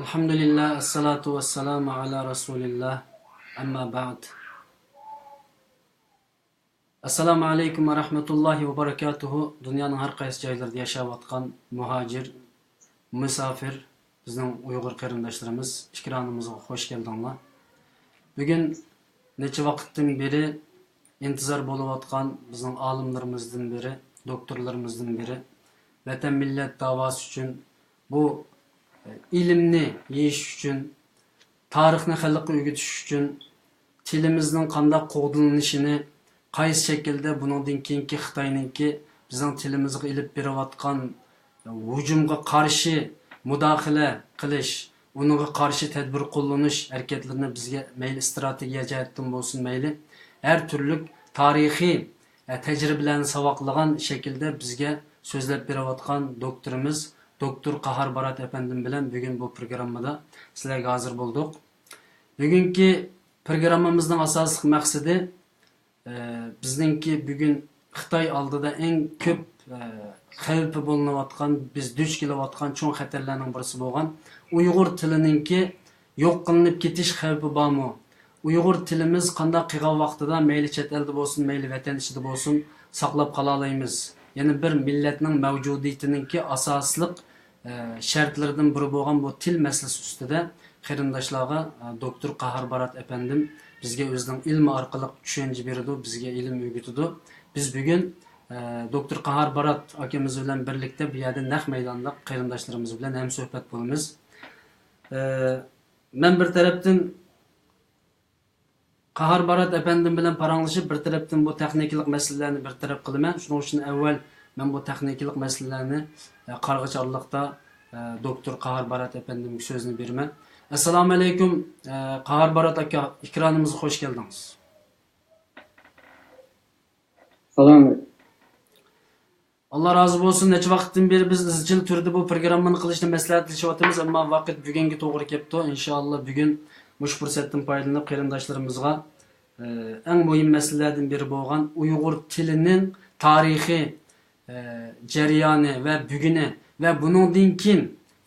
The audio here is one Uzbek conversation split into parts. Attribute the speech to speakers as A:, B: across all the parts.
A: Elhamdülillah, esselatu vesselamu ala Resulillah, amma ba'd. Assalamu alaikum ve rahmetullahi ve berekatuhu. Dünyanın her qaysı joylarida yaşayotgan muhacir, misafir, bizning Uyg'ur qarindoshlarimiz ikramimizga hoş geldinglar. Bugün necha vaqtdan beri intizor bo'layotgan bizning olimlarimizdan biri, doktorlarimizdan biri vatan millat davası uchun bu ilimni yeyish uchun, tarixni xalqqa o'rgatish uchun, tilimizning qanday qo'llanilishini, qaysi shaklda bundan keyingi Xitoyninki bizning tilimizga ilib berayotgan hujumga qarshi mudohala qilish, unga qarshi tadbir qo'llanish harakatlarini bizga mayli strategiya jihatdan bo'lsin, mayli har turli tarixiy tajribalarni savoqlagan shaklda bizga so'zlab berayotgan doktorimiz Doktor Qahar Barat efendim bilen bugün bu programmada sizlerge hazır bulduk. Bugünkü programımızın asaslık maksidi bizdeki bugün Xitay aldıda en köp xavfi bulunavatkan, biz düş kilovatkan çoğun xatarlarının birisi bolgan Uyghur tilininki yok kılınıp ketiş xavfi barmı? Uyghur tilimiz qanday qilgan vaqtida mayli chet elda bo'lsin, mayli vatan ichida bo'lsin saqlab qola olamiz. Yani bir milletning mavjudiyatiningki asosliq şartlardan biri bo'lgan bu til masalasi ustida qarindoshlarga doktor Qahar Barat efendim bizga o'zining ilmi orqali tushuncha berdi, bizga ilm o'rgatdi. Biz bugun doktor Qahar Barat akamiz bilan birlikda bu yerda naq maydonda qarindoshlarimiz bilan ham suhbat bo'lamiz. Men bir tarafdan Qahar Barat efendim bilan paranglashib, bir tarafdan bu texnikalik masalalarni bir taraf qilaman. Shuning uchun avval men bu texnikalik masalalarni qarg'icharlikda doktor Qahar Barat efendimga so'zni beraman. Assalomu alaykum Qahar Barat aka, ikramimizga hoş geldiniz.
B: Salam.
A: Allah razı olsun. Necha vaqtdan beri biz izchil turda bu programmani qilishni maslahatlashyapmiz, ammo vaqt bugunga to'g'ri kelibdi. Inshaalloh bugun mush fursatdan foydalanib qarindoshlarimizga eng muhim masalalardan biri bo'lgan Uyg'ur tilining tarixiy jarayoni va buguni va buningdan keyin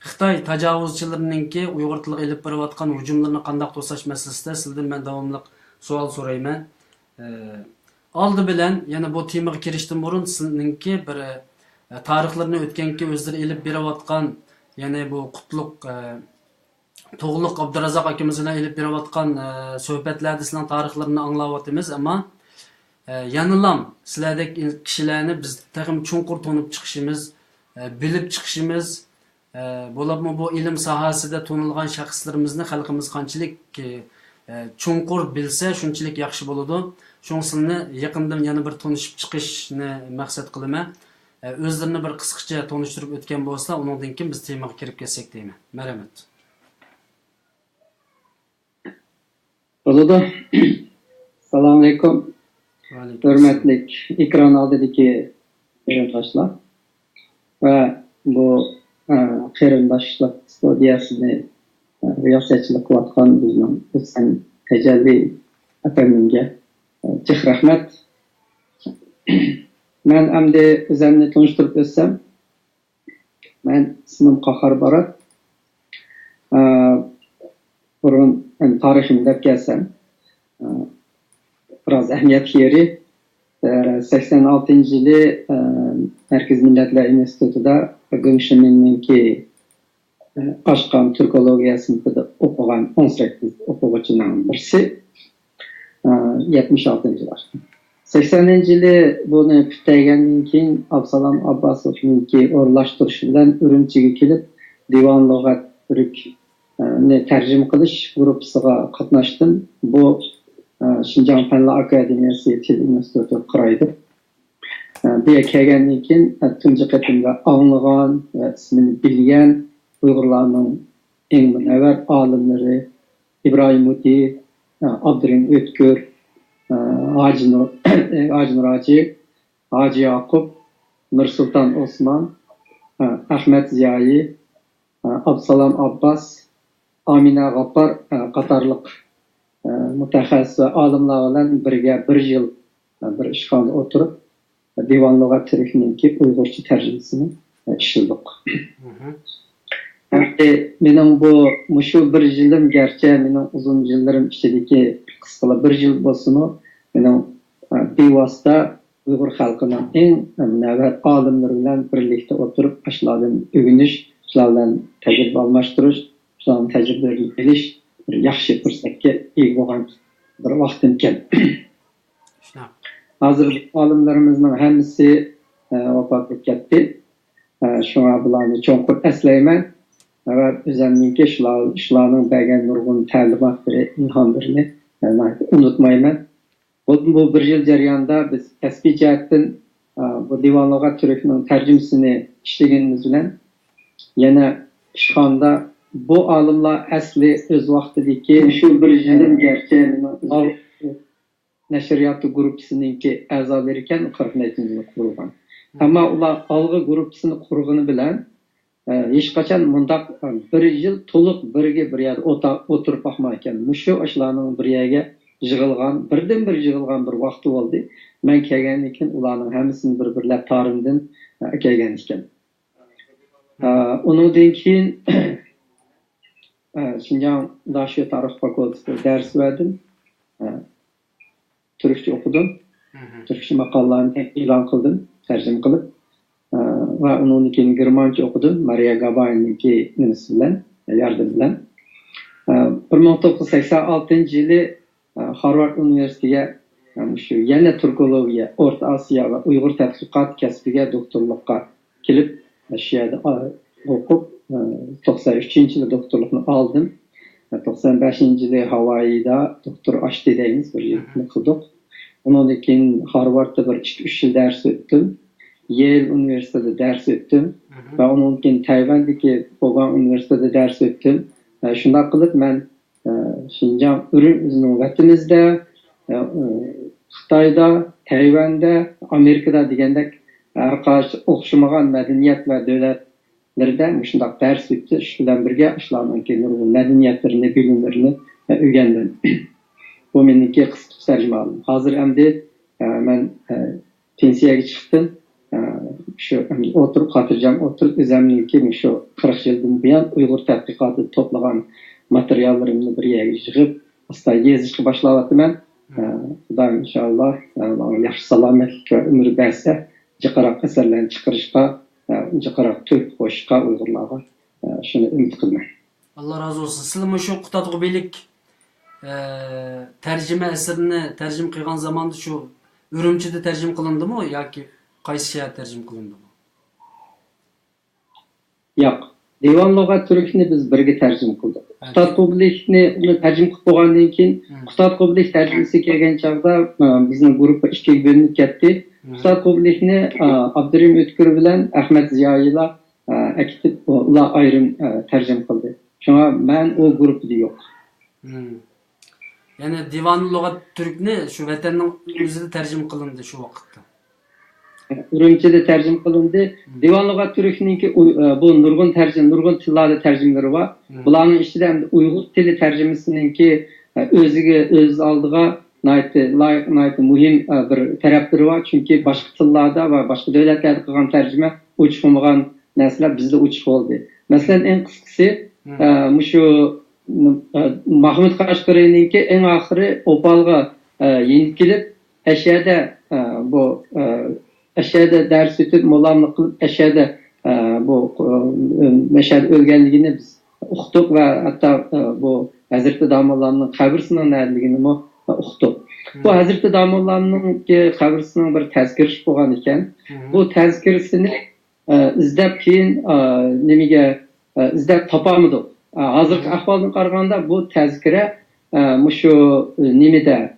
A: Xitoy tajovuzchilarininki Uyg'ur tiliga ilib borayotgan hujumlarni qanday to'sash masalasida sizdan men davomli savol so'rayman. Oldi bilan yana bu temaga kirishdan burun sizningki bir tarixlarni o'tganki o'zlari ilib berayotgan, ya'ni bu Qutlug' To'g'liq Abdurazzoq akamiz bilan ilib berayotgan suhbatlarda sizning tarixlarini anglayapmiz, ammo yanılam sizlardek kişilerini biz takım çunqur tonub çıkışımız, bilip çıkışımız, bu ilim sahasida tonulgan şahıslarımızın halkımız qanchalik çunqur bilse şunchalik yaxshi bo'ladi. Şunusunu yakından yana bir tanışıp çıkışını maksat kılıma. Özlerini bir kısaca tanıştırıp ötken bolsa, onundan keyin biz temaga kirib ketsek deyman. Merhamet.
B: Oldu. Selamun aleyküm. Hürmetli ekran aldaki qarindoshlar ve bu qarindoshlik studiyasini riyosatchilik qilayotgan bizning Husn Tajalli efendimga çok rahmet. Ben endi o'zimni tanishtirib o'tsam, men ismim Qahar Barat. Burun tariximni deb kelsam, biraz ehemmiyet yeri 86 yılı Merkez Milletler Enstitüsü'de Gümüşhane'ninki Aşkan Türkologiya sınıfında okuyan 18 okuvacının birisi 76 yıllar. 80 yılı bunu kütleyenliğin keyin Absalam Abbasov'ninki orlaştırışından Ürümçi'ye kelip Divan Lügat Türk tercüme kılış grupsıga katnaştım. Bu Şinjan Fenler Akademiyası Til Enstitüsü kuraydı. Bir kelgandan keyin tunji qatimda anlagan ve ismini bilgen Uyg'urlarning eng munavvar olimlari İbrahim Muti, Abdurim O'tkir, Haji Nuraji, Haji Yaqub, Nursulton Osman, Ahmet Ziyoyi, Absalam Abbas, Amina G'affar qatorliq mutaxassis ve olimlar bilan birga bir yil bir ishxonada o'tirib Divan Lügat Türk'ninki Uyg'urcha tarjimasini ishladik. Benim şu bir yılım gerçi benim uzun yıllarım içindeki kısalı bir yıl basını benim bevasıta Uygur halkının en nöbet alimleriyle birlikte oturup aşılardan övünüş, aşılardan tecrübe almıştırış, aşılardan tecrübe biliş, bir yaxşı fırsatga ega bo'lgan bir vaqtim kel. Hazır alimlerimizin hemisi vefat etib ketdi. Şuna bularni cho'nqur eslayman. Ve özellikle işlerinin bəgən nurgun təlimatları, ilhamlarını unutmayman. Bu bir yıl jarayonida biz kasbiy jihatdan bu divan lug'at türkünün tercümesini işlegenimiz bilan yana ishxonada bu olimlar asli o'z vaqtidagi shu bir yildan gerçi nashriyoti gruppasininki a'zolari ekan 40 yilda qurilgan. Ammo ular algı gruppasini qurgani bilan hech qachon mundaq bir yil to'liq birga bir yerda o'tirib boqmay ekan. Mushu ishlarning bir yerga yig'ilgan, birdan bir yig'ilgan bir vaqti bo'ldi. Men kelgandan keyin ularning hammasini bir-birlab tarimdan kelgan ekan. Undan keyin Şinjan Daşyo Tarix Fakültesida ders verdim. Türkçe okudum. Türkçe maqolalarni e'lon qildim, tarjima qilib. Ve onun keyin Germanca okudum. Maria Gabayn'inki nimasi bilan, yardım bilan. 1986 yılı Harvard Üniversitesiga şu yana Türkologiya, Orta Asiya ve Uyghur tadqiqot kasbiga doktorlikqa kelib, shu yerda o'qib, 93-yilda doktorlikni oldim. 95-yilda Hawaii'da doktor ochdi deymiz, bir yilni qildik. Ondan keyin Harvardda bir 2-3 yil ders o'tdim. Yale Üniversitesi'de ders ettim. Ve onun için Tayvan'daki Bogan Üniversitesi'de ders ettim. Şundan qilib men Şinjan Ürün vatanimizda, Xitoyda, Tayvan'da, Amerika'da degandek har qaysi o'xshamagan madaniyat va davlatlarda shunday ders etdi. Shu bilan birga ishlarning nurg'un madaniyatlarini, bilimlarini o'rgandim. Bu meniki qisqa tarjimam. Hozir endi men pensiyaga chiqdim. Şu oturup hatırlayacağım, oturup özlemliğim şu 40 yıldan buyan Uygur tədqiqatı toplagan materyallarımı bir yere yığıp hasta yazışqa başladım ben. Xudo inşallah yaxshi salomatlik va umr bersa, jiqaroq asarlarni chiqarishga, jiqaroq to'p qo'shishga Uyg'urlarga shuni umid qilaman.
A: Allah razı olsun. Sizlar şu Qutadg'u belik tercüme eserini tercüme qilgan zamanda şu Ürümçide tercüme qilindimi yoki qaysi shahar tercüme qilindimi?
B: Yo'q. Divan lug'at turkini biz birga tercüme qildik. Qutadg'u belikni uni tercüme qilib bo'lgandan keyin Qutadg'u belik tercümesi kelgan chog'da bizning guruh ikkiga bo'linib ketdi. Qutadg'u belikni Abdurim O'tkir bilan Ahmad Ziyoylar akitib ular ayrim tercüme qildi. Shunga men o grupda yo'q.
A: Yani divan lug'at turkni şu vatanning o'zida tercüme qilindi şu vaqtda.
B: Ürümçide tercüme kılındı. Divan lug'at turkninki bu nurgun tillarda tercümeleri var. Bularning içinde Uyghur tili tercümesininki öz aldığa layık muhim bir tarafları var. Çünkü başka tillarda ve başka devletlerde kılgan tercüme uçmagan nesler bizde uçuş oldu. Mesela en kıskısı şu Mahmud Qashqarininki en ahiri Opalga yenip gelip eşyada bu eşyada ders etip molamlık kılıp eşyada bu meşhur ölgenliğini biz uqtuk ve hatta bu Hazreti Damoğlan'ın kabrisinin nereliğini uqtuk. Bu Hazreti Damoğlan'ın kabrisinin bir tezkirisi bo'lgan ekan. Bu tezkirisini izlep keyin nemiga izlep topamadık. Hazırki ahvaldan qaraganda bu tezkire şu nimede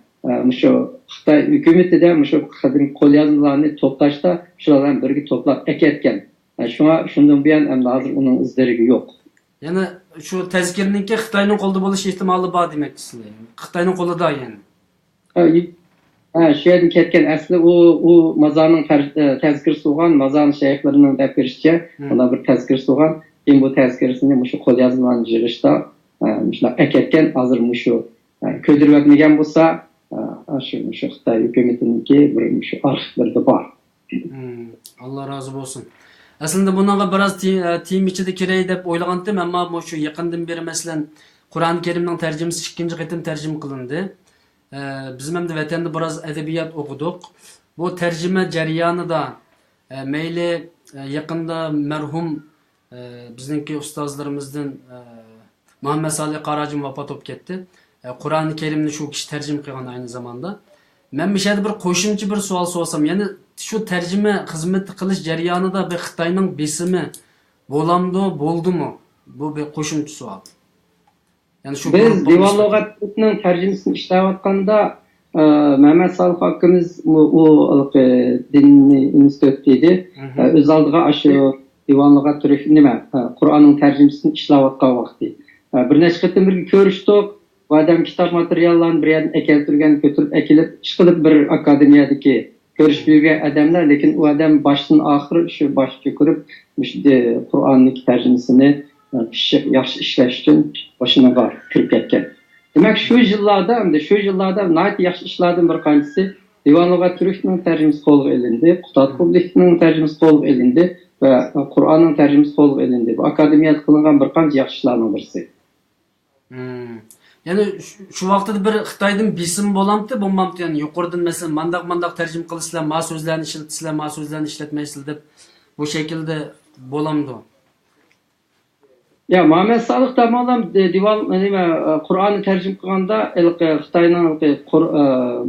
B: şu Xitoy hukumatida şu qo'lyozmalarni to'plashda shulardan birga to'plab eketgan. Shundan buyon endi hozir uning izlari yo'q.
A: Yani şu tezkirninki Xitoyning qo'lida bo'lish ehtimoli bor demoqchisizlar. Xitoyning qo'lida yani.
B: Şu yerden ketken asli o mazarning tezkirisi bo'lgan, mazarning shayxlarining deb berishicha, ona bir tezkirisi bo'lgan. Keyin bu tezkirisini şu qo'lyozmalarni yig'ishda shular eketgan, hozir shu ko'dirib etmagan bo'lsa şu Xitoy hukumatiniki bir şu arxivlarda bor.
A: Allah razı olsun. Aslında bununla biraz tiyim içinde kirey dep oylagandım ama bu şu yakından beri mesela Kur'an-ı Kerim'nin tercümesi ikinci qitim tercüme kılındı. Bizim hem de vatanda biraz edebiyat okuduk. Bu tercüme jarayonida da meyli yakında merhum bizdeki ustozlarimizdan Muhammed Salih Qarajim vafot olib ketdi. Kur'an-ı Kerimni shu kishi tercüme qilgan aynı zamanda. Men bir şeyde bir qo'shimcha bir savol so'rasam, ya'ni shu tercüme xizmati qilish jarayonida bir Xitoyning besimi bo'lamdi, bo'ldimi? Bu bir qo'shimcha savol. Yani şu
B: Biz Divan Lügatının tercümesini işleyatqanda Mehmet Salih hakkımız o dinni institutuydu. Öz aldığı aşı Divan Lügat türkünü Kur'an'ın tercümesini işleyatqan vakti. Bir neçe qitim bir görüştük. Bu adam kitap materyallarını bir yerden ekeltirgen götürüp ekilip çıkılıp bir akademiyadaki görüş büyüge adamlar, lekin o adam başının ahırı şu başka kurup Kur'an'ın tercümesini yaxshi ishlash uchun boshini bor kirib ketgan. Demak, shu yillarda nihoyat yaxshi ishlardan bir qanchasi Divan Lug'at Turkning terjimasi qo'lga olindi, Qudat Qullikning terjimasi qo'lga olindi va Qur'onning terjimasi qo'lga olindi. Bu akademiyada qilingan bir qancha yaxshi ishlarning birisi.
A: Yani şu vaqtda bir Xitoydan besim bo'lamdi, bo'lmamdi, yani yuqoridan mesela mandaq tercüme qilsizlar, ma so'zlarni ishlatsizlar, ma so'zlarni ishlatmaysizlar deb bu şekilde bo'lamdi.
B: Ya Muhammed Salih Tamalam divan Kur'an'ı tercüme kılganda Xitayning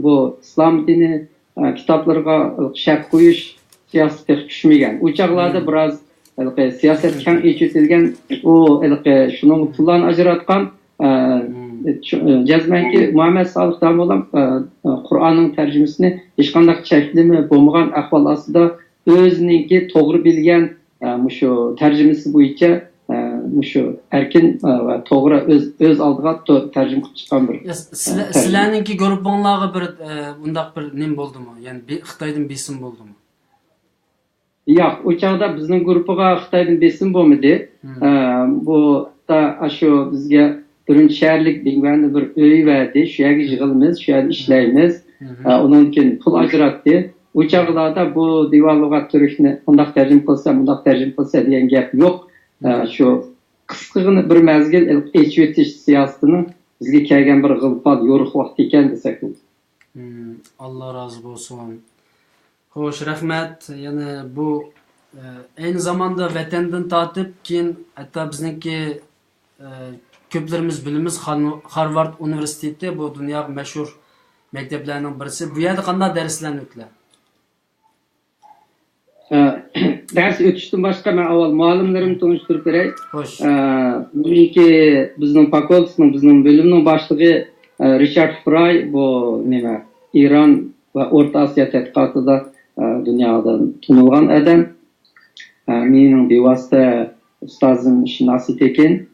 B: bu İslam dini kitaplarga şart koyuş siyaseti düşmegen. O çağlarda biraz siyaset keng eçitilgen o şunun pullarını ajratkan jazmanki Muhammed Salih Tamalam Kur'an'ın tercümesini hiç qanday cheklimi bo'lmagan ahvol ostida o'zininki to'g'ri bilgan şu tercümesi bo'yicha şu erkin ve to'g'ri öz aldığa tercüme qilib chiqqan bir.
A: Sizlarninki guruhinglarga bir undaq bir nim bo'ldimi? Ya'ni Xitoydan besim bo'ldimi?
B: Yo'q, o chaqda bizning guruhga Xitoydan besim bo'lmadi. Bu da shu bizga birinchi shaharlik deganda bir uy verdi. Shu yerga yig'ilamiz, shu yerda ishlaymiz. Undan keyin pul ajratdi. O chaqlarda bu Divan Lug'at Turkni undaq tercüme qilsa degan gap yo'q. Şu qisqagina bir mezgil echib o'tish siyosatining bizga kelgan bir g'ilpot yo'riq vaqt ekan desak bo'ladi.
A: Allah razı olsun. Xo'sh, rahmat. Yani bu aynı zamanda vatandan tortib keyin hatto bizniki ko'plarimiz bilamiz Harvard universiteti bu dunyo mashhur maktablarning birisi. Bu yerda qanday darslarni o'tdilar?
B: Ders ötüştüm başka ben avval muallimlerimi tanıştırıp vereyim.
A: Hoş.
B: Bununki bizning fakultetning, bizning bölümning başlığı Richard Fry, bu nima İran ve Orta Asya tadqiqotida dunyoda tanilgan adam. Mening bevosita ustozim Shinasi Tekin,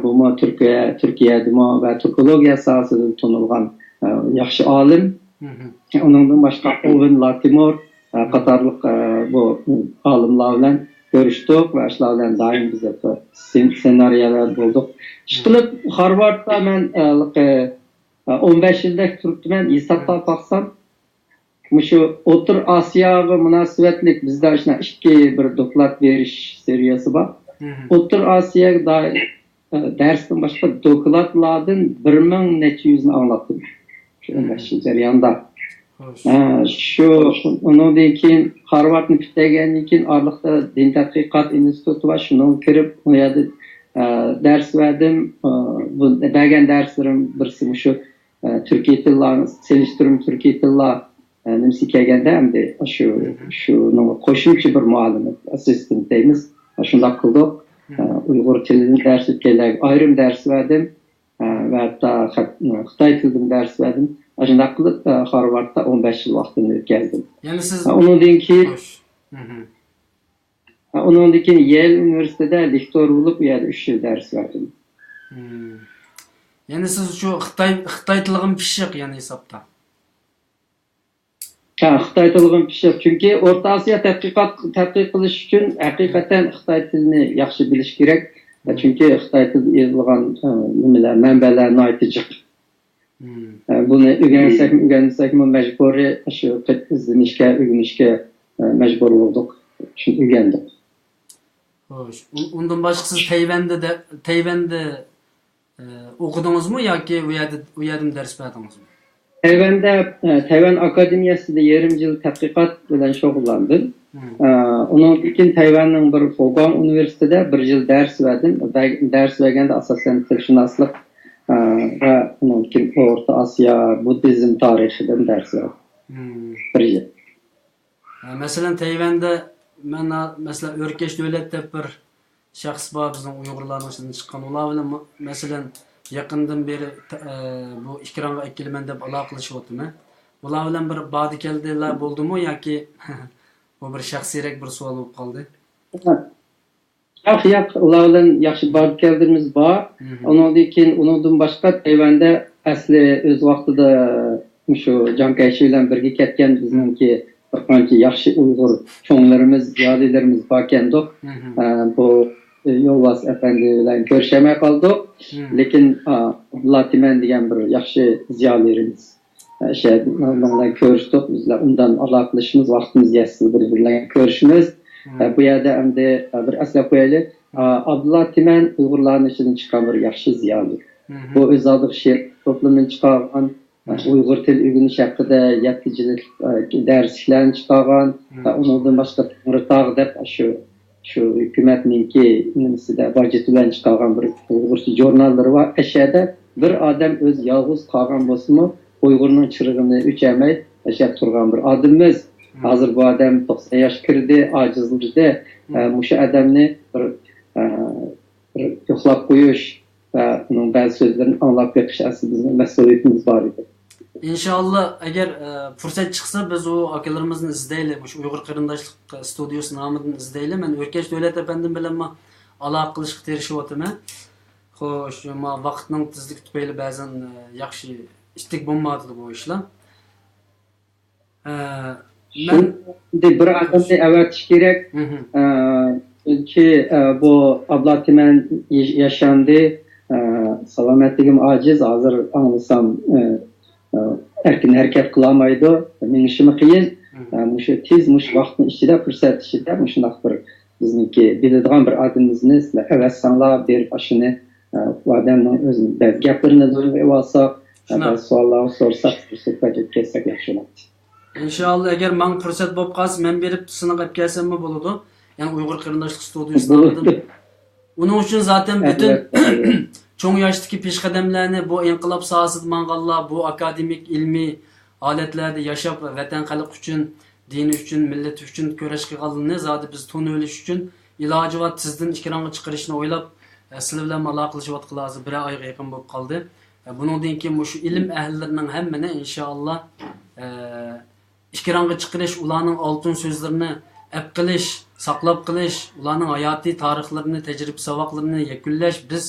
B: bu Türkiye'de ve Türkologiya sohasida tanilgan yaxshi olim. Ondan başka Owen Latimore Qatarlıq bu alimlar bilan görüşdük ve shular bilan doim biz senaryolar bo'ldik. Ishqilib Harvardda men 15 yilda turibman, hisoblab baksam shu O'rta Osiyoga munosabatlik bizda ikki bir doklad berish seriyasi bor. O'rta Osiyoga darsdan boshqa dokladlardan 1000 necha yuzni anglatdim. Shu 15 yil jarayonida. Şu ondan keyin Harvardni bitirgandan keyin Arliqda din tadqiqot instituti var. Shuni kirib u yerda dars berdim. Bu bergan darslarim birisi shu Turkiy tillarni selishtirim Turkiy tillar nimasi kelganda hamda shuni qo'shimcha bir muallim assistent deymiz. Shunday qildik. Uyg'ur tilidan dars o'tganlarga ayrim dars berdim va hatto Xitoy tilidan dars berdim. Ancak qilib Harvardda 15 yil vaqtini o'tkazdim.
A: Yani siz
B: undan keyin Yale Üniversitede lektor bo'lib, u yerda 3 yil dars berdim.
A: Yani siz şu Xitoy tiligim pishiq, yani hisobda.
B: Xitoy tiligim pishiq, chunki O'rta Osiyo tadqiq qilish uchun haqiqatan Xitoy tilini yaxshi bilish kerak. Chunki Xitoy tilida yozilgan nimalar, manbalar noytijiq. Bunu öğrensek mi mecburi şu izlenişke, öğrenişke mecbur olduk. Çünkü öğrendik.
A: Xo'sh, undan boshqa siz Tayvanda o'qidingizmi yoki u yerdan dars berdingizmi?
B: Tayvan Akademiyasida yarim yil tadqiqot bilan shug'ullandim.
A: Hmm.
B: Onun için Tayvan'ın bir Fuguan Üniversitede bir yıl ders verdim. Ders vergende asasen tilşünaslık ve onun için Orta Asya, Budizm tarihinden ders verdim. Bir yıl.
A: Masalan Tayvanda mesela Örkeş Devlet deb bir shaxs bor bizning Uyg'urlarning ichidan chiqqan. Ular bilan masalan yaqindan beri bu ikramga ikkilman deb aloqalashyaptimi? Ular bilan bir badi keldilar bo'ldimi yoki bu bir shaxsiyroq bir savol bo'lib qoldi?
B: Yo'q, ular bilan yaxshi borib keldiğimiz bor. Ondan başqa Tayvanda asli o'z vaqtida shu Jankayshi bilan birga ketgan bizningki bir qancha yaxshi Uyg'ur cho'nglarimiz, ziyolilarimiz bor ekandik. Bu Yolbas Efendi bilan ko'rishamay qoldik. Lekin Abdullah Timen degan bir yaxshi ziyolarimiz bilan ko'rishdik. Bizlar undan aloqalashimiz, vaqtimiz yetsa bir-birlarga ko'rishimiz. Bu yerda endi bir aslab qo'yaylik. Abdullah Timen Uyg'urlarning ichidan chiqqan bir yaxshi ziyoli. Bu o'zadiq she'r to'plamidan chiqqan Uyg'ur til o'rganish haqida 7 yillik darslarni chiqqan. Undan boshqa Tog'ri deb shu hukumatninki nimasida budjet bilan chiqqan bir Uyg'urcha jurnallari bor. Ashada bir odam o'z yolg'iz qolgan bo'lsa-mu, Uyg'urning chirig'ini o'chamay yashab turgan bir odammiz. Hozir bu odam 90 yosh kirdi, ojizladi. Mushu odamni bir yo'qlab qo'yish va uning ba'zi so'zlarini anglab beqish aslida bizning mas'uliyatimiz bor edi.
A: İnşallah eğer fırsat çıksa biz o akalarımızın izleyelim. Şu Uygur Kırındaşlık Stüdyosu namından izleyelim. Ben Örkeş Devlet Efendim bilen aloqa qilishga tirishayapman. Xo'sh, vaqtning tezligi tufayli ba'zan yaxshi istik bo'lmadi bu ishlar.
B: Men bir odamni avatish kerak. Chunki bu Abdullah Timen yaşandı. Salomatligim ojiz. Hozir anglasam erkin harakat qilolmaydi. Mening ishim qiyin. Mushu tez vaqtning ichida, fursat ichida shunday bir bizniki biladigan bir odamimizni sizlar avatsanglar berib ashuni odamning o'zini gaplarini zo'rg'a olsak, savollar so'rasak, suhbat o'tkazsak yaxshi bo'ladi.
A: İnşallah eğer men fırsat bo'lib qolsa, men berib sinab olib kelsammi bo'ladi. Ya'ni Uyg'ur Qarindoshlik Studiyosidan. Uning uchun zaten bütün çoğun yaştaki peshqadamlarni bu inqilob sohasida manganlar, bu akademik ilmiy holatlarda yashab vatan xalq uchun, dini uchun, millati uchun kurash qilganlarni zodi biz to'n o'lish uchun iloji bor tizdan ikramga chiqarishni o'ylab sizlar bilan aloqalashayotganlar hozir 1 oyga yaqin bo'lib qoldi. Bundan keyin shu ilm ahllarining hammani inshaalloh ikramga chiqarish, ularning oltin so'zlarini ap qilish, saqlab qilish, ularning hayotiy tarixlarini, tajriba saboqlarini yakunlash biz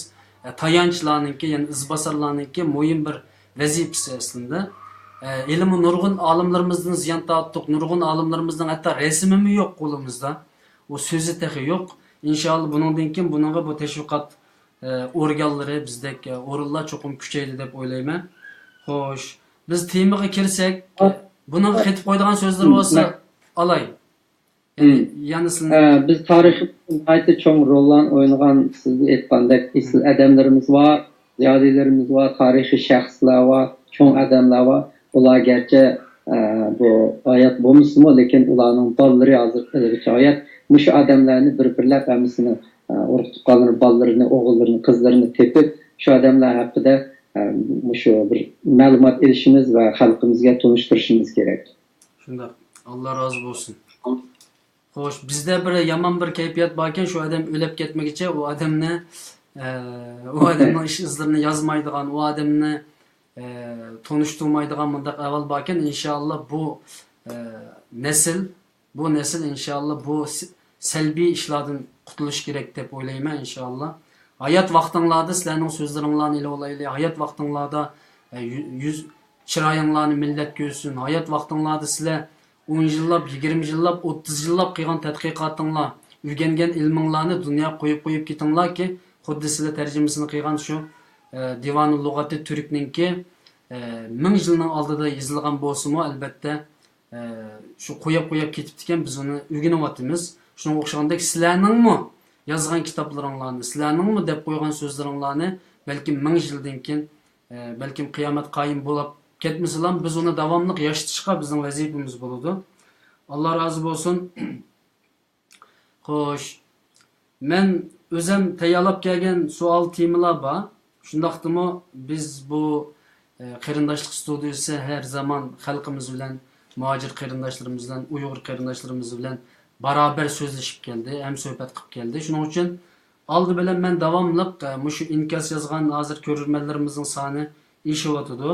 A: tayanchlarningki, ya'ni izbosarlarningki muhim bir vazifasi aslında. Ilmi nurg'un olimlarimizdan ziyon tortdik, nurg'un olimlarimizning hatto rasmimi yo'q qo'limizda. O so'zi tahi yo'q. Inshaalloh bundan keyin bunga bu tashviqot organlari bizdek o'rinlar cho'qim kuchaydi deb o'ylayman. Xo'sh, biz temaga kirsak, buning ketib qo'ydigan so'zlar bo'lsa olay. Yani
B: biz tariximizda cho'ng rollarni o'ynagan sizni aytgandek asl odamlarimiz var, ziyolilarimiz var, tarixiy shaxslar var, cho'ng odamlar var. Ular gerçi bu hayat bo'lmasmi, lekin ularning bolalari hozirgacha hayat mushu odamlarni bir-birlab hammasini urug' tuqqanlarini, bolalarini, o'g'illarini, qizlarini tepib, shu odamlar haqida mushu bir ma'lumot olishimiz va xalqimizga tunishtirishimiz kerak.
A: Shunday. Alloh rozi bo'lsin. Xo'sh, bizda bir yomon bir kayfiyat bor ekan, shu odam o'lib ketmaguncha u odamning ish izlarini yozmaydigan, u odamni tonuşturmaydigan mundaq avval bor ekan. Inshaalloh bu nesil inshaalloh bu salbiy ishlardan qutulish kerak deb o'ylayman inshaalloh. Hayot vaqtinglarda sizlarning so'zlaringlarni ila olaylik. Hayot vaqtinglarda yuz chiroyinglarni millat ko'rsin. Hayot vaqtinglarda sizlar 10 yillab, 20 yillab, 30 yillab qilgan tadqiqotinglar, o'rgangan ilminglarni dunyoga qo'yib ketinglarki, xuddi sizlar tarjimasini qilgan shu Divanul Lugati Türkninki 1000 yilning oldida yozilgan bo'lsa-mu, albatta shu qo'yib ketibdi ekan, biz uni o'rganyapmiz. Shunga o'xshagandek sizlarningmi yazgan kitaplarыңlarni, sizlarningmi deb qo'ygan so'zlaringlarni balkim 1000 yildan keyin balkim qiyomat qoyim bo'lib ketmasalar biz uni davomli yaşatishga bizning vazifamiz bo'ladi. Alloh rozi bo'lsin. Xo'sh, men o'zim tayyorlab kelgan savol temalar bor. Shundaqdimi biz bu qarindoshlik studiyasi her zaman xalqimiz bilan, muhojir qarindoshlarimiz bilan, Uyg'ur qarindoshlarimiz bilan baraber so'zlashib keldi, ham suhbat qilib keldi. Shuning uchun oldi bilan men davomli mushu inkas yozgan hozir ko'rganlarimizning soni eshiyotidu.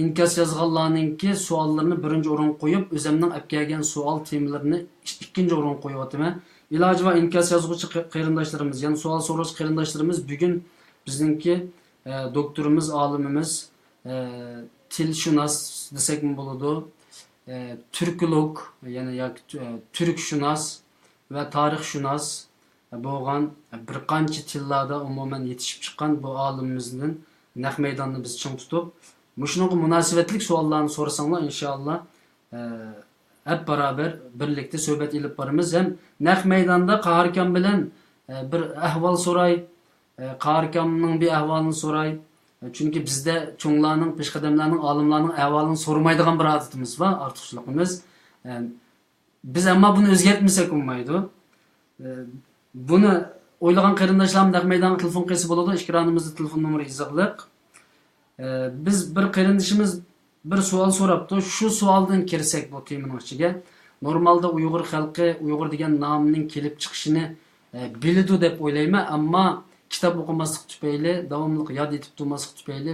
A: İnkas yazganlarninki savollarini birinchi o'rin qo'yib, o'zimning olib kelgan savol temalarini ikkinchi o'rin qo'yapman. Iloji va inkas yozuvchi qarindoshlarimiz, ya'ni savol so'rovchi qarindoshlarimiz bugun bizningki doktorimiz, olimimiz, tilshunos desakmi bo'ladi, türkolog, ya'ni yoki turkshunos va tarixshunos bo'lgan bir qancha tillarda umuman yetishib chiqqan bu olimimizning naq maydonni biz ching tutib, Muşunun münasebetlik soğallarını sorsanlar inşallah hep beraber birlikte sohbet edip varımız. Hem nek meydanda Qaharkam bilen bir ahval soray, Qaharkam'ın bir ahvalını soray. Çünkü bizde çoğunlarının, peşkademlerinin, alimlerinin ahvalını sormaydıgan bir adetimiz var, artışlıkımız. Biz ama bunu özgertmesek olmaydı. Bunu oylagan qarindoshlarım nek meydanda telefon qilsa bo'ladi, ekranımızda telefon numara izohliq. Biz bir qarindoshimiz bir savol so'rabdi. Shu savoldan kirsak bu temaning ichiga, normalda Uyg'ur xalqi Uyg'ur degan nomning kelib chiqishini biladi deb o'ylayman, ammo kitob o'qimaslik tufayli, davomli yod etib turmaslik tufayli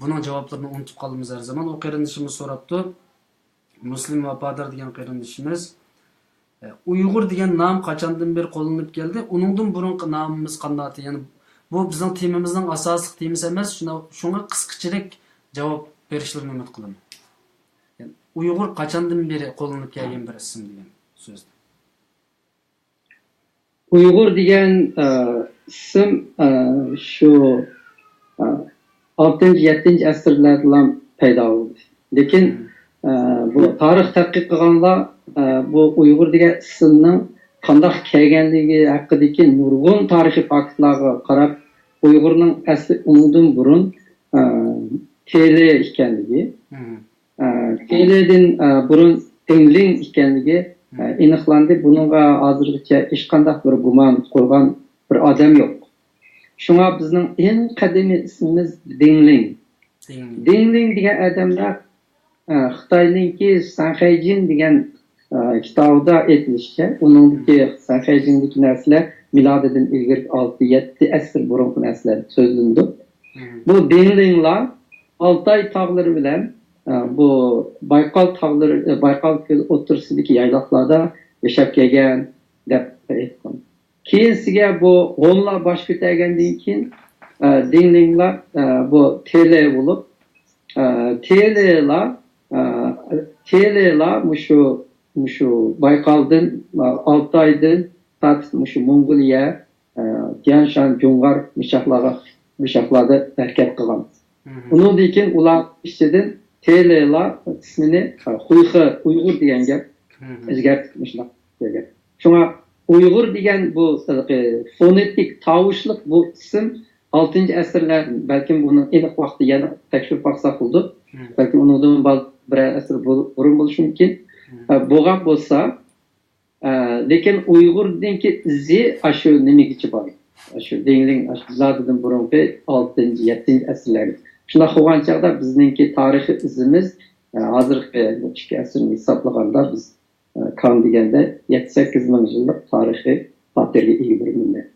A: buning javoblarini unutib qolamiz har zaman. O qarindoshimiz so'rabdi. Muslim Vafodor degan qarindoshimiz Uyg'ur degan nom qachondan beri qo'llanib keldi? Uningdan burungi nomimiz qanday? Ya'ni bu bizning temamizning asosiy temasi emas, shunga qisqacharoq javob berishlarni umid qilaman. Yani Uyg'ur qachondan beri qo'llanib kelgan bir ism degan so'zdi.
B: Uyg'ur degan ism shu 6-7 asrlarda paydo bo'ldi. Lekin bu tarix tadqiq qilganlar bu Uyg'ur degan ismning qandaq kelganligi haqidagi nurg'un tarixiy faktlarga qarab Uyg'urning asli undan burun Tele ekanligi, Tele'den burun Dingling ekanligi aniqlandi. Bunga hozirgacha hech qanday bir gumon qo'ygan bir odam yo'q. Shunga bizning eng qadimiy ismimiz Dingling. Dingling degan odamlar Xitoyningki Sanxayjin degan kitobda aytilishicha, uningki Sanxayjindagi narsalar milodidan ilgari 6-7 asr burungi narsalar so'zlandi. Bu Dinglinglar Altay tog'lari bilan bu Baykal tog'lari, Baykal ko'l o'tirsidagi yayloqlarda yashab kelgan deb aytgan. Keyinsiga bu G'onlar bosh ko'targandan keyin Dinglinglar bu Tele bo'lib, Tele'lar mushu Baykal'dan, Altay'dan tatlı mushu Mongoliya, Tianshan, Jungar mishaqlarda hareket qilgan. Undan keyin ular ichidan Tele'lar ismini Uyg'ur deganga o'zgartirishlar kelgan. Shunga Uyg'ur degan bu fonetik tovushliq bu ism 6-asrlar, balkim buni aniq vaqtda yana tekshirib baxsa qildi. Balkim undan bir asr burun bo'lishi mumkin. Bo'lgan bo'lsa, lekin Uyg'urdagi izi shu nimaga bor? Shu Dingling zodidan burungi 6-7 asrlar. Shunday qilgan chaqda bizningki tarixiy izimiz hozirgi 2 asrni hisoblaganda biz kan deganda 7-8 ming yillik tarixiy xotirga ega bir millat.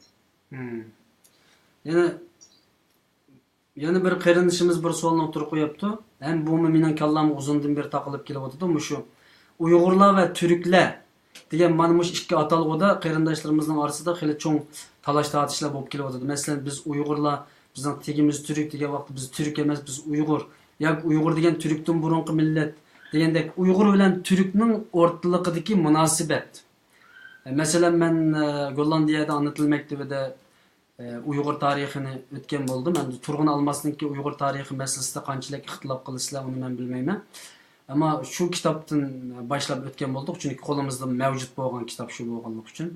A: Yana bir qarindoshimiz bir savolni o'tirib qo'yapti. Ham bu mening kallamga uzundan beri taqilib kelyapti. Shu Uyg'urlar va Turklar degan mana shu ikki atalg'uda qarindoshlarimizning orasida xili cho'ng talash tortishlar bo'lib kelyapti. Masalan, biz Uyg'urlar, bizning tegimiz Turk degan vaqtda biz Turk emas, biz Uyg'ur. Yoki Uyg'ur degan Turkdan burungi millat degandek Uyg'ur bilan Turkning o'rtaligidagi munosabat. Masalan, men Gollandiyada ana til maktabida Uyg'ur tarixini o'tgan bo'ldim. Endi Turg'un Almasninki Uyg'ur tarixi masalasida qanchalik ixtilof qilisizlar, uni men bilmayman. Ama şu kitapdan başlap o'tgan bo'ldik, chunki qo'limizda mavjud bo'lgan kitap shu bo'lganligi uchun.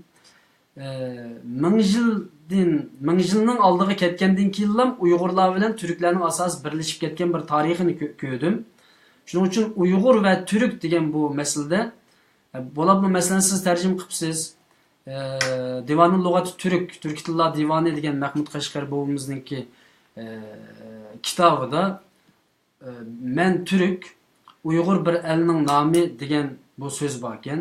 A: Ming yilning oldiga ketgandan keyin ham Uyg'urlar bilan Turklarning asosi birlashib ketgan bir tarixini ko'rdim. Shuning uchun Uyg'ur va Turk degan bu masalada bo'ladi, masalan siz tarjima qilibsiz. Divanul Lug'ati Turk, Turk tillar divani degan Mahmud Qashqar bobomizninki kitobida men Turk, Uyg'ur bir elning nomi degan bu so'z bor ekan.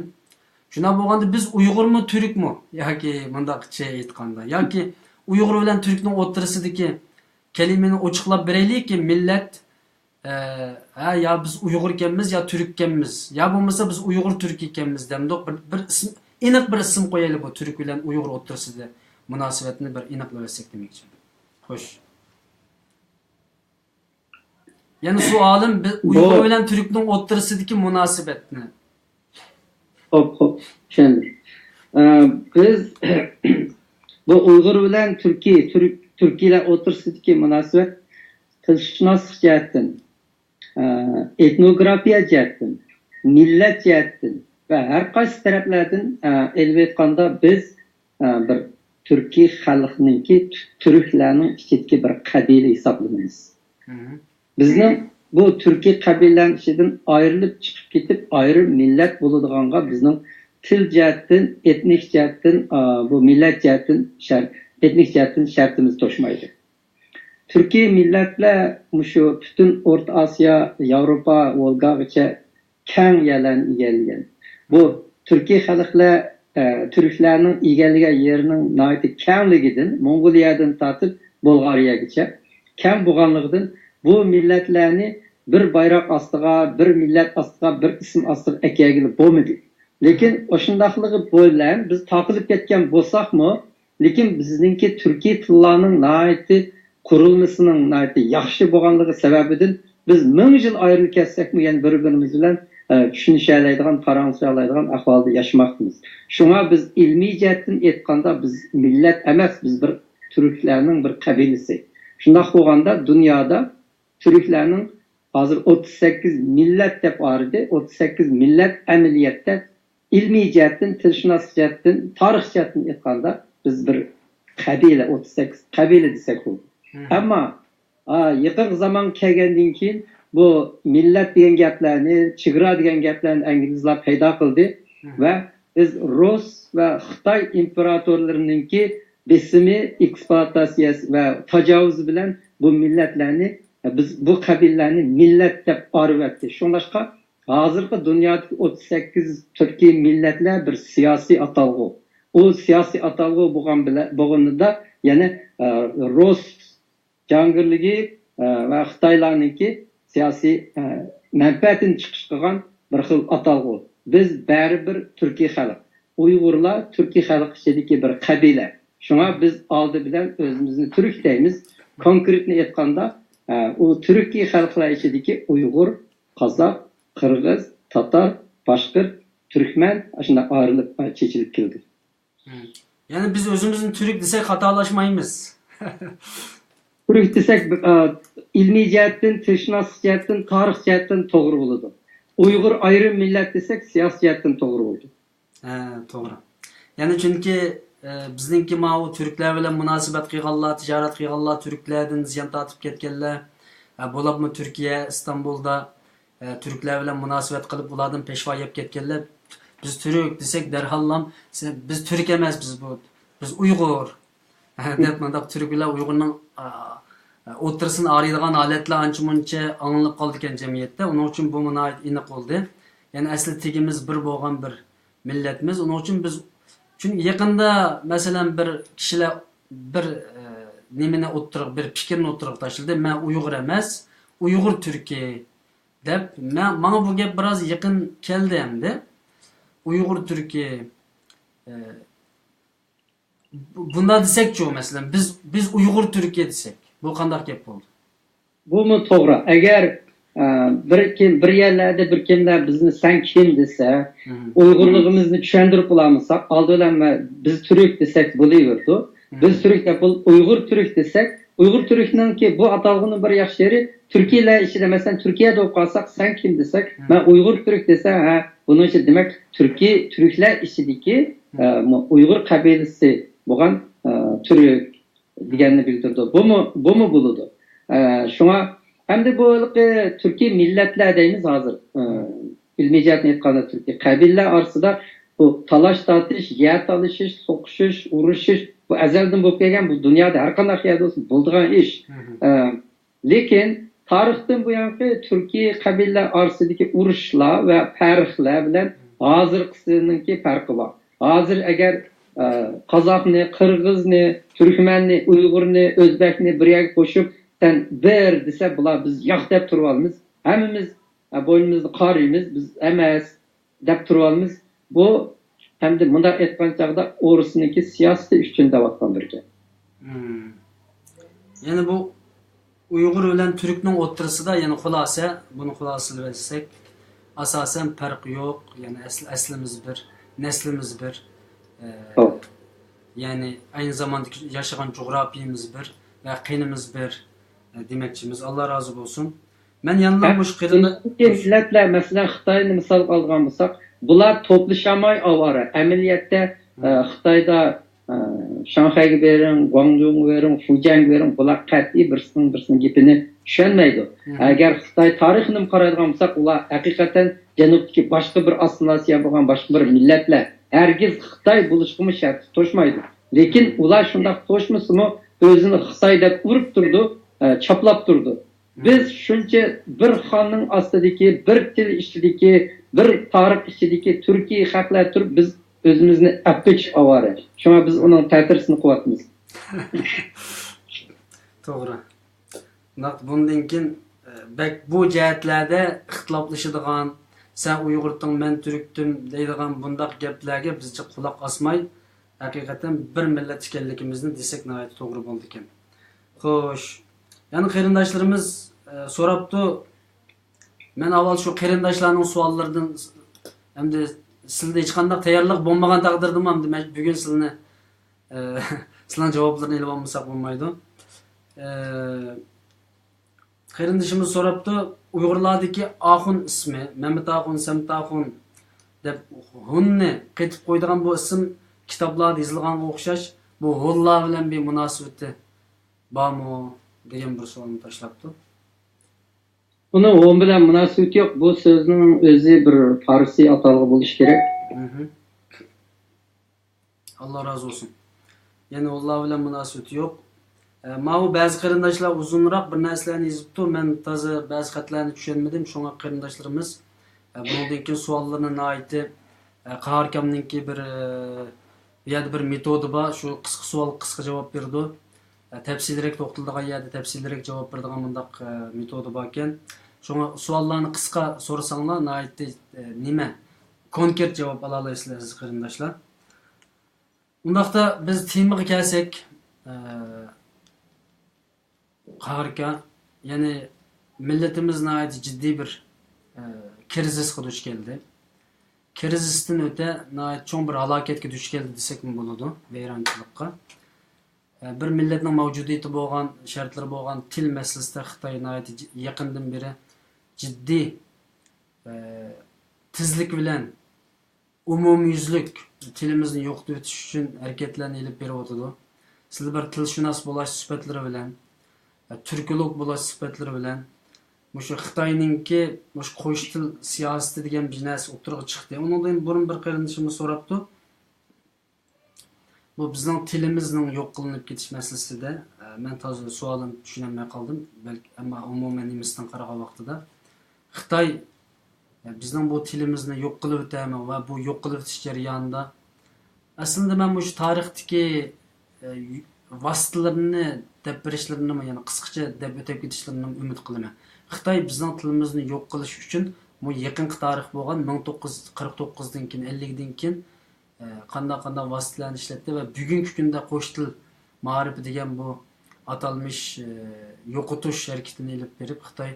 A: Shuna bo'lganda biz Uyg'urmi, Turkmi yoki mundaqcha aytganda yoki Uyg'ur bilan Turkning o'rtasidagi kalimani ochiqlab beraylikki, millat ya biz Uyg'ur ekanmiz yo Turk ekanmiz, yo bo'lmasa biz Uyg'ur Turk ekanmiz demdik, bir ism, aniq bir ism qo'yaylik bu Turk bilan Uyg'ur o'rtasida munosabatni bir aniqlasak demoqchi. Xo'sh. Yani sualim Uyg'ur bilan Turkning o'rtasidagi munosabatni.
B: Hop, tushundim. Biz bu Uyg'ur bilan Turkiylar o'rtasidagi munosabat tilshunoslik jihatdan, etnografiya jihatdan, millat jihatdan va har qaysi taraflardan elbet aytganda biz bir Turkiy xalqninki turklarning ichidagi bir qabila hisoblanamiz. Bizning bu Turkiy qabilalarning ichidan ayrilib chiqib ketib ayrim millat bo'ladiganға bizning til jihatdan, etnik jihatdan, bu millat jihatdan etnik jihatdan shartimiz to'shmaydi. Turkiy millatlar shu butun O'rta Osiyo, Yevropa, Volgagacha keng yerlarni egallagan. Bu Turkiy xalqlar turklarning egallagan yerining nihoyatda kengligidan, Mongoliyadan tortib Bolgariyagacha keng bo'lganligidan bu millatlarni bir bayroq ostiga, bir millat ostiga, bir ism ostiga ekagili bo'lmadi. Lekin o'shundaqligi bilan biz topilib ketgan bo'lsakmi, lekin bizningki Turkiy tillarning nihoyatda qurilmasining nihoyatda yaxshi bo'lganligi sababidan biz 1000 yil ayrilib ketsakmi, ya'ni bir-birimiz bilan tushunishga oladigan, qarang'isha oladigan ahvolda yashamoqmiz. Shunga biz ilmiy jihatdan aytganda biz millat emas, biz bir turklarning bir qabilasi. Shundaq bo'lganda dunyoda Türklerinin hazır 38 millet deb vardı. 38 millet ameliyatda ilmi jihatdan, tilshunos jihatdan, tarix jihatdan aytganda biz bir qabila 38 qabila desak bo'ladi. Ammo yaqin zaman kelgandan keyin bu millat degan gaplarni, chegara degan gaplarni inglizlar paydo qildi va biz Rus va Xitoy imperatorlarininki besimi, eksploatatsiyasi va tajovuz bilan bu millatlarni biz bu qabilalarni millat deb arvatdi. Shunlashqa hozirgi dunyodagi 38 Turkiy millatlar bir siyosiy atalg'u. O siyosiy atalg'u bo'lganida yana Rus jangirligi va Xitoylarniki siyosiy manfaatini chiqish qilgan bir xil atalg'u. Biz baribir Turkiy xalq. Uyg'urlar Turkiy xalq ichidagi bir qabila. Shunga biz oldi bilan o'zimizni Turk deymiz. Konkretni aytganda o Türkiye xalqlar ichidagi Uyg'ur, Qozoq, Qirg'iz, Tatar, Boshqirt, Turkman shunday ayrilib chechilib keldi.
A: Ya'ni biz o'zimizni Turk desak xatolashmaymiz.
B: Turk desak ilmiy jihatdan, tilshunos jihatdan, tarix jihatdan to'g'ri bo'ladi. Uyg'ur ayrim millat desak siyosiy jihatdan to'g'ri bo'ladi.
A: To'g'ri. Ya'ni chunki bizningki mau Turklar bilan munosabat qilganlar, tijorat qilganlar, Turklardan ziyon tortib ketganlar, bo'libmi Turkiya, Istanbulda Turklar bilan munosabat qilib ulardan peshvo yeb ketganlar. Biz Turk desak darhallam biz Turk emas, biz Uyg'ur. deb mandaq Turk bilan Uyg'urning o'tirsini araydigan holatlar ancha-muncha anglab qoldi ekan jamiyatda. Uning uchun bu nihoyat aniq bo'ldi. Ya'ni asli tegimiz bir bo'lgan bir millatmiz. Uning uchun biz çünkü yaqinda masalan bir kishilar bir nimani o'ttirib, bir fikrni o'ttirib tashladi. Men Uyg'ur emas, Uyg'ur Turkiy deb. Menga bu gap biroz yaqin keldi endi. Uyg'ur Turkiy bunda desakchi masalan biz Uyg'ur Turkiy desek, bu qanday gap bo'ldi?
B: Bu mu to'g'ri? Agar bir yerlarda bir kimlar bizni sen kim desa, Uyg'urligimizni tushuntirib qo'yamisak, oldidan biz Turk desak bo'laverdi. Biz Türk dep Uygur Türk desek, Uygur Türk'nün ki bu atalgının bir yaxşı yeri Türkiye ile işi de mesela Türkiye'de okup kalsak sen kim desek, ben Uygur Türk desem ha bunun için demek Türkiye Türkler işideki Uygur kabilesi boğan Türk diyenini bildirdi. Bu mu buludu? Şuna hem de bu Türkiye milletler deyimiz hazır. Bilmeyeceğini etkanı Türkiye. Kabiller arasında bu talaş tartış, yer talışış, sokuşuş, uğraşış bu ezelden bu gelgen bu dünyada her kadar yerde olsun bulduğun iş. Lekin tarihten bu yankı Türkiye kabiller arasındaki uğraşlar ve perhler bilen hazır kısmındaki farkı var. Hazır eğer Kazak'ını, Kırgız'ını, Türkmen'ni, Uygur'ni, Özbek'ni bir yere koşup sen ver dese bular biz yak dep turvalımız. Hemimiz boynumuzda qarıyımız, biz emes dep turvalımız. Bu hem de bunda etken çağda orasındaki siyaseti üstünde vatkan birge.
A: Yani bu Uygur bilen Türk'nün oturası da yani hulasa, bunu hulasını versek asasen farkı yok. Yani eslimiz bir, neslimiz bir. Yani aynı zamanda yaşayan coğrafyamız bir ve kınımız bir demekçimiz. Allah razı olsun. Ben yanılmış kırında...
B: Milletler mesela Xitay'ını misal algan olsak, bular topluşamay avara. Əməliyyətdə Xitayda Şanxay'ı verin, Guangzhou'yu verin, Fujian'ı verin, bular qat'i birisinin gepini düşenmeydi. Eğer Xitay tarixini qaraydigan olsak, ular hakikaten Janubdaki başka bir asimilasiya bo'lgan başka bir milletler. Herkes Xitay buluşkumu şartı toşmaydı. Lekin ular şundak toşmusumu özünü Xitay'da vurup durdu, çaplap durdu. Biz şunca bir xanның astidagi, bir til ichidagi, bir tarix ichidagi Türkiye xalqlar turib biz özümüzni apich avara. Şuna biz onun ta'sirini qilyapmiz.
A: To'g'ri. Bundan keyin bu jihatlarda ixtiloflashadigan, sen Uyg'urdan men Türkdim deydigan bundaq gaplarga bizcha quloq osmay, haqiqatan bir millat ekanligimizni desak nihoyat to'g'ri bo'ldi ekan. Xo'sh, yani qarindoshlarimiz so'rabdi. Men avval shu qarindoshlarning savollaridan hamda sizda hech qanday tayyorlik bo'lmagan taqdirda ham demak bugun sizlarning javoblarini ilib olmasak bo'lmaydi. Qarindoshimiz so'rabdi, Uyg'urlardagi Axun ismi, Mehmet Axun, Samt Axun deb hunni qaytib qo'ydigan bu ism kitoblarda yozilganga o'xshash, bu hunlar bilan bir munosabati bormi degan bir savolni tashlabdi.
B: Buni onun bilan münasebeti yok. Bu sözün özü bir Farsi atalgı buluş gerek.
A: Allah razı olsun. Yani Allah bilan münasebeti yok. Ma'u bazı qarindoshlar uzunroq bir narsalarni yozibdi. Men toza ba'zi xatlarni tushunmadim. Shunga qarindoshlarimiz bundan keyin savollarni naiti qaharkamninki bir bir metodi bor. Shu qisqa savol, qisqa javob berdi. Tafsilroq to'xtaladigan yerda tafsilroq javob beradigan bundaq metodi bor ekan. Shunga savollarni qisqa so'rasanglar, naiti nima konkret javob ola olasizlar siz qarindoshlar. Undaqda biz temaga kelsak, qaharka, yani milletimiz nihayet ciddi bir krizisga duch keldi. Krizisdan öte nihayet çoğun bir halaketga duch keldi desek mi bo'ladi, vayronchilikqa. Bir milletning mavjudiyati bo'lgan, shartlari bo'lgan til masalasida Xitoy nihayet yaqindan beri ciddi tezlik bilan umumyuzlik tilimizni yo'qotib o'tish uchun harakatlarni ilib beryotdi. Sizlar bir tilshunos bo'lish sifatlari bilan Türkolog bo'lish sifatlari bilan mushu Xitoyningki mushu qo'sh til siyosati degan bir narsa o'tirg'i chiqdi. Undan burun bir qarindoshimiz so'rabdi. Bu bizning tilimizning yo'q qilinib ketish masalasida men toza savolimni tushunmay qoldim. Balki ammo umuman nemisdan qaragan vaqtida Xitoy bizning bu tilimizni yo'q qilib o'tami va bu yo'q qilib o'tish jarayonida aslında men bu tarixdagi vositalarni deb berishlarini, yani qisqacha deb o'tib ketishlarini umid qilaman. Xitoy bizning tilimizni yo'q qilish uchun bu yaqinqi tarix bo'lgan 1949 dan keyin 50 dan keyin qanday vositalarni ishlatdi va bugungi kunda qo'sh til ma'rifi degan bu atalmish yo'qotish harakatini ilib berib Xitoy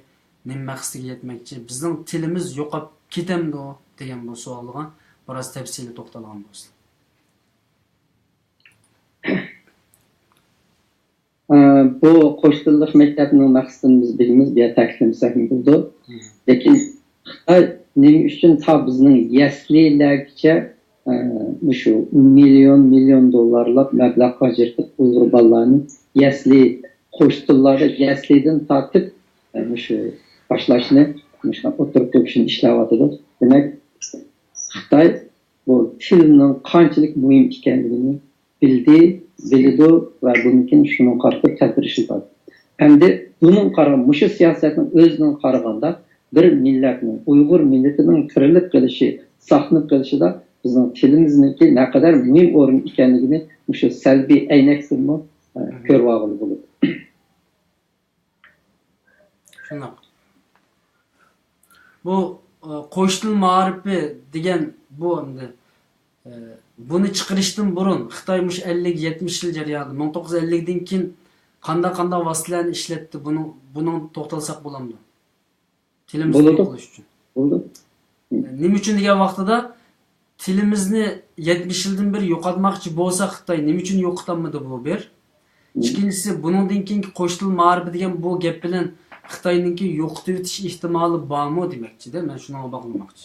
A: nima maqsadiga yetmoqchi, bizning tilimiz yo'qolib ketamdi degan bu savolga biroz tafsili to'xtalgan bo'lsin.
B: bu qo'shtillik maktabning maqsadini biz bilamiz, bu ta'kidlasak bo'ldi. Lekin Xitoy nima uchun ta bizning yaslilargacha shu million dollarlab mablag' ajratib Uyg'ur bolalarni yasli qo'shtillarda yaslidan tortib shu boshlashni shu o'tirib o'qishni ishlayotdi. Demak, Xitoy bu tilning qanchalik muhim ekanligini bildi va bundan shuni qarab tadbir ishlatadi. Endi bunun qarab, shu siyosatning o'zining qaraganda bir millatning, Uyg'ur millatining tirilib qolishi, saqlanib qolishida bizning tilimizniki naqadar muhim o'rin ekanligini shu salbiy aynaksinmi ko'rib olib bo'ladi.
A: Shundoq. Bu qo'shtil ma'rifi degan bu endi buni chiqarishdan burun Xitoy 50-70 yil jarayonida 1950 dan keyin qanday vositalarni ishlatdi, buni to'xtalsak bo'ladimi? Tilimizni yo'qlash uchun.
B: Bo'ldi.
A: Nima uchun degan vaqtida tilimizni 70 yildan beri yo'qotmoqchi bo'lsa Xitoy nima uchun yo'qotolmadi bu bir? Ikkinchisi, buningdan keyingi qo'shtil ma'rifi degan bu gap bilan Xitoyninki yo'qotib o'tish ehtimoli bormi demoqchi-da, men shuni bog'lamoqchi.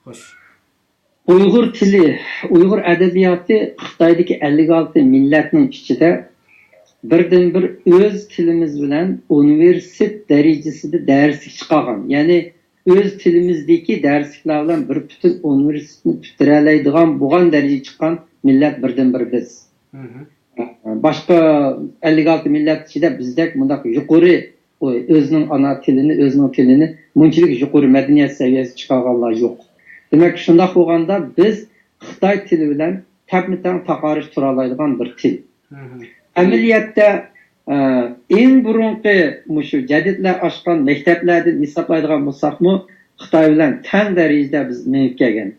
A: Xo'sh.
B: Uyg'ur tili, Uyg'ur adabiyoti Xitoydagi 56 millatning ichida birdan-bir o'z tilimiz bilan universitet darajasida darslik chiqargan. Ya'ni o'z tilimizdagi darsliklar bilan bir butun universitetni bitira oladigan bo'lgan darajaga chiqqan millat birdan-bir biz. Boshqa 56 millat ichida bizdek bundaq yuqori o'zining ana tilini, o'zining tilini bunchalik yuqori madaniyat saviyasiga chiqarganlar yo'q. Demak, shunday bo'lganda biz Xitoy tili bilan tap-tang taqorish tura oladigan bir til. Amaliyotda eng burunqi shu jadidlar ochgan maktablardan hisoblaydigan bo'lsakmi, Xitoy bilan teng darajada biz menib kelgan.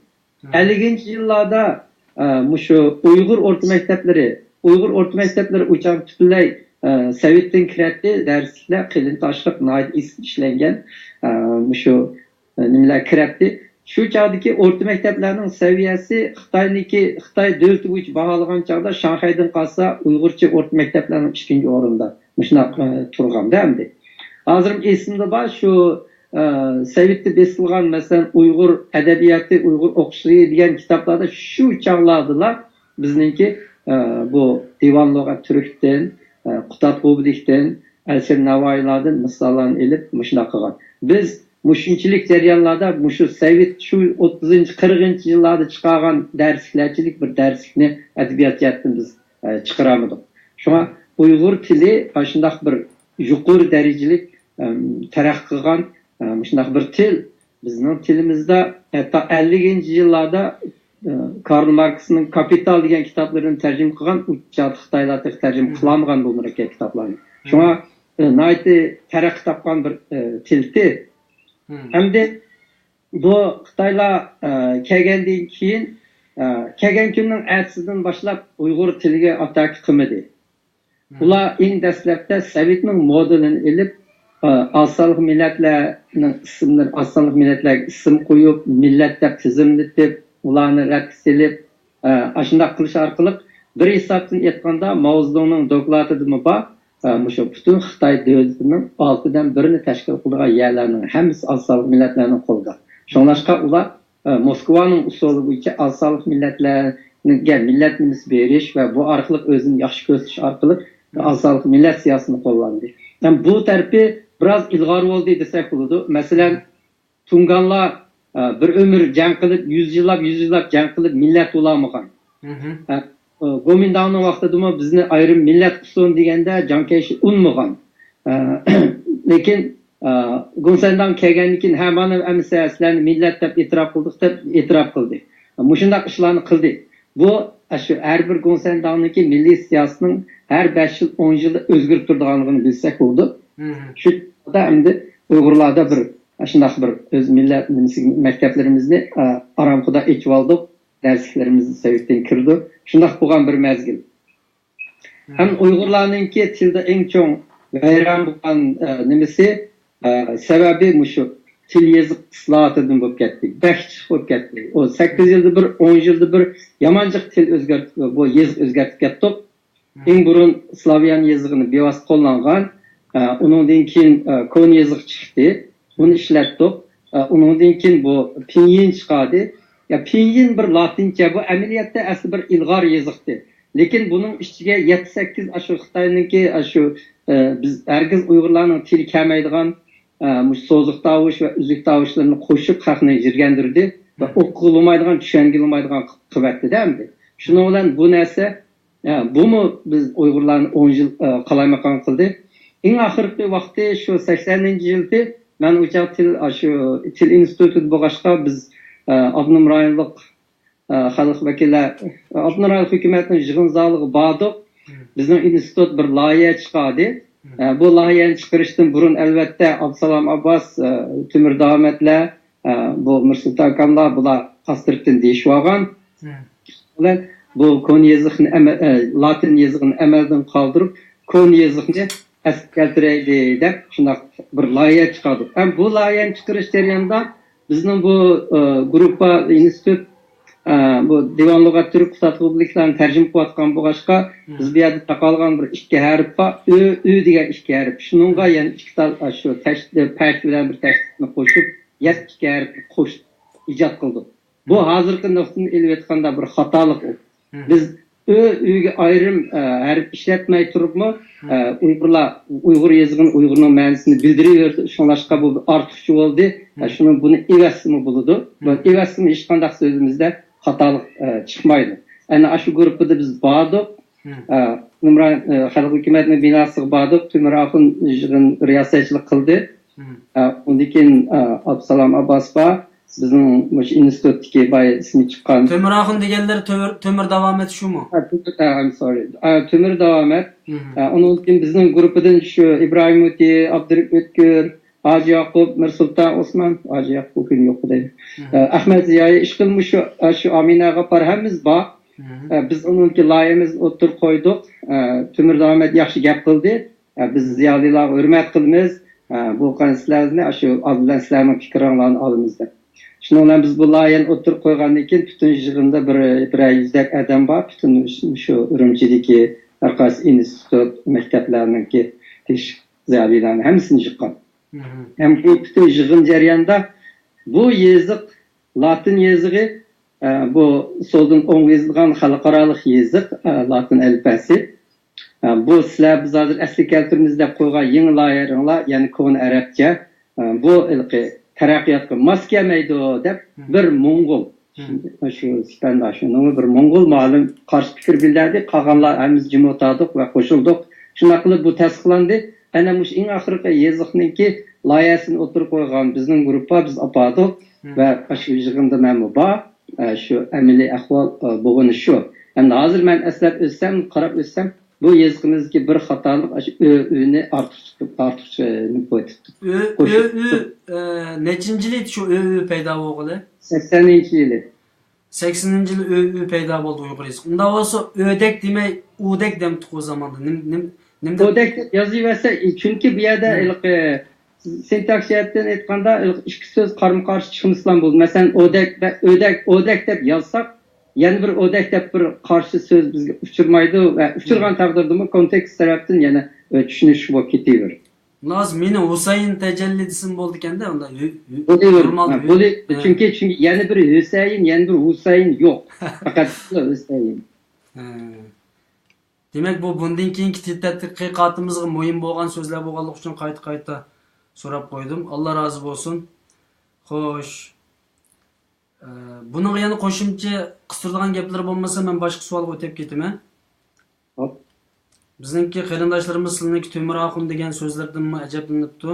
B: 50-yillarda shu Uyg'ur o'rta maktablari uchun butunlay Sovetdan kiratdi, darsliklar qilin tashliq ishlangan shu nimalar kiratdi. Shu chog'dagi o'rta maktablarning saviyasi Xitoy davlati bo'yicha baholagan chog'da Shanxaydan qolsa Uyg'urcha o'rta maktablarning 2-o'rinda shunaqa turganda endi. Hozir esimda bor shu Sovetda besilgan masalan Uyg'ur adabiyoti, Uyg'ur o'qishlari degan kitoblarda shu chog'lardalar bizningki bu Divan lug'at turkdan, Qutat Qublikdan, Alisher Navoiylardan misollarni olib shunaqa qilgan. Biz shunchalik jarayonlarda shu Sovet shu 30-40 yillarda chiqargan darsliklarchilik bir darslikni adabiyotdan biz chiqaramidik. Shunga Uyg'ur tili shunday bir yuqori darajalik taraqqiy qilgan shunday bir til. Bizning tilimizda hatto 50-yillarda Karl Marxning Kapital degan kitoblarini tarjima qilgan uch Xitoylarda tarjima qilingan bu murakkab kitoblarni. Shunga nayti taraqqiy topgan bir tildi. Hamda bu Xitoylar kelgandan keyin kelgan kunning ertasidan boshlab Uyg'ur tiliga atak qilmadi. Ular eng dastlabda Sovetning modelini olib asonlik millatlarning ismlarini asonlik millatlarga ism qo'yib, millat deb tizimlatib, ularni rad silib, shunday qilish orqali bir hisobdan aytganda Mao Zedongning dokladida bor shu butun Xitoy davlatining 6dan 1ni tashkil qilgan yerlarning hammasi asonlik millatlarning qo'lida. Shunlashqa ular Moskvaning usuli bo'yicha asonlik millatlarga millat nisbi berish va bu orqali o'zini yaxshi ko'rsatish orqali asonlik millat siyosatini qo'llandi. Bu tarafi biroz ilg'or bo'ldi desak bo'ladi. Masalan, Tunganlar bir umr jang qilib, 100 yillab jang qilib millat bo'lamagan. Gomindangning vaqtida bizni ayrim millat usul deganda jankesh unmagan. Lekin Gomindang kelgandan keyin hamma sizlarni millat deb e'tirof qildi. Mushundaq ishlarni qildi. Bu shu har bir Gomindangning milliy siyosatining har 5 yil 10 yilda o'zgarib turganligini bilsak bo'ldi. Shu da endi Uyg'urlarda bir shunday bir o'z millat maktablarimizni aramxo'da echib oldik. Darsliklarimizni Sovetdan kirdi. Shunday bo'lgan bir mezgil. Ham Uyg'urlarningki tilda eng cho'ng vayron bo'lgan nimasi sababi shu til yoziq islohotidan bo'lib ketdi. Baxsh bo'lib ketdi. O 8 yilda bir, 10 yilda bir yamanchiq til o'zgartib, bu yoziq o'zgartib ketdi. Eng burun Slavyan yazığını bevas qo'llangan. Undan keyin Kon yazık chiqdi. Bunu ishlatdik. Undan keyin bu Pinyin chiqadi. Ya Pinyin bir latincha, bu amaliyotda asli bir ilg'or yazıqdi. Lekin bunun ichiga 7-8 ashu Xitoyniki ashu biz hargiz Uyg'urlarning tili kelmaydigan so'ziq tovush va uzuk tovushlarni qo'shib xalqni jirgandirdi va o'qilmaydigan, tushunilmaydigan qilibdi endi. Shuning bilan bu narsa bumi biz Uyg'urlarni 10 yil qalaymakan qildi. Eng oxirgi vaqtda shu 80-yilda men o'sha til instituti bo'lg'achqa biz avtonom rayonlik xalq vakillar avtonom rayonlik hukumatning yig'in zaliga bordik. Bizning institut bir loyiha chiqardi. Bu loyihani chiqarishdan burun albatta Abdusalom Abbos, Temur Davomatlar, bu Mirsulton akamlar bular qastirdan deyishib olgan. Ular bu kon yazıqni latin yazıqni amaldan qoldirib, kon yazıqni asl keltiraydi deb shunday bir loyiha chiqardi. Ham bu loyihani chiqarish jarayonida bizning bu gruppa institut bu divan lug'at turk tatbiqliklarini tarjima qilayotgan bo'lg'achqa biz bu yerda taqalgan bir ikki harf bor, u degan ikki harf. Shuningga yana ikkita shu pash bilan bir tashdidni qo'shib, ikki harf qo'shib ijod qildik. Bu hozirgi nuqtadan ilib aytganda bir xatolik. Biz uyga ayrim harf ishlatmay turibmi, Uyg'ur yozig'ini, Uyg'urning ma'nosini bildiraverdi. Shunlashqa bu ortiqcha bo'ldi. Shuni buni evasimi bo'ladi. Bu evasimi hech qanday so'zimizda xatolik chiqmaydi. Ana shu guruhda biz bordik. Numran xalq hukumatining binosiga bordik. Temur Axun yig'in riyosatchilik qildi. Undan keyin Abdusalom Abbos bizning mush institutdagi boy ismi chiqqan.
A: Temur Axun deganlar Temur Davomat shumi?
B: I'm sorry. Temur Davomat. Undan keyin bizning guruhdan shu Ibrohim Muti, Abdurik O'tkir, Hoji Yoqub, Mirsulton Osman, Hoji Yoqub yo'q deydi. Ahmad Ziyoyi ishqilmush shu Amina G'afar hammamiz bor. Biz uningki loyihamizni o'tirib qo'ydik. Temur Davomat yaxshi gap qildi. Biz ziyolilarga hurmat qilamiz. Bu qanchalarni shu bilan sizlarning fikringizni olamiz deb. Shuning bilan biz bu loyihani o'tirib qo'ygandan keyin butun yig'inda bir yuzdak odam bor. Butun shu Urumchidagi har qaysi institut, maktablarningki tish ziyolilarni hammasini chiqqan. Hem bu bütün yığın jarayonida bu yazık latin yazığı bu soldan o'ng yozilgan xalqarалық yazık latin alifbasi. Bu sizlar biz hozir asli keltirimizda qo'ygan yangi loyihalar, ya'ni kon arabcha bu ilqi taraqqiyotga mos kelmaydi deb bir Mo'ng'ul shu standa shuni bir Mo'ng'ul ma'lum qarshi fikr bildirdi. Qolganlar hamiz jim o'tirdik va qo'shildik. Shuna qilib bu tasdiqlandi. Ana mush eng oxirgi yazıqniki loyihasini o'tirib qo'ygan bizning guruhga biz opadik va shu yig'inda men bor. Shu amaliy ahvol bo'lgani shu. Endi hozir men eslab o'tsam, qarab o'tsam, bu yazıqimizga bir xatolik o'ni ortiqcha qo'yibdi.
A: Nechinchi yil shu paydo bo'ldi?
B: 80-yili.
A: 80-yili paydo bo'ldi Uyg'ur yazığı. Unda bo'lsa o'dek demay, udek demdi o zamanda.
B: O'dek yozaversa, chunki bu yerda sintaksiyatdan aytganda ikki so'z qarama-qarshi chiqmasdan bo'ldi. Masalan, o'dak deb yozsak, yana bir o'dak deb bir qarshi so'z bizga uchirmaydi va uchirgan taqdirda kontekst tarafdan yana tushunish bo'lib ketaveradi.
A: Lozim meni Husayn tajallidisim bo'ldi ekanda unda.
B: Bo'ldi. Chunki yana bir Husayn, yana bir Husayn yo'q. Faqat Husayn.
A: Demak bu bundan keyingi tadqiqotimizga muhim bo'lgan so'zlar bo'lganligi uchun qayta so'rab qo'ydim. Alloh rozi bo'lsin. Xo'sh. Buning yana qo'shimcha qistirgan gaplar bo'lmasa men boshqa savolga o'tib ketaman.
B: Hop.
A: Bizningki qarindoshlarimiz sizlarniki Temur Axun degan so'zlardan ajablanibdi.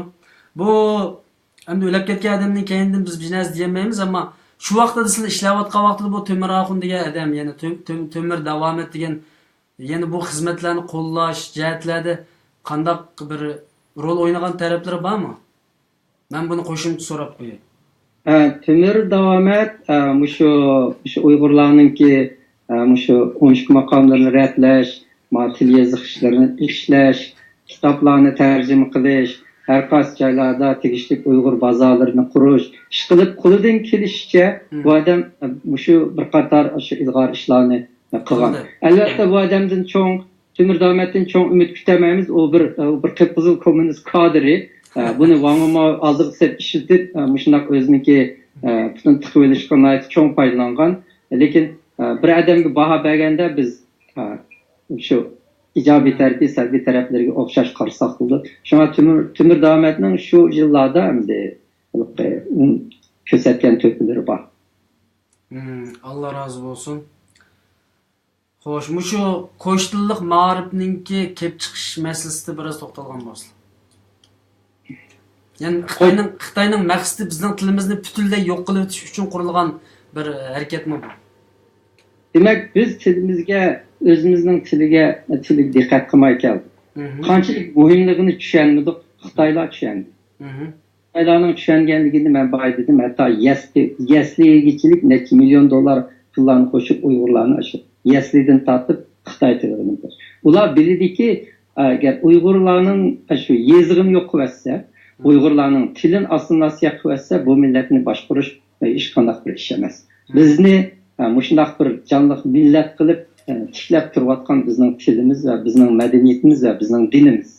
A: Bu endi o'lib ketgan odamning keyindan biz biznaz demaymiz, ammo shu vaqtda sizlar ishlayotgan vaqtda bu Temur Axun degan odam, yana Temur Davomat degan yani bu xizmatlarni qo'llash jihatlarda qanday bir rol o'ynagan taraflari bormi? Men buni qo'shimcha so'rab qo'yay.
B: Temur Davomat shu Uyg'urlarningki shu 12 maqomlarni ratlash, til yoziq ishlarini ishlash, kitoblarni tarjima qilish, har qaysi joylarda tegishli Uyg'ur bozorlarini qurish, ish qilib qo'lidan kelishicha bu odam shu bir qator ilg'or ishlarni qilgan. Albatta bu odamdan cho'ng Tümür Damet'ten çok ümit kütememiz o bir Kıpkızıl komünist kadri bunu vangıma azık sep işitip muşundak özünki bütün tıkıvelişkan ait çok paylangan. Lekin bir adamga baha bergende biz şu ijobiy tarafı, salbiy taraflarga o'xshash qarasak bo'ldi. Shunga Tümür Dametning shu yillarda endi ko'rsatgan to'pilari bor.
A: Allah razı olsun. Xo'sh, mushu qo'shtilliq ma'rifninki kelib chiqish masalasida biroz to'xtalgan bo'lsin. Ya'ni Xitoyning maqsadi bizning tilimizni butunlay yo'q qilib o'tish uchun qurilgan bir harakatmi bu?
B: Demak, biz tilimizga, o'zimizning tiliga diqqat qilmay keldik. Qanchalik muhimligini tushunmadik, Xitoylar tushundi. Xitoylarning tushunganligini men boya dedim, hatto yasligichilik necha million dollar pullarni qo'shib Uyg'urlarni shu yaslidan tortib Xitoy tiliga o'rgatdi. Ular bildiki, agar Uyg'urlarning shu yezig'ini yo'q qilsa, Uyg'urlarning tilini asl-nasya qilsa, bu millatni boshqarish hech qanday bir ish emas. Bizni mushundaq bir jonliq millat qilib tiklab turayotgan bizning tilimiz va bizning madaniyatimiz va bizning dinimiz.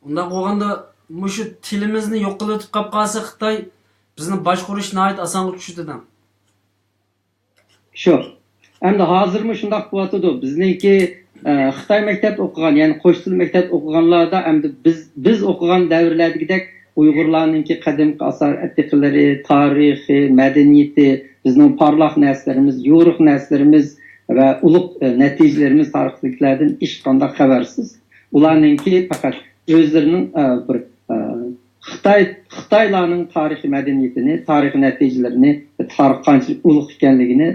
A: Unda qo'yganda mushu tilimizni yo'q qilib o'tib qolsa Xitoy bizni boshqarish nihoyat osonga tushdi.
B: Shu. Endi hozirmi shundaq bo'lyapti. Bizniki Xitoy maktab o'qigan, ya'ni qo'sh til maktab o'qiganlarda endi biz o'qigan davrlardagidek Uyg'urlarningki qadimgi asar-atiqlari, tarixi, madaniyati, bizning parlaq narsalarimiz, yo'riq narsalarimiz va ulug' natijalarimiz tarixliklardan hech qanday xabarsiz. Ularningki faqat o'zlarining bir Xitoylarning tarixiy madaniyatini, tarixiy natijalarini, tarix qanchalik ulug' ekanligini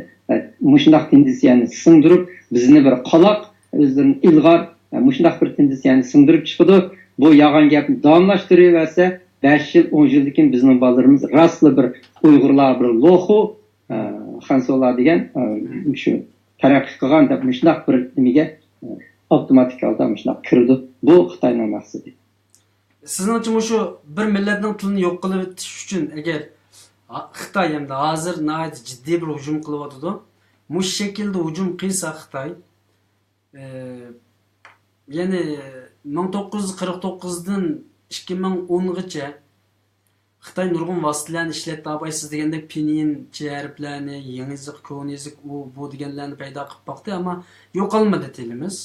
B: mushundaq tendensiyani singdirib, bizni bir qaloq, o'zlarining ilg'or mushundaq bir tendensiyani singdirib chiqdi. Bu yolg'on gapni davomlashtiraversa, 5 yil, 10 yildan keyin bizning bolalarimiz rostli bir Uyg'urlar bir loxu Xansolar degan shu taraqqiy qilgan deb mushundaq bir nimaga avtomatik holda mushundaq kirdi. Bu Xitoyning maqsadi.
A: Sizningcha shu bir millatning tilini yo'q qilib o'tish uchun agar Xitoy hamda hozir nihoyat jiddiy bir hujum qilyapti. Mush shaklda hujum qilsa Xitoy, ya'ni 1949dan 2010gacha Xitoy nurg'un vositalarni ishlatdi, abaysiz degandek pinin harflarni, yangizik, ko'nizik, bu deganlarni paydo qilib boqdi, ammo yo'qolmadi tilimiz.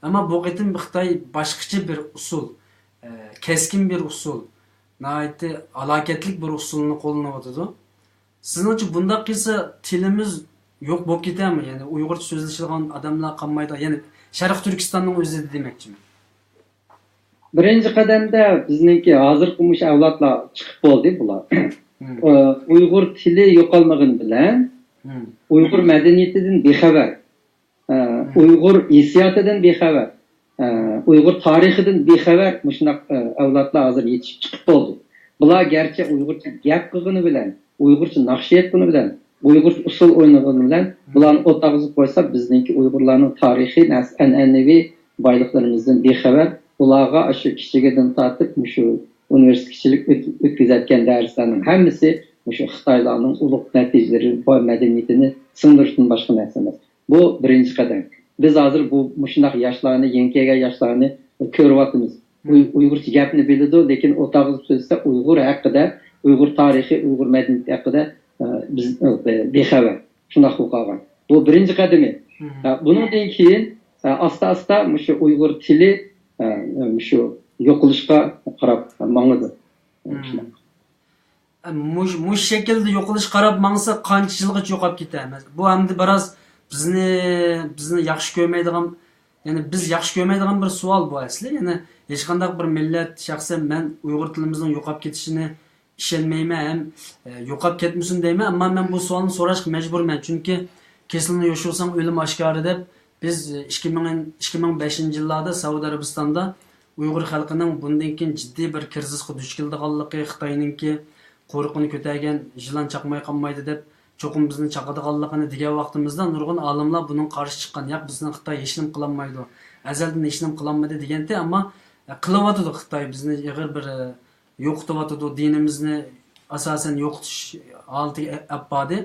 A: Ammo bu qitim Xitoy boshqacha bir usul, keskin bir usul, nihoyat halokatli bir usulni qo'llanayotdi. Sizningcha bunday qilsa tilimiz yo'q bo'lib ketadimi? Ya'ni Uyg'urcha so'zlashadigan odamlar qolmaydi. Ya'ni Sharq Turkistonning o'zida demoqchiman.
B: Birinchi qadamda bizningki hozirgi mush avlodlar chiqib bo'ldi bular. Uyg'ur tili yo'qolmagani bilan Uyg'ur madaniyatidan bexabar, Uyg'ur hissiyotidan bexabar, Uyg'ur tarixidan bexabar mushunaq avlodlar hozir yetishib chiqib bo'ldi. Bular garchi Uyg'urcha gap qilgani bilan, Uyg'urcha naqsh aytgani bilan, Uyg'ur usul o'ynagani bilan bularni o'tag'izib qo'ysa, bizningki Uyg'urlarning tarixiy, an'anaviy boyliklarimizdan bexabar. Ularga shu kichikdan tortib shu universitetchilik o'tkazayotgan darslarning hammasi shu Xitoylarning ulug' natijalari, boy madaniyatini singdirishdan boshqa narsa emas. Bu birinchi qadam. Biz hozir bu shunday yoshlarni, yangiga yoshlarni ko'ryapmiz. Uyg'urcha gapni biladi, lekin o'tag'izib so'zlasa Uyg'ur haqida, Uyg'ur tarixi, Uyg'ur madaniyati haqida biz bexabar. Shunday qilgan. Bu birinchi qadami. Bundan keyin asta-asta shu Uyg'ur tili shu yo'qolishga qarab mangadi.
A: Mush shaklda yo'qolish qarab mangsa qancha yilgacha yo'qolib ketamiz. Bu hamda biroz bizni yaxshi ko'rmaydigan, ya'ni biz yaxshi ko'rmaydigan bir savol bu asli. Ya'ni hech qanday bir millat, shaxsan men Uyg'ur tilimizning yo'qolib ketishini ishonmayman, ham yo'qolib ketmasin deyman, ammo men bu savolni so'rashga majburman, chunki kesilni yo'shilsang o'lim oshkora deb biz 2005 yillarda Saudiya Arabistonda Uyg'ur xalqining bundan keyin jiddiy bir krizisga duch kelganligi, Xitoyningki qo'riqini ko'targan yilon chaqmay qolmaydi deb cho'qim bizni chaqadiganligini degan vaqtimizda nurg'un olimlar buning qarshi chiqqan. Yo'q, bizni Xitoy hech nima qilolmaydi, azaldan hech nima qilolmaydi deganda, ammo qilyapti Xitoy bizni ig'ir bir yo'qityapti, dinimizni asosan yo'qotish holatiga olib bordi.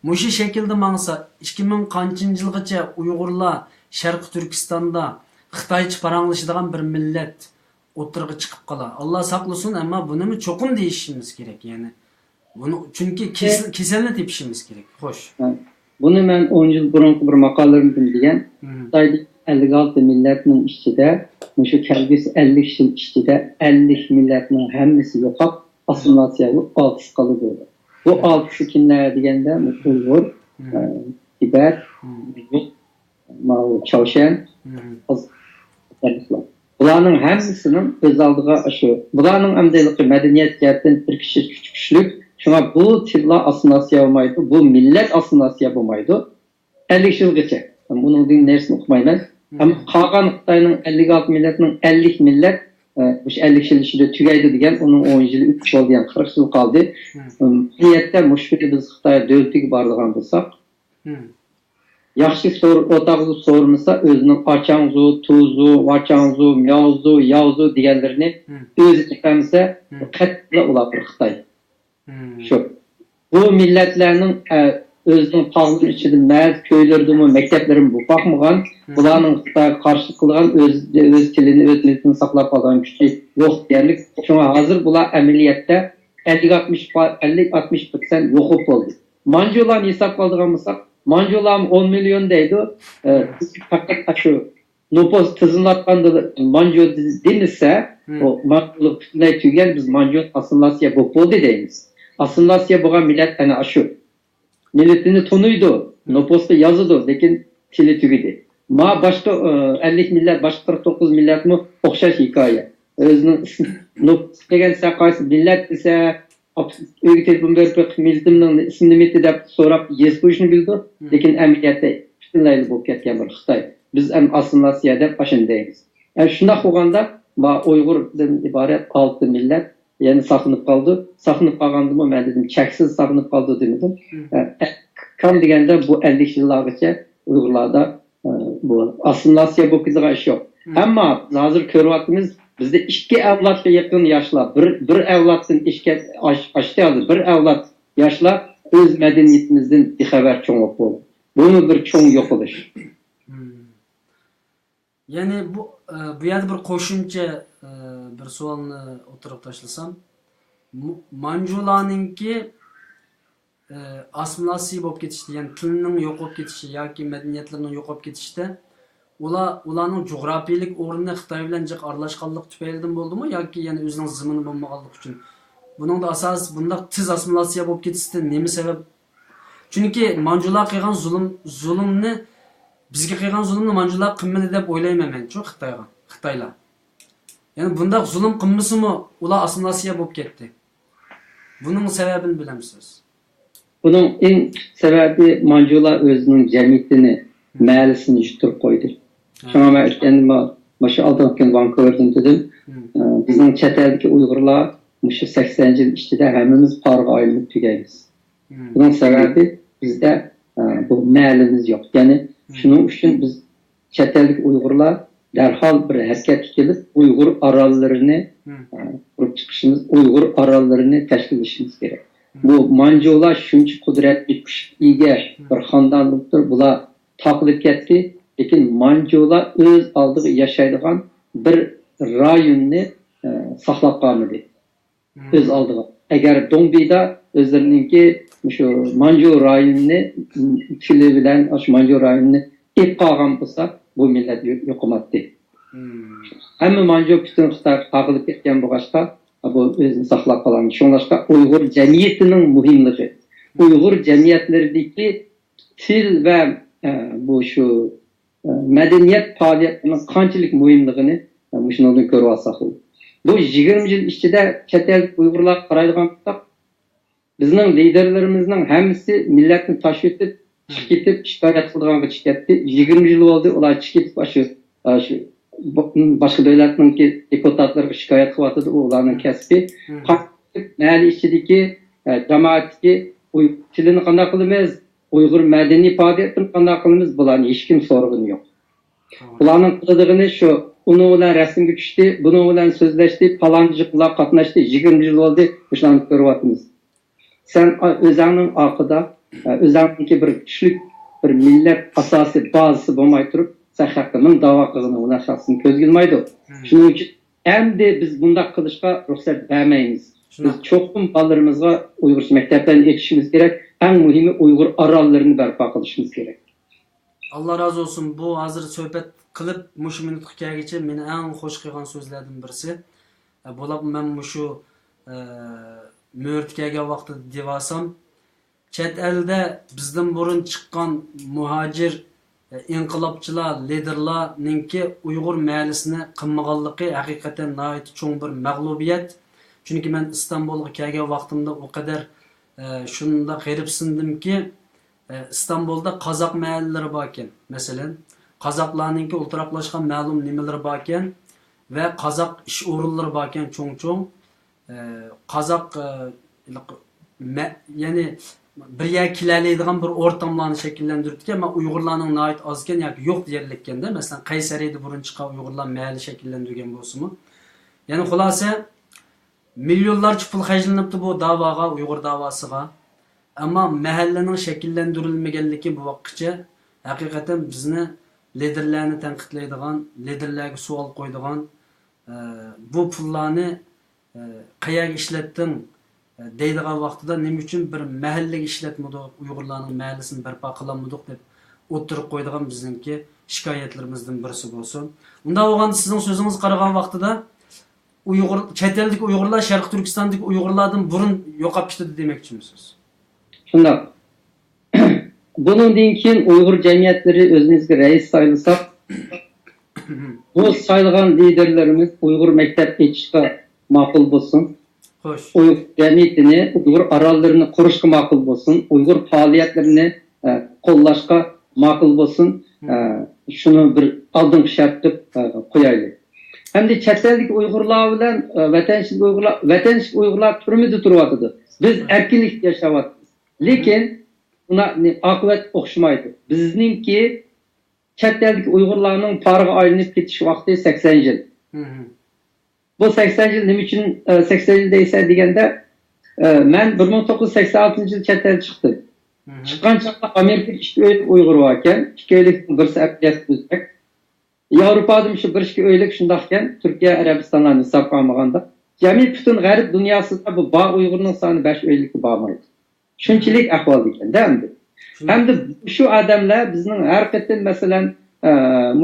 A: Mushu shaklda mangsa 2000 qancha yilgacha Uyg'urlar Şarkı Türkistan'da Xitayçı paranlaşıdığan bir millet oturga çıkıp kala. Allah saklasın ama bunu mu çokum değişişimiz gerek yani. Bunu çünkü kesinlikle tepişimiz gerek. Hoş.
B: Bunu ben 10 yıl burunki bir maqallarımda bilgen. Xitayda 56 milletinin içinde, şu kelgisi 50 yıl içinde 50 milletinin hemmisi yokap assimilasiyalı 6 kalı böyle. Bu 6'sı kimler degende Uygur, Tibet, Çavşen, bularning hammasının öz aldığı şu. Bularning amdaylıqı medeniyet jihatdan bir kişi küçük. Şuna bu tillar assimilasiya olmaydı, bu millet assimilasiya olmaydı. 50 yılgacha. Bunun din nersini okumayman. Ama qalgan Xitoyning 56 milletinin 50 millet bu 50 yıl içinde tügaydi degan, onun 10 yılı 3 oldu yani 40 yıl kaldı. Niyette müşkili biz Xitoy dövletiga bardigan bolsak, yaxshi o'tag'zi so'rmasa o'zining Achangzu, Tuzu, Vachangzu, Miaozu, Yaozu deganlarini o'zi chiqarmasa qattiq ular Xitoy. Şu. Bu milletlerinin özünün tağının içinde məhz köylerdimi, mekteplerimi bu bakmagan, bularning Xitoyga qarshi qilgan öz tilini, öz milletini saqlab qolgan kuchi yo'q deganlik. Şuna hazır bular amaliyotda 50-60% yo'qib bo'ldi. Manjularni hisob qiladigan bo'lsak, Manjular 10 milyon deydi. Fakat şu nüfus tizimlatganda Manju denilse, o Manjuluk ne tügen biz Manju assimilasiya bo'ldi deymiz. Assimilasiya bo'lgan millet ana şu. Milletini tanıydı, nüfusta yazıdı, lekin tili tügedi. Ma başka 50 millet, başka 49 millet mi okşaş hikaye. Özünün nüfus degense qaysı millet ise öyle telefon verip milletimden ismini mi deb sorap yes qo'yishni bildi. Lekin amaliyotda butunlayli bo'lib ketgan bir Xitoy. Biz ham assimilasiya deb ashundaymiz. Shunday bo'lganda ma Uyg'urdan iborat 6 millet yani saqlanib qoldi. Saqlanib qolgandimi men dedim cheksiz saqlanib qoldi dedim. Kam deganda bu 50 yillargacha Uyg'urlarda bu assimilasiya bo'lib ketgan ish yo'q. Ammo hozir ko'ryapmiz bizde 2 avlodga yaqin yoshlar, bir avloddan ishga oshdi, bir avlod yoshlar o'z madaniyatimizdan bexabar cho'ngib bo'ldi. Buni bir cho'ng yo'qolish.
A: Yani bu yerda bir qo'shimcha bir savolni o'tirib tashlasam, Manjularninki assimilasiya bo'lib ketishdi, ya'ni tilining yo'qolib ketishi yoki madaniyatlarining yo'qolib ketishida ularning coğrafiyalik o'rni Xitoy bilan jiq aralashganlik tufaylidan bo'ldimi yoki yana o'zining zimini bo'lmaganligi uchun? Buning da asos bundaq tiz assimilasiya bo'lib ketishdan nima sabab? Chunki Manjular qilgan zulmni bizga qilgan zulmni Manjular qilmadi deb o'ylayman men, shu Xitoylar. Ya'ni bundaq zulm qilmasimi ular assimilasiya bo'lib ketdi. Buning sababini bilamsiz?
B: Bunun en sebebi Manjular özünün cemiyetini, mahallesini yuturib qo'ydi. Şuna ben ötkendim, başı aldığım Vancouver'dan dedim. Bizim chet eldeki Uygurlar, 80 yıl içinde hemimiz parga ayrılıp tügeymiz. Bunun sebebi bizde bu mahallemiz yok. Yani şunun için biz chet eldeki Uygurlar derhal bir hareket gelip Uygur aralarını kurup çıkışımız, Uygur aralarını teşkil etmemiz gerek. Bu Manjular şunca kudretli ega bir xondanlıktır. Bular taqilib ketdi. Lekin Manjular öz aldığı yaşaydigan bir rayonni saqlab qolmadi. Öz aldığı. Eğer Dongbida özlerininki şu Manju rayonni tili bilan şu Manju rayonni ip qolgan bo'lsa, bu millet yo'qolmadi. Hamma Manju bütün Xitoy taqilib ketgan bo'lg'achqa bu özünü saqlab qolgan. Şunlaşqa Uygur cemiyetinin muhimligi. Uygur cemiyetlerindeki til ve bu şu medeniyet faaliyetinin qanchalik muhimligini shundan ko'rib olsak. Bu 20 yil ichida chet el Uyg'urlar qaraydigan bo'lsak, bizning liderlarimizning hammasi millatni tashib etib, chiqib ketib, shikoyat qilganga chiqib ketdi. 20 yil bo'ldi, ular chiqib ketib shu boshqa davlatningki deputatlarga shikoyat qilyotdi, ularning kasbi. Mahalliy ichidagi jamoatga Uyghur tilini qanday qilamiz, Uyghur madaniy faoliyatini qanday qilamiz, bularni hech kim so'ragani yo'q. Bularning qilig'ini shu, uni bilan rasmga tushdi, buni bilan so'zlashdi, falonchilar qatnashdi, 20 yil bo'ldi, shularni ko'ryapmiz. Sen o'zingning orqada, o'zingninki bir kuchli bir millat asosiy bazasi bo'lmay turib, sen hakkımın dava kılını ona şahsını köz gelmeydi. Şunun için endi biz bunda kılışka ruhsat vermeyiz. Biz çokum ballarımızga Uygurca mektepten yetişimiz gerek. En mühimi Uygur arallarını berpa kılışımız gerek.
A: Allah razı olsun. Bu hazır sohbet kılıp muşu minutga kelgiche meni eng hoş kılgan sözlerden birisi. Bolap men muşu möhürtü kelgen vaqtida devarsam chet elde bizden burun çıkan muhacir inqilobchilar, liderlarninki Uyghur mahallesini qilmaganligi haqiqatan nayet cho'ng bir mag'lubiyat. Chunki men Istanbulga kelgan vaqtimda o kadar shunda g'aribsindimki İstanbul'da Kazak mahalleleri bor ekan. Masalan, Kazaklarninki ultraqlashgan ma'lum nimalar bor ekan ve Kazak ish o'rinlari bor ekan cho'ng-cho'ng. Kazak yani bir yer kilerleydiğin bir ortamlarını şekillendirdik ama Uygurlarning nait azken yoki yo'q deyerlikkanda, masalan Qaysariyda burun chiqqan Uygurlar mahalli shakllantirgan bo'lsa-mu. Yani xulasa milyonlarca pul harcanıptı bu davaga, Uygur davasıga. Ama mahallenin şekillendirilmegenligi bu vaqtgacha hakikaten bizni liderlarni tanqidlaydigan, liderlarga savol qo'ydigan, bu pullarni qayerga ishlatding deydigan vaqtida nima uchun bir mahallaga ishlatmadik, Uygurlarning mahallesini barpo qilolmadik deb o'tirib qo'ydigan bizningki shikoyatlarimizdan birisi bo'lsin. Unda bo'lganda sizning so'zingiz qaragan vaqtida Uygur, chet eldagi Uygurlar Sharq Turkistondagi Uygurlardan burun yo'qolib ketdi demoqchimisiz?
B: Shundoq. Bundan keyin Uygur cemiyetleri özümüzge reis sayılsak, bu sayılgan liderlerimiz Uygur mektep geçişe makul bulsun.
A: Hoş.
B: Uygur cemiyetini, Uygur arallarını kuruşka makul bulsun. Uygur faaliyetlerini kollaşka makul bulsun. Şunu bir aldım şartlık koyaylı. Hem de çeteldeki Uygurlar bilen vatandaşlık Uygurlar türümüde duruyordu. Biz erkinlik yaşadık. Lekin buna akıbet okşumaydı. Bizninki çeteldeki Uygurlarının parıga aylanıp ketiş vakti 80 yıl. Bu 80 yıl ne için 80 yıl deyse degende ben 1986 yıl çetel çıktı. Çıkan çakta Amerika iki öylük Uygur varken, iki öylük birisi Erkiyat Özbek. Avrupa'da şu bir öylük şundakken Türkiye Arabistan'la nisap kalmaganda. Cemi bütün garip dünyasında bu bağ Uygur'un sanı 5 öylük bağmaydı. Şunçilik ahval diken değil mi? Hem de şu adamlar bizning her ketin mesela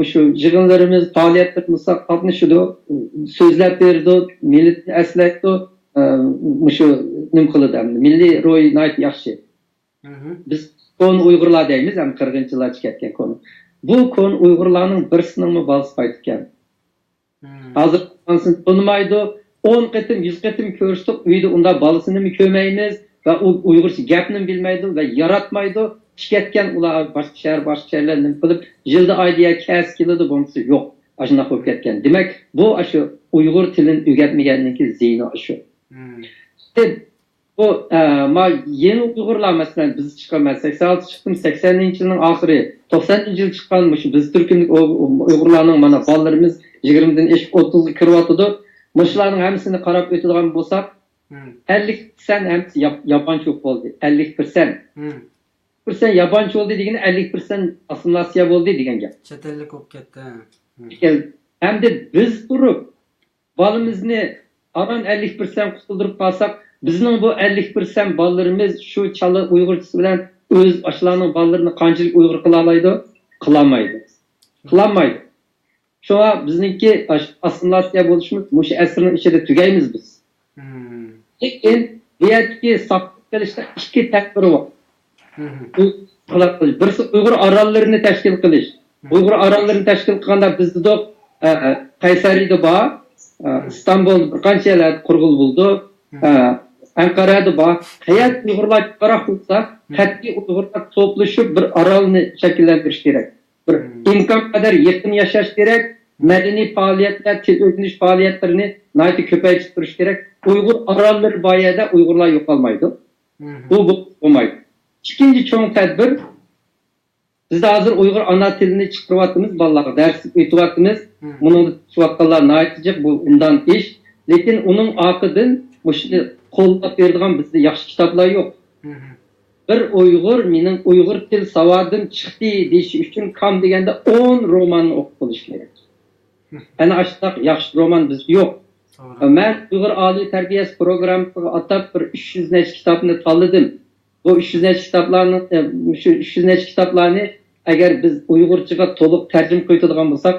B: şu yığınlarımız, faaliyetlerimiz katmışıdı, sözler berdi, milletni esletdi, şu nim kılıdı. Milli roy nayt yaxşı. Biz konu Uygurlar deymiz, hem kırgınçılar çıkartken konu. Bu konu Uygurlarning birisinin mi balsı paytıken? Hazır tanımaydı, 10 ketim, 100 ketim körüstük, uydu onda balısını mı kömeyimiz? Ve Uygurca gapni bilmeydi ve yaratmaydı. Şiketken ular başka şehirlerden kılıp yılda aydiye kes kilidi bonusu yok. Aşına koyup ketken. Demek bu aşı Uygur tilin ügetmegenliği zihni aşı. Bu yeni Uygurlar mesela biz çıkan ben 86 çıktım 80. yılın ahiri 90. yıl çıkanmış biz Türk'ün Uygurlarının bana ballarımız 20'den eşik 30'u kırvatıdı. Mışların hemsini karab ötüdüğün bulsak 50% hemsi yabancı oldu. 50%. Persen yabancı oldu degeni 50% assimilasiya oldu degen gap.
A: Çetellik olib ketdi.
B: Hem de biz durup balımızını aran 50% kutuldurup kalsak bizning bu 50% ballarımız şu çalı Uygurçası bilen öz aşılarının ballarını kançılık Uygur kılamaydı. Kılamaydı. Şuna bizninki assimilasiya oluşumuz muşu esrinin içinde tügeyimiz biz. Lekin bu yerdeki saplık gelişte iki tekbiri var. Birisi Uygur arallarını teşkil kılış. Uygur arallarını teşkil kılganda bizde de Qaysariyda var, İstanbul bir qancha yerler kurgul buldu, Ankara'da var. Hayat Uygurlar taraf olsa, hatta Uygurlar toplaşıp bir aralını şekillendiriş gerek. Bir imkan kadar yakın yaşaş gerek, medeni faaliyetler, tez öğreniş faaliyetlerini naiti köpeyçtiriş gerek. Uygur aralları bayada Uygurlar yok olmaydı. Bu olmaydı. İkinci çoğun tedbir, biz de hazır Uygur ana tilini çıkarttığımız ballara ders öğütüvattığımız, bunun suatkalar naitecek bu ondan iş. Lekin onun akıdın, bu şimdi kollap verdiğin bizde yaxşı kitaplar yok. bir Uyghur mening Uyghur til savadım chiqdi deyish uchun kam deganda 10 romanni o'qib bo'lish kerak. Ana ashundoq yaxshi roman bizda yo'q. Men Uyghur oliy tarbiyasi programmasiga atab bir 300 necha kitobni tanladim. Bu 300 necha kitoblarni shu 300 necha kitoblarni agar biz Uyg'urchaga to'liq tarjima qiladigan bo'lsak,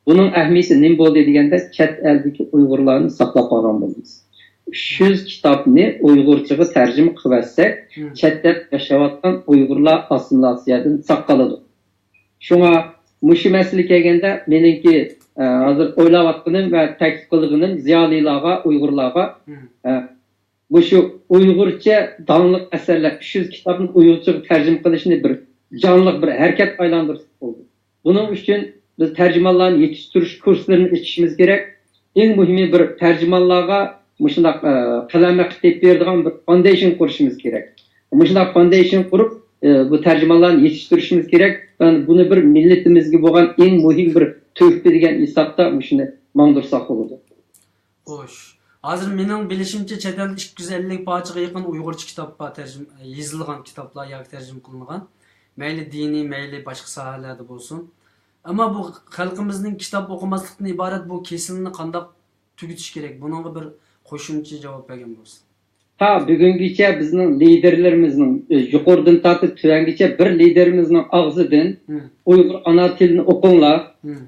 B: buning ahamiyati nima bo'ldi deganda chet eldagi Uyg'urlarni saqlab qolgan bo'lamiz. 300 kitobni Uyg'urchaga tarjima qilsak, chetda yashayotgan Uyg'urlar assimilyatsiyadan saqlanadi. Shunga mushu masala kelganda meniki hozir o'ylayotganim va ta'kid qilganim ziyolilarga, Uyg'urlarga bu shu Uyg'urcha donliq asarlar 300 kitobni Uyg'urchaga tarjima qilishni bir jonli bir harakat aylantirib bo'ldi. Buning uchun biz tarjimonlarni yetishtirish kurslarini ochishimiz kerak. Eng muhimi bir tarjimonlarga mushundaq qalamga qilib beradigan bir foundation qurishimiz kerak. Mushundaq foundation qurib bu tarjimonlarni yetishtirishimiz kerak. Buni bir millatimizga bo'lgan eng muhim bir töhfə degan hisobda shuni mangdirsak bo'ladi.
A: Xo'sh. Hozir mening bilishimcha chet elda 250 parchaga yaqin Uyg'urcha kitob bor, yozilgan kitoblar yoki tarjima qilingan. Mayli diniy, mayli boshqa sohalarda bo'lsin. Ammo bu xalqimizning kitob o'qimaslikdan iborat bu kesilni qanday tugutish kerak? Buningga bir qo'shimcha javob bergan bo'lsin.
B: Ha, bugungacha bizning liderlarimizning yuqoridan tortib tuvangacha bir liderimizning og'zidan Uyg'ur ana tilini o'qinglar,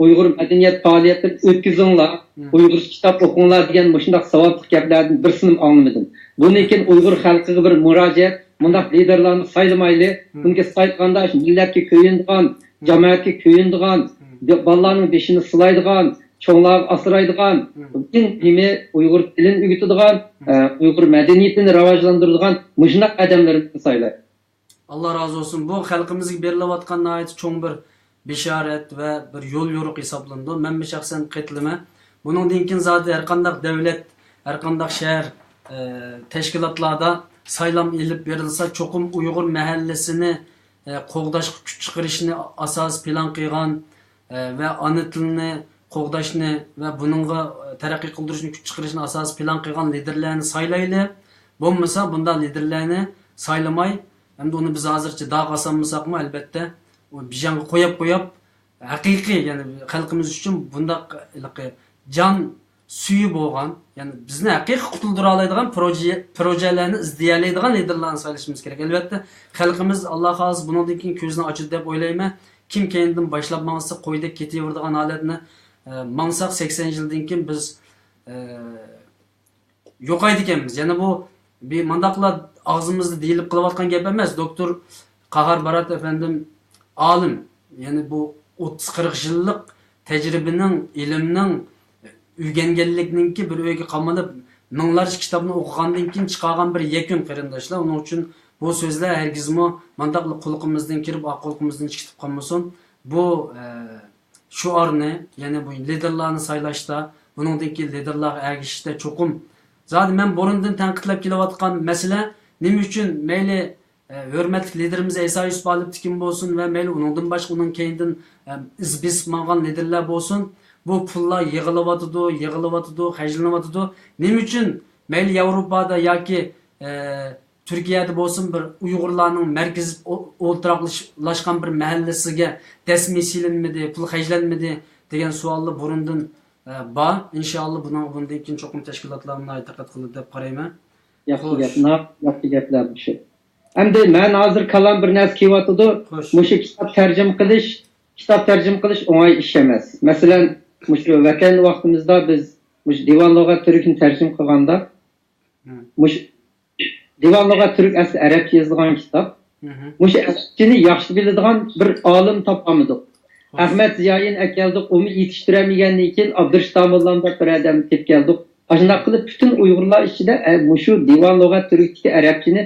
B: Uyg'ur madaniyat faoliyatini o'tkazinglar, Uyg'ur kitob o'qinglar degan shunday savobli gaplardan birsini anglamadim. Bundan Uyg'ur xalqiga bir murojaat, bundaq liderlarni saylamayli, bunga saytganda millatga ko'yindigan, jamoatga ko'yindigan, bolalarning beshini silaydigan, cho'nglar asraydigan, eng Uyg'ur tilini o'rgatadigan, Uyg'ur madaniyatini rivojlantiradigan mushunday odamlarni saylar.
A: Allah razı olsun. Bu xalqimizga berilayotgan nihoyat cho'ng bir bishorat va bir yo'l yo'riq hisoblandi. Men shaxsan qatlama. Buningdan keyin zodi har qanday davlat, har qanday shahar tashkilotlarda saylam elib berilsa, cho'qim Uyg'ur mahallesini qo'g'dashga kuch chiqarishni asos plan qilgan va ona tilini qo'g'dashni va buningga taraqqiy qildirishni kuch chiqarishni asos plan qilgan liderlarni saylayli. Bo'lmasa bunda liderlarni saylamay, hem de onu biz hozircha dağ qasanmasaqmı albatta bijanga qo'yib haqiqiy, ya'ni xalqimiz uchun bunda jon suyi bo'lgan, ya'ni bizni haqiqiy qutuldira oladigan projelarni izlaydigan liderlarni saylashimiz kerak. Albatta xalqimiz Alloh xolis bundan keyin ko'zini ochadi deb o'ylayman. Kim kendidan boshlab mangsa qo'ydek ketaveradigan holatni mangsak 80 yildan keyin biz yo'qaydi ekanmiz. Ya'ni bu bir mandaqlar ağzımızda deyilip kılavatkan gap emas. Doktor Qahar Barat efendim alim. Yani bu 30-40 yıllık tecrübenin, ilimnin, ügengellikninki bir öyle kamanıp minglarca kitabını okugandan keyin çıkargan bir yakun qarindoshlar. Onun için bu sözler herkesmi mandaqlı qulqimizdan kirib, aqlqimizdan chiqib qolmasin. Bu şuarni, yani bu liderlarni saylashda, buningdan keyin liderlarga ergishishda cho'qim zaten men burundan tanqidlab kelayotgan masala nima uchun mayli hurmatli liderimiz Isa Yusuf Aliptikin bo'lsin va mayli uningdan boshqa uning keyindan izbis mangan liderlar bo'lsin, bu pullar yig'ilyotidi, hajlanyotidi. Nima uchun mayli Yevropada yoki Turkiyada bo'lsin bir Uyg'urlarning markaz o'ltiraqlashgan bir mahallasiga rasmiy silinmadi, pul hajlanmadi degan savolni burundan ba, inşallah bundan keyin cho'qim tashkilotlarni diqqat qilib deb qarayman.
B: Yaxshi gaplar bu şey. Endi men hozir kalam bir narsa kelyotdi. Mushu kitob tarjima qilish o'ng'ay ish emas. Masalan, mushu vatan vaqtimizda biz mushu Divan lug'at turkini tarjima qilganda, mushu Divan lug'at turk asli arabcha yozilgan kitob. Mushu arabchani yaxshi biladigan bir olim topamidik. Ahmet Ziyayin akeldik, onu yetiştiremeyenden keyin Abdurrahman bir adam tep geldik. Aşında qilib bütün Uyg'urlar ichida mushu Divan lug'at turkidagi arabchani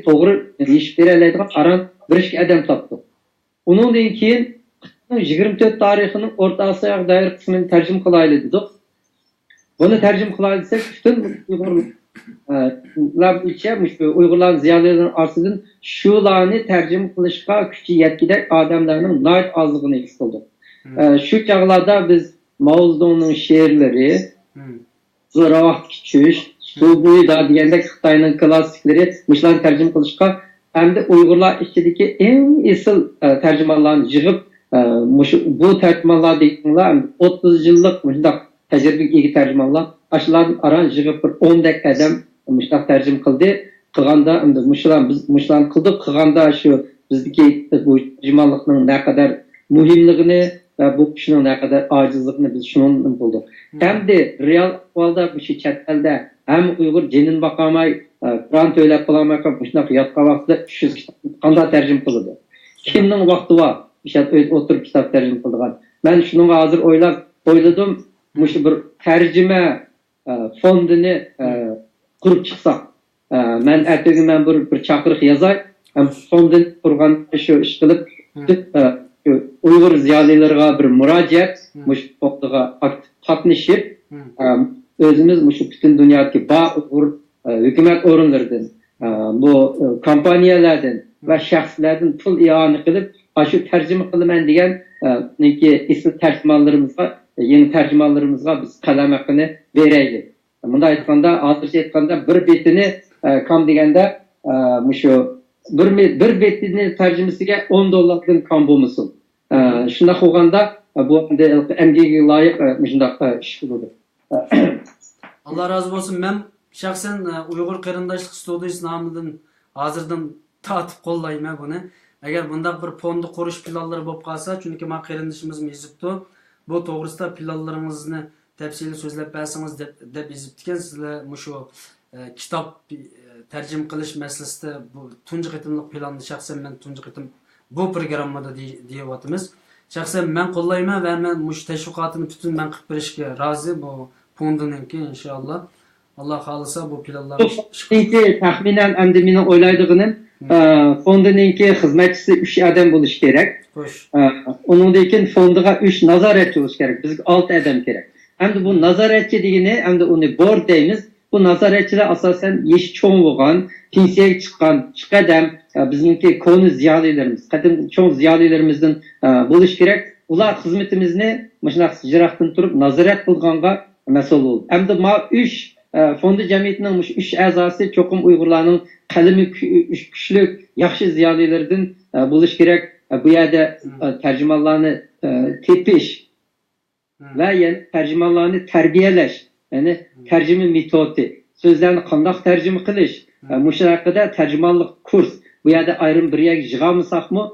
B: to'g'ri yechib bera oladigan aran bir adam topdik. Undan keyin 24 tarixining o'rta Osiyoga doir qismini tarjima qilaylik dedik. Buni tarjima qilaylik desak, bütün Uyg'urlar ziyolilarning orasidan shularni tarjima qilishga kuchi yetgidek odamlarning nihoyat ozligini his qildik. Shu chog'larda biz Mao Zedongning she'rlari, Zo'ravaqtga tush, Suv bo'yida degandek Xitoyning klassiklari mushlarni tarjima qilishga hem de Uygurlar içindeki en asıl tercümanlarını yığıp bu tercümanlar deyikler 30 yıllık müştak tecrübe egi tercümanlar aşıların aran yığıp bir 10 adam müştak tercüm kıldı. Kılganda biz müştak kıldık. Kılganda şu bizdeki bu tercümanlıkның ne kadar muhimligini ve bu kişinin ne kadar acizliğini biz şunun bulduk. Hem de real ahvalda bu şey chet elde hem Uygur cenin bakamay Kur'an öyle kılamayken müştak yatqa vaqtida 300 kitap qanday tercüm kıldı. Kimning vaqti var? Oturup kitap tercüme kıldıgan. Ben şunu hazır oyladım. Muşu bir tercüme fondunu kurup çıksak. Ben ertesi ben bir çakırık yazay. Hem fondunu kurgan şu iş kılıp Uygur ziyalilerine bir müracaat muş fonduga katnışıp özümüz muşu bütün dünyadaki Uygur hükümet orunlarından bu kampanyalardan ve şahslardan pul ianı kılıp şu tercüme kılımen diyen ismi tercümanlarımızga, yeni tercümanlarımızga biz kalem hakkını vereylik. Bunda aytganda, hazırca aytganda bir betini kam degende şu bir betini tercümesiga $10'dan kam bolmasın. Şunda koğanda bu emgege layık şunda iş kılıdı.
A: Allah razı olsun. Ben şahsen Uygur Kırındaşlık Studiyası namıdan hazırdan tatıp kollayım bunu. Eğer bunda bir fondu kuruş planları bolup kalsa, çünkü ma kırındışımız mevcuttu. Bu doğrusunda planlarımızını tepsili sözlep bersanız dep iziptiken sizler şu kitap tercüme kılış meselesinde bu tuncu kıtımlık planını şahsen ben tuncu kıtım bu programmada diyevatımız. Şahsen ben kollayma ve ben muş teşvikatını bütün ben 41'e razı bu fondununki inşallah. Allah kalırsa bu planlar.
B: Çünkü tahminen endeminin oylaydığının fondununki hizmetçisi 3 adam buluş gerek. Onun için fonduga 3 nazaretçi buluş gerek. Bizge 6 adam gerek. Hem de bu nazaretçi degeni hem de onu board deymiz. Bu nazaretçiler asasen yeşil çoğun olgan, pensiyaya çıkan, çıkadem bizimki konu ziyalilerimiz, kadın çoğun ziyalilerimizden buluş gerek. Ular hizmetimizni mesela jıraqtın turup nazaret kılganga mesul oldu. Hem de ma 3 fondu cemiyetinin 3 azası çokum Uygurlarının kalemi güçlük, yaxşı ziyalilerden buluş gerek. Bu yerde tercümanlarını tepiş ve yani tercümanlarını terbiyeleş. Yani tercüme metodu, sözlerini kandak tercüme kılış. Muşarakada tercümanlık kurs. Bu yerde ayrım bir yer yığamısak mı?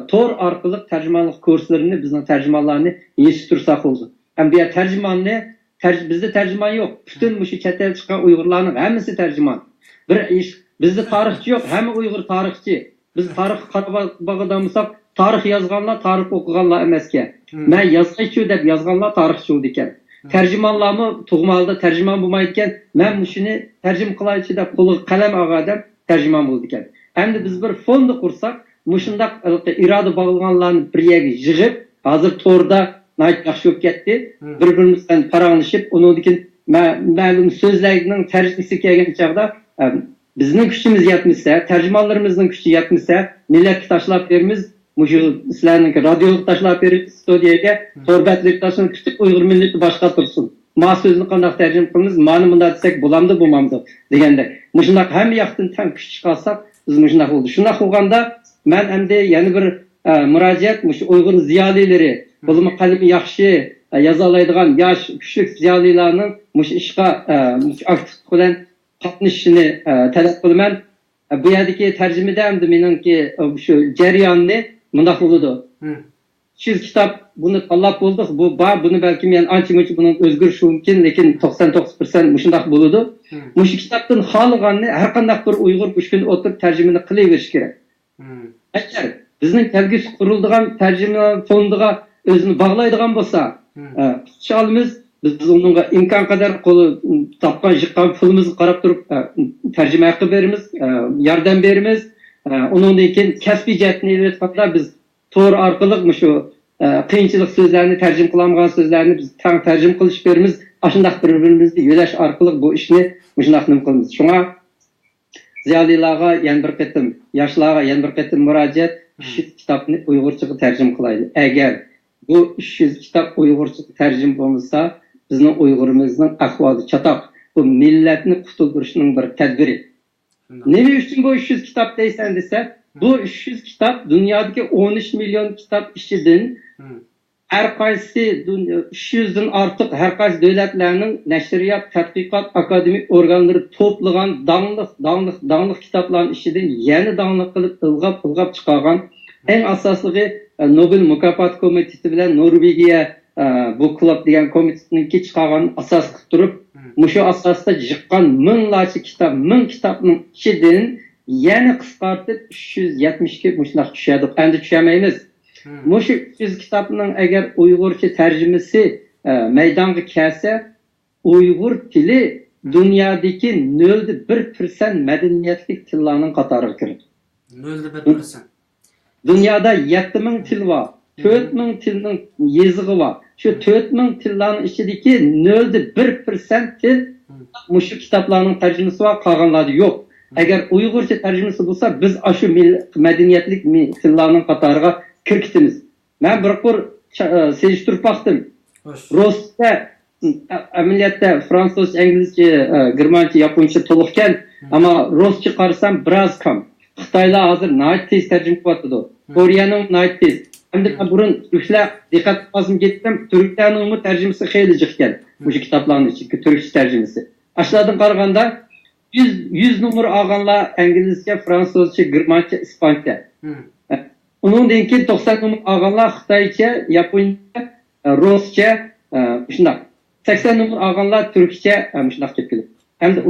B: Tor arkalık tercümanlık kurslarını, bizden tercümanlarını yetiştirsak olsun. Hem bir yer tercümanlı, bizde tercüman yok. Bütün bu çetel çıkan Uygurların hepsi tercüman. Bir iş, bizde tarihçi yok, hem Uygur tarihçi. Biz tarih bağıdamısak, tarih yazganlar, tarih okuganlar emeske. Ben yazgıçı dep yazganlar tarihçi oldu iken. Tercümanlarımı tuğmalıda tercüman bulmayken, ben şunu tercüm kılayıcı da kulu kalem ağadam tercüman buldu iken. Hem de biz bir fondu kursak, muşundak irade bağlananlarını bir yere yığıp, hazır torda nait yaxşı yok getdi. Birbirimizden paranlaşıp, onun için məlum sözlərinin tercümesi kelgen çağda bizning gücümüz yetmişse, tercümanlarımızın gücü yetmişse, millet taşlap verimiz, muşu sizlerninki radyoluk taşlap verip studiyaga sorbetlik taşını küçük Uygur milleti başka tursun. Ma sözünü qandaq tercüme qılmız, mani munda desek bulamdı bulmamdı degende. Muşundaq hem yaxtın tam küçük çıkarsak biz muşundaq oldu. Şundaq olganda men endi yani bir müracaat muş Uygur ziyalileri, bulma kalemi yaxşı yazalaydigan yaş küçük ziyalilarının muş işqa aktif bilan qatnashishini talab qilaman. Bu yerdagi tercümede hem de menimki şu jarayonni mundaq bo'ladi. Siz kitap bunu tanlab bo'ldik. Bu bar bunu belki men ancha-muncha bunun o'zgarishi mumkin, lekin 99% mushundaq bo'ladi. Mush kitapdan xohlaganni har qanday bir Uyg'ur 3 kun o'tirib terjimani qilaverish kerak. Agar bizning kelgusi quriladigan terjima fondiga o'zini bog'laydigan bo'lsa, xalqimiz biz onunla imkan kadar kolu tapkan jıkkan pulumuzu qarab turib tercüme hakkı verimiz, yardım verimiz. Onun için kesbi cihetini iletmekte biz tor arkalık mı şu kıyınçılık sözlerini tercüme kılamgan sözlerini biz tam tercüme kılış verimiz. Aşındak birbirimizde yöleş arkalık bu işini müşnaknım kılımız. Şuna ziyalilağa yan bir ketim, yaşlığa yan bir ketim müracaat şu kitabını Uygurçaga tercüme kılaydı. Eğer bu 300 kitap Uygurca tercüme olmasa bizning Uyg'urimizning ahvoli chatoq. Bu millatni qutultirishning bir tadbiri. Nima uchun bu 300 kitap deysan desa, bu 300 kitap dünyadaki 13 milyon kitap ichidan her qaysi 300'den artıq her qaysi devletlerinin neşriyat, tədqiqat, akademik organları toplagan dağınıq kitapların ichidan yeni dağınıq qilib ilgab chiqargan en asaslığı Nobel mukofot komiteti bilan Norvegiya bu klub degan komitetninki chiqargan asas qilib turib, mushu asosda chiqqan ming kitapning ichidan yana qisqartib 372 mushunaq tushadi. Endi tushamaymiz. Mushu 300 kitapning agar Uyg'urcha tarjimasi maydonga kelsa, Uyg'ur tili dunyodagi 0.1% madaniyatli tillarning qatoriga kiradi.
A: 0.1%.
B: Dünyada 7000 til var. 4000 tilning yezig'i var. Şu 4000 tillarning ichidagi 0.1% til mushu kitaplarning tarjimasi var, qolganlari yo'q. Agar Uyg'urcha tarjimasi bo'lsa, biz shu madaniyatli tillarning qatoriga kirkitimiz. Men bir qor selishtirib baqdim. Ruscha amaliyotda fransuzcha, inglizcha, germancha, yaponcha to'liqkan, ammo ruscha qarasam biroz kam. Xitoylar hozir nayt tez tarjima qilyapti. Koreyaning nayt tez. Endi burun turklar diqqat qilib ketdim. Turklarning tarjimasi xeyli jiqkan. Bu kitaplarning ichidagi turkcha tarjimasi. Ashlardan qaraganda 100 numar olganlar inglizcha, fransuzcha, germancha, ispancha. Undan keyin 90 numar olganlar xitoycha, yaponcha, ruscha, shunday. 80 numar olganlar turkcha, shunday ketdi. Endi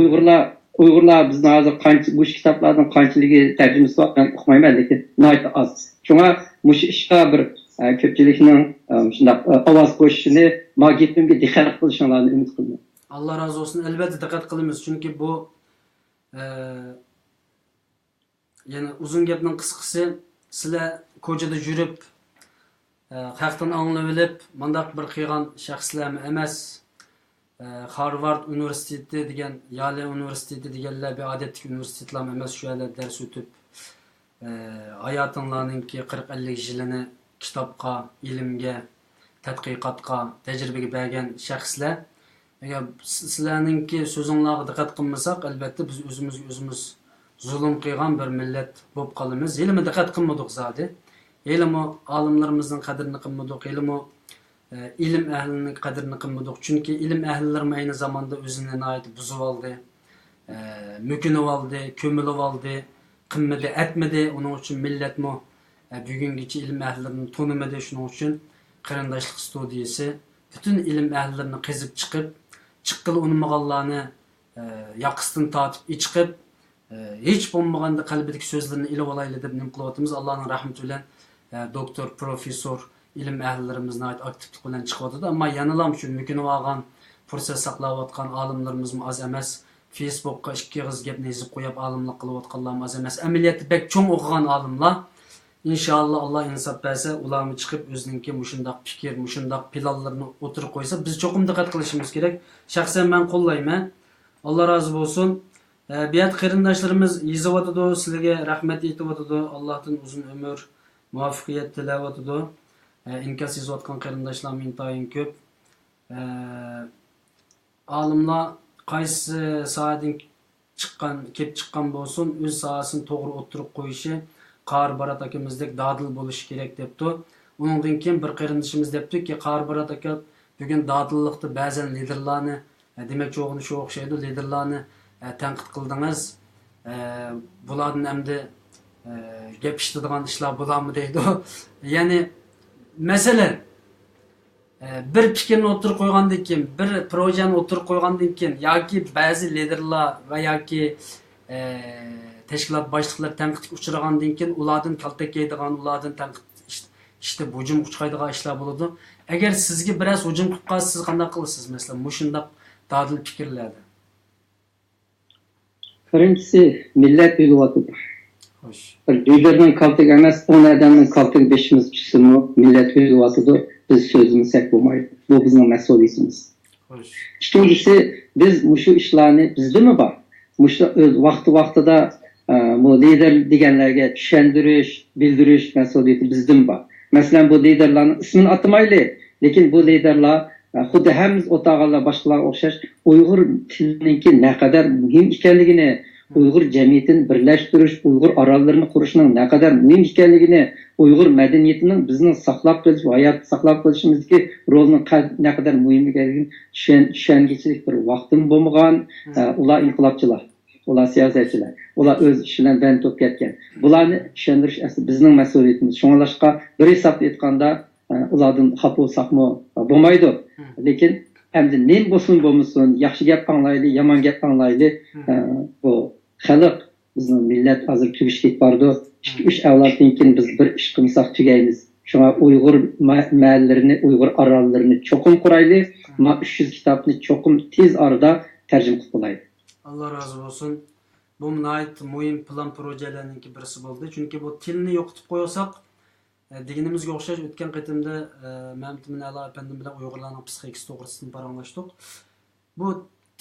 B: Uyg'urlar bizni hozir qancha bu kitaplarning qanchaligi tarjimasi bor, men o'qimayman, lekin nihoyat oz. Shunga mush ishqa bir ko'pchilikning shunday ovoz qo'yishini, mag'itimga diqqat qilishinglarni umid qilaman.
A: Allah razı olsun. Elbette dikkat kılımız. Çünkü bu yani uzun gapning qisqasi sizlar ko'chada yurib xalqdan anglab olib, mandaq bir qilgan shaxslar emas. Harvard Üniversiteti degan, Yale Üniversiteti deganlar bir odatdagi universitetlar emas, shu yerda dars o'tib hayotinglarninki 40-50 yilini kitobga, ilmga, tadqiqotga, tajribaga bergan shaxslar. Agar sizlarninki so'zinglarga diqqat qilmasak, albatta biz o'zimiz zulm qilgan bir millat bo'lib qolamiz. Ilmi diqqat qilmadik zodi. Ilmi olimlarimizning qadrini qilmadik, ilmi ilim ehlining qadrini qilmadik. Chunki ilim ehlileri aynı zamanda o'zini nayt buzib oldi, mükünib oldi, ko'milib oldi, qilmadi, etmedi. Onun uchun millatmi bugungacha ilim ehlilerini tanimadi. Shuning uchun qarindoshlik studiyasi bütün ilim ehlilerini qezib chiqqil unmaganlarni yaqısdan tatib ichiqib hech bo'lmaganda qalbidagi so'zlarni ilib olayli deb nim qilyapmiz. Allohning rahmati bilan doktor, professor ilim ehlilerimizni aktivlik bilan chiqyapti. Ammo yanalam shu mümkün olgan fursat saqlayotgan olimlarimiz az emas. Facebookga ikki og'iz gapni yozib qo'yib olimlik qilayotganlar az emas. Amaliyotda bek cho'ng o'qigan olimlar İnşallah Allah insaf berse ularni chiqib o'zininki mushundaq fikr, mushundaq planlarni o'tirib qo'ysa, biz cho'qim diqqat qilishimiz kerak. Shaxsan men qo'llayman. Alloh rozi bo'lsin. Biyat qarindoshlarimiz yozayotdi, sizlarga rahmat aytayotdi. Allohdan uzun umr, muvaffaqiyat tilayotdi. Inkas yozayotgan qarindoshlar intayin ko'p. Olimlar qaysi soatdan kelib chiqqan bo'lsin, o'z soatini to'g'ri o'tirib qo'yishi Qar Barat akamizdek dadil bo'lishi kerak debdi. Undan keyin bir qarindoshimiz debdi-ki, Qar Barat aka bugun dadillikda ba'zan liderlarni, demak cho'g'ini shu o'xshaydi, liderlarni tanqid qildingiz. Bulardan endi gap eshitadigan ishlar bo'larmi deydi. Ya'ni masalan bir fikrni o'tirib qo'ygandan keyin, bir projani o'tirib qo'ygandan keyin yoki ba'zi liderlar va yoki teşkilat başlıkları tanqidga uchragandan keyin ulardan kaltak yeydigan, ulardan tanqid işte hujum uchraydigan ishlar bo'ladi. Agar sizga biroz hujum qilib qolsa, siz qanday qilasiz masalan mushundaq dadil fikrlarda? Birinchisi millat o'lyapti. Xo'sh.
B: Liderning kaltak emas, 10 odamning kaltak beshimiz tushsinmi, millat o'lyapti. Biz so'zimiz bo'lmaydi. Bu bizning mas'uliyatimiz. Xo'sh. Ikkinchisi biz mushu ishlarni bizdami bor? Mushu vaqtida bu lider deganlarga tushuntirish, bildirish mas'uliyati bizdan bor. Masalan, bu liderlarning ismini atamayli, lekin bu liderlar xuddi hamma o'tag'anlar boshqalarga o'xshash Uyg'ur tilininki naqadar muhim ekanligini, Uyghur cemiyetini birleştiriş, Uyghur arallarını kuruşunun ne kadar mühim ekanligini, Uyghur medeniyetinin bizning saqlab qolish, hayot saqlab qolishimizdagi rolini ne kadar mühim ekanligini tushungichilik bir vaqtim bo'lmagan. Ular inqilobchilar, ular siyosatchilar, ular o'z ishidan band bo'lib ketgan. Bularni tushundirish asli bizning mas'uliyatimiz. Shuningdek bir hisobda aytganda ulardan xafa bo'lsaqmi bo'lmaydi. Lekin endi nem bo'lsin, yaxshi gap anglayli, yomon gap anglayli, bu xalq bizning millat hozir tugishga bordi. 2-3 avloddan keyin biz bir ish qilsak tugaymiz. Shunga Uyg'ur mahallallarini, Uyg'ur arallarini cho'qim qurayli. 300 kitobni cho'qim tez orada tarjima qilib qo'yaylik.
A: Allah razı olsun. Bu nayet muhim plan projelerininki birisi bo'ldi. Chunki bu tilni yo'qotib qo'ysak, deganimizga o'xshash o'tgan qitimda Mehmet Minala efendim bilan Uyg'urlarning psixikasi to'g'risida paranglashdik. Bu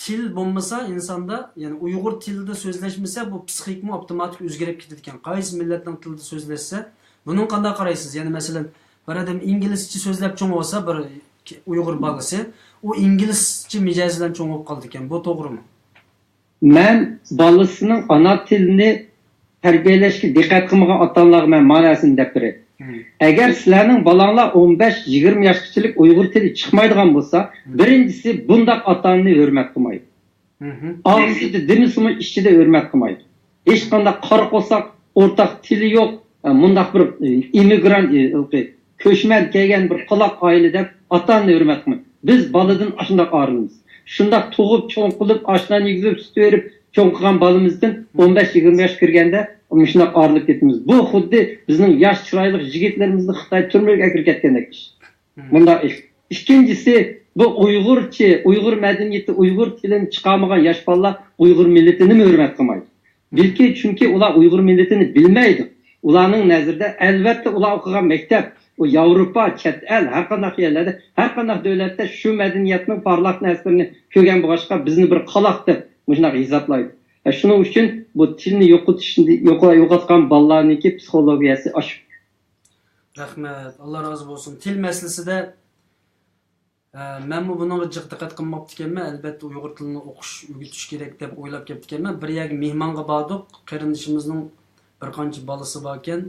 A: til bo'lmasa insonda, ya'ni Uyg'ur tilida so'zlashmasa bu psixikmi avtomatik o'zgarib ketadi ekan. Qaysi millatning tilida so'zlashsa, buning qanday qaraysiz? Ya'ni masalan, bir odam inglizcha so'zlab cho'ng bo'lsa, bir Uyg'ur bolasi, u inglizcha mijoz bilan cho'ng bo'lib qoldi ekan. Bu to'g'rimi?
B: Men bolasının ana tilini terbiyelashga diqqat qilmagan ota-onalarga men ma'nosini deb beraman. Agar sizlarning balanglar 15-20 yoshgacha Uyg'ur tili chiqmaydigan bo'lsa, birinchisi bundaq ota-onani hurmat qilmaydi. Og'zida dinisimi ichida hurmat qilmaydi. Hech qanday qarq bo'lsak, o'rtaq tili yo'q, mundaq bir immigrant, ko'chman kelgan bir quloq oila deb ota-onani hurmat qilmaydi. Biz boladan shundoq ayrılamiz. Shundoq tug'ib, cho'ng qilib, oshdan yegizib, sut berib, cho'ng qilgan bolamizdan 15-20 yosh kirganda shundoq ayrılib ketamiz. Bu xuddi bizning yosh chiroyli yigitlarimizni Xitoy turmaga kirib ketgandek ish. Bunda ish. Ikkinchisi bu Uyg'ur madaniyati, Uyg'ur tilini chiqarmagan yosh bolalar Uyg'ur millatini hurmat qilmaydi. Balki chunki ular Uyg'ur millatini bilmaydi. Ularning nazarida albatta ular o'qigan maktab, o Yevropa, chet el, har qanday yerlarda, har qanday davlatda shu madaniyatning parlaq narsalarni ko'rgan bo'lg'achqa bizni bir qaloq deb shunday hisoblaydi. Shuning uchun bu tilni yo'qotgan bolalarningki psixologiyasi oshib.
A: Rahmat, Allah razı olsun. Til meselesinde men buni jiq diqqat qilmoqchi ekanman. Albatta Uyg'ur tilini o'qish, o'rgatish kerak deb o'ylab ketdi ekanman. Bir yerga mehmonga bordik. Qarindishimizning bir qancha bolasi bor ekan.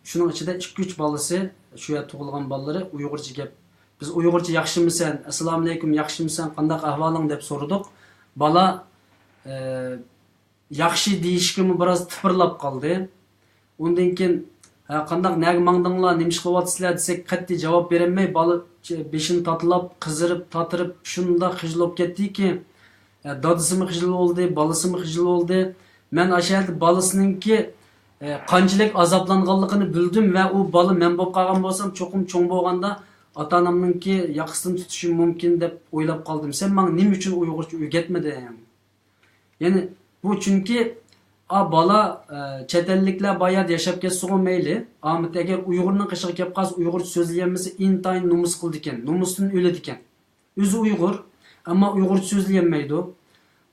A: Shuning ichida 2-3 bolasi, shu yerda tug'ilgan bolalari Uyg'urcha gap. Biz Uyg'urcha yaxshimisan, assalomu alaykum, yaxshimisan, qanday ahvoling deb so'radik. Bola yaxshi deyishgimi biroz tipirlab qoldi. Undan keyin qanday nega mangdinglar, nima ish qilyapsizlar desak, qat'iy javob berolmay, bola beshini tatlab, qizirib, tatirib, shunda xijilib ketdiki, dadasimi xijil bo'ldi, bolasimi xijil bo'ldi. Men ashayda bolasininki qanchalik azoblanganligini bildim va u bola men bo'lib qolgan bo'lsam, cho'qim cho'ng bo'lganda ota-onamninki yoqasini tutishim mumkin deb o'ylab qoldim. Sen menga nima uchun Uyg'urcha o'rgatmading? Ya'ni bu chunki bola chet elliklar bayat yashab ketsa mayli, ammo agar Uyg'urning qishig'i kelib qolsa, Uyg'urcha so'zlayolmasa intayin numus qildi ekan, numusdan o'ladi ekan. O'zi Uyg'ur, ammo Uyg'urcha so'zlayolmaydi.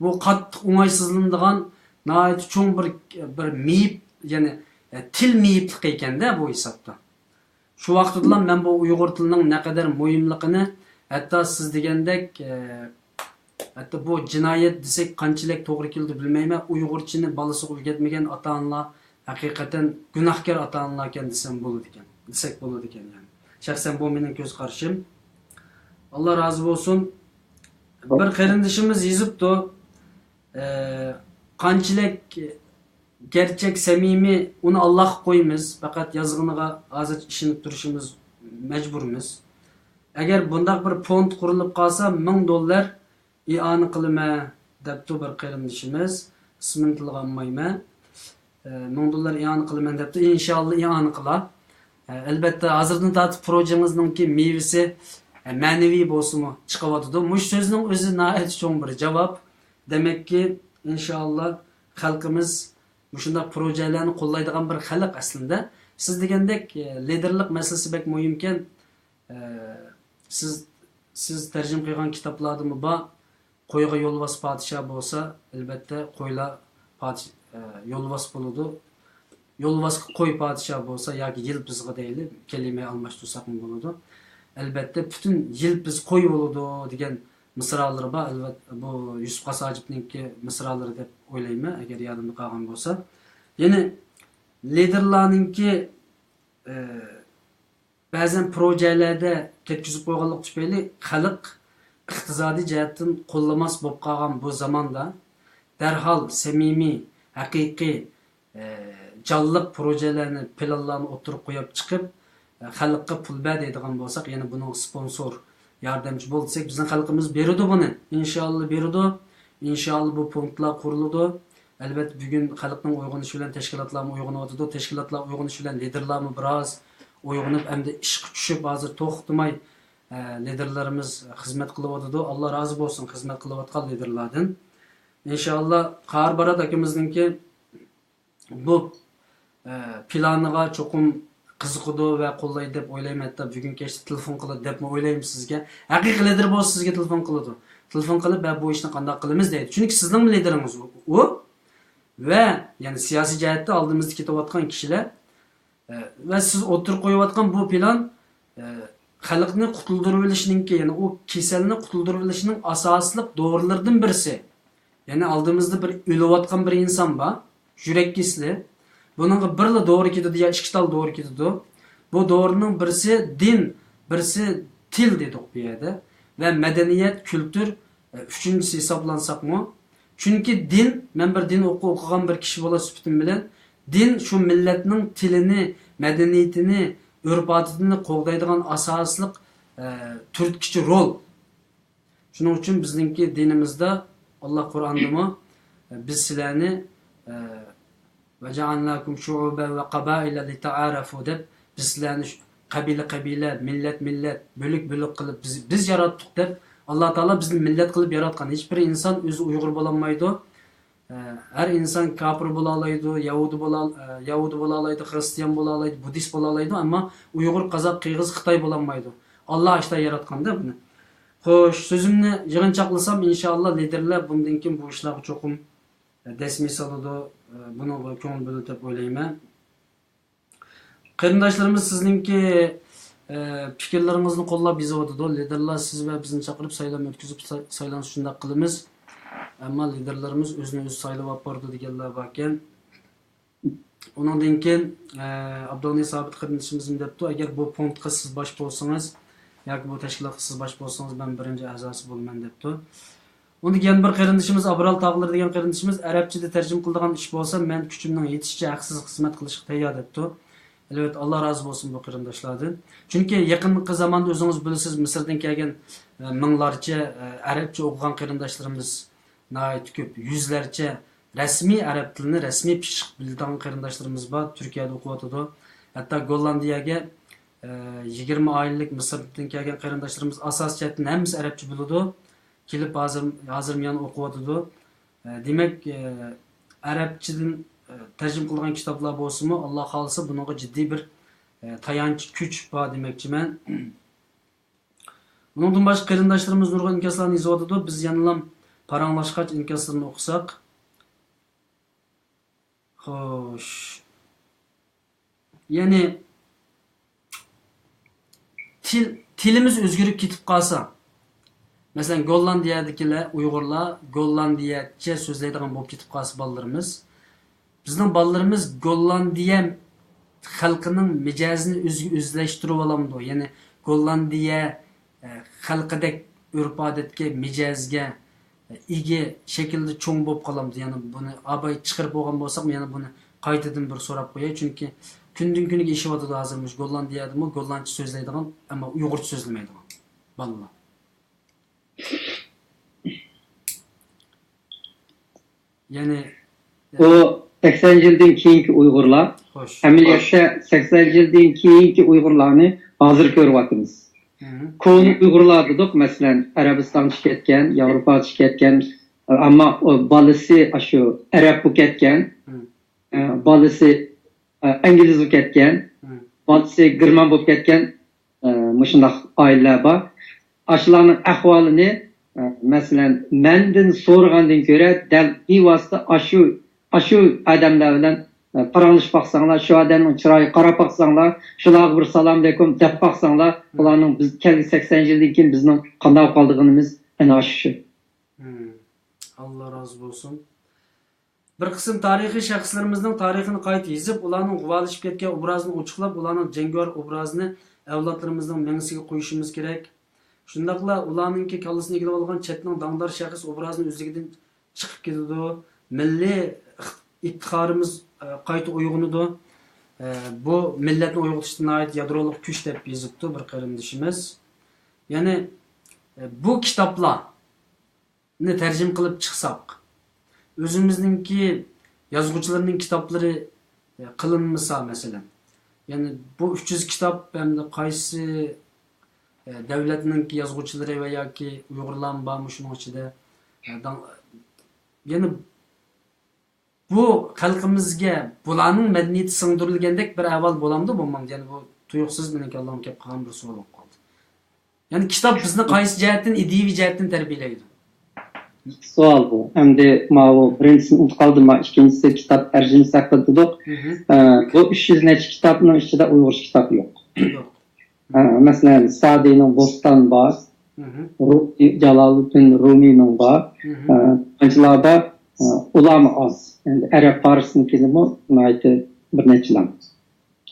A: Bu qattiq o'ng'aysizlanadigan, nihoyat cho'ng bir miyib, ya'ni til miyiblik ekanda bu hisobda. Shu vaqtda men bu Uyg'ur tilining naqadar muhimligini, hatto siz degandek hatto bu jinoyat desak qanchalik to'g'ri keldi bilmayman. Uyg'urchani bolasiga o'rgatmagan ota-onalar haqiqatan gunohkor ota-onalar ekan desam bo'ladi ekan. Desak bo'ladi ekan yani. Shaxsan bu mening ko'z qarashim. Alloh rozi bo'lsin. Bir qarindishimiz yozibdi. Qanchalik gerçek samimiy uni Alloh qo'ymiz, faqat yozg'iniga hozir ishinib turishimiz majburmiz. Agar bundaq bir fond qurilib qolsa $1000 i'ona qilma debdi bir qarindishimiz. Ismini tilga olmayman. $1000 i'ona qilaman debdi. Inshaalloh i'ona qilar. Albatta hozirdan tortib projemizningki mevasi ma'naviy bo'lsa-mu chiqyotdi. Mush so'zning o'zi nihoyat cho'ng bir javob. Demakki inshaalloh xalqimiz shunday projelarni qo'llaydigan bir xalq aslida. Siz degandek liderlik masalasi bek muhim ekan. Siz tarjim qilgan kitoblardami bor? Qo'yga yo'lbos podsho bo'lsa, albatta qo'ylar yo'lbos bo'ladi. Yo'lbosga qo'y podsho bo'lsa yoki yilpizga deylik, kalima almashtirsak bo'ladi. Albatta butun yilpiz qo'y bo'ladi degan mısraları var. Elbette bu Yusuf Qasacibninki mısraları deb o'ylayman, agar yodimda qolgan bo'lsa. Ya'ni liderlarninki ba'zan projelarda ketkizib qo'yganlik tufayli xalq iqtisodiy jihatdan qo'llamas bo'lib qolgan bu zamonda darhol samimiy, haqiqiy, jonliq projelarni, planlarni o'tirib qo'yib chiqib, xalqqa pul ber deydigan bo'lsak, ya'ni buning sponsor, yordamchi bo'lsak, bizning xalqimiz beradi buni. Inshaalloh beradi. Inshaalloh bu punktlar quriladi. Albatta bugun xalqning uyg'onishi bilan tashkilotlar uyg'onyapti. Tashkilotlar uyg'onishi bilan liderlarmi biroz uyg'onib, endi ishga tushib, hozir to'xtamay liderlarimiz xizmat qilyapti. Alloh rozi bo'lsin xizmat qilayotgan liderlardan. İnşallah Qahar Barat akamizningki bu planiga cho'qim qiziqadi va qo'llaydi deb o'ylayman. Hatta bugun kechda telefon qilib debmi o'ylayman sizga. Haqiqiy lider bo'lsa sizga telefon qiladi. Telefon qilib, bu ishni qanday qilamiz deydi. Chunki sizning lideringiz u va ya'ni siyosiy jihatda oldimizda ketayotgan kishilar va siz o'tirib qo'yayotgan bu plan xalqni qutuldirib olishninki, ya'ni u kasalni qutuldirib olishning asosliq dorilardan birisi. Yani aldığımızda bir ölayotgan bir insan var. Yürek kesli. Bunun birla doğru gidiyor ya iki tal doğru gidiyor. Bu doğrunun birisi din, birisi til dedik bir yerde. Ve medeniyet, kültür üçüncüsü hesaplansak mı? Çünkü din, ben bir din okuyan bir kişi bola süpütüm bilen, din şu milletin tilini, medeniyetini, örf-adetini qoğdaydigan asaslık türtküçü rol. Şunun için bizimki dinimizde Allah Kur'an'da mı biz sizlerni ve cealnakum şu'uben ve qabaile li ta'arafu deb biz sizlerni kabile millet bölük kılıp biz yarattık deb Allah Teala bizni millet kılıp yaratkan. Hiçbir insan özü Uygur bolamaydı. Her insan kafir bolalaydı, Yahudi bolalaydı, Hristiyan bolalaydı, Budist bolalaydı ama Uygur, Kazak, Kırgız, Xitay bolamaydı. Allah işte yaratkan da bunu. Xo'sh, sözümni yig'inchoqlasam, inshaalloh liderlar bundan keyin bu ishlarga cho'qim dasmiy soladi, buni ko'ngil bo'ladi deb o'ylayman. Qarindoshlarimiz sizningki fikrlaringizni qo'llab yozyapti. Liderlar siz va bizni chaqirib saylov o'tkazib saylanish shunday qilamiz. Ammo liderlarimiz o'zini o'zi saylab olib bordi deganlar bor ekan. Undan keyin Abdullah Sabit qarindoshimiz debdi, agar bu punktga siz bosh bo'lsangiz yoki bu tashkilotga siz bosh bo'lsangiz ben birinchi a'zosi bo'laman debdi. Uni keyin bir qarindoshimiz Abral Tog'lar degan qarindoshimiz arabchada tarjima qiladigan ish bo'lsa, men kuchimning yetishicha haqsiz xizmat qilishga tayyor debdi. Elbette Allah razı olsun bu qarindoshlardan. Chunki yaqinqi zamonda o'zingiz bilasiz, Misrdan kelgan minglarcha arabcha o'qigan qarindoshlarimiz nihoyat ko'p, yuzlarcha rasmiy arab tilini rasmiy pishiq biladigan qarindoshlarimiz bor, Turkiyada o'qiyotdi. Hatto Gollandiyaga 20 aylık Mısır'dan kelgan qarindoshlarimiz asos chetdan hammasi arabcha biladi. Kelib hozir men o'qiyotdi. Demak, arabchadan tarjima qilgan kitoblar bo'lsa-mu, Alloh xolisa bunga jiddiy bir tayanch kuch bor demoqchiman. Bundan boshqa qarindoshlarimiz nurg'un inkoslarni yozadi. Biz yana paranglashqach inkoslarni o'qisak. Xo'sh. Ya'ni tilimiz o'zgarib ketib qolsa, masalan Gollandiyadagilar, Uyg'urlar Gollandiyacha so'zlaydigan bo'lib ketib qolsa bolalarimiz, bizning bolalarimiz Gollandiya xalqining mijozini o'zlashtirib olamdi. Ya'ni Gollandiya xalqidek urf-odatga, mijozga ega shaklda cho'ng bo'lib qolamdi. Ya'ni buni abay chiqarib bo'lgan bo'lsak, yana buni qaytadan bir so'rab qo'yay, chunki kundan kuniga eshiyotidu hozirmiz Gollandiyadami Gollandcha so'zlaydigan, ammo Uyg'urcha so'zlamaydigan bolalar. Ya'ni
B: o 80 yildan keyingi Uyg'urlar, amaliyotda 80 yildan keyingi Uyg'urlarni hozir ko'ryapmiz. Konu Uyg'urlar dedik, masalan, Arabistonga ketgan, Yevropaga ketgan, ammo bolasi shu arab bo'lib ketgan, bolasi İngiliz bo'lib ketgan, bolasi german bo'lib ketgan, mushundaq oilalar bor. Ashlarning ahvolini masalan mendan so'ragandan ko'ra dal bevosita ashu odamlar bilan paranglashib baqsanglar, shu odamning chiroyiga qarab baqsanglar, shularga bir salom alaykum deb baqsanglar, ularning biz kelgan 80 yildan keyin bizning qanday qoldig'imiz Ana şu.
A: Allah razı olsun. Bir qism tarixiy shaxslarimizning tarixini qayta yozib, ularning g'uvalishib ketgan obrazini ochiqlab, ularning jangovar obrazini avlodlarimizning mengisiga qo'yishimiz kerak. Shundaqla ularningki kallasini egilib olgan chetning dangdor shaxs obrazini o'zligidan chiqib ketadi. Milliy iftixorimiz qayta uyg'onadi. Bu millatni uyg'otishdan oid yadrolik kuch deb yozibdi bir qarindishimiz. Ya'ni bu kitoblarni tarjim qilib chiqsak, o'zimizningki yozuvchilarning kitoblari qilinmasa masalan, ya'ni bu 300 kitob hamda qaysi davlatning yozuvchilari va yoki Uyg'urlar bormi shuning ichida, ya'ni bu xalqimizga bularning madaniyati singdirilgandek bir avval bo'lamdi bo'lmamdi, ya'ni bu tuyuqsiz mening kallamga kelib qolgan bir savol bo'lib qoldi. Ya'ni kitob bizni qaysi jihatdan, ideviy jihatdan tarbiyalaydi?
B: Sual bu. Hem de birincisini unutib qoldim, ikincisi kitap tercümesi qildik. Bu 300 necha kitobning ichida Uyg'urcha kitob yo'q.
A: Yo'q.
B: Masalan, Sa'diyning Bo'ston bor, Jaloliddin Rumiyning bor. Anchalarda ulama oz. Endi arab farsnikini aytdi bir nechalar.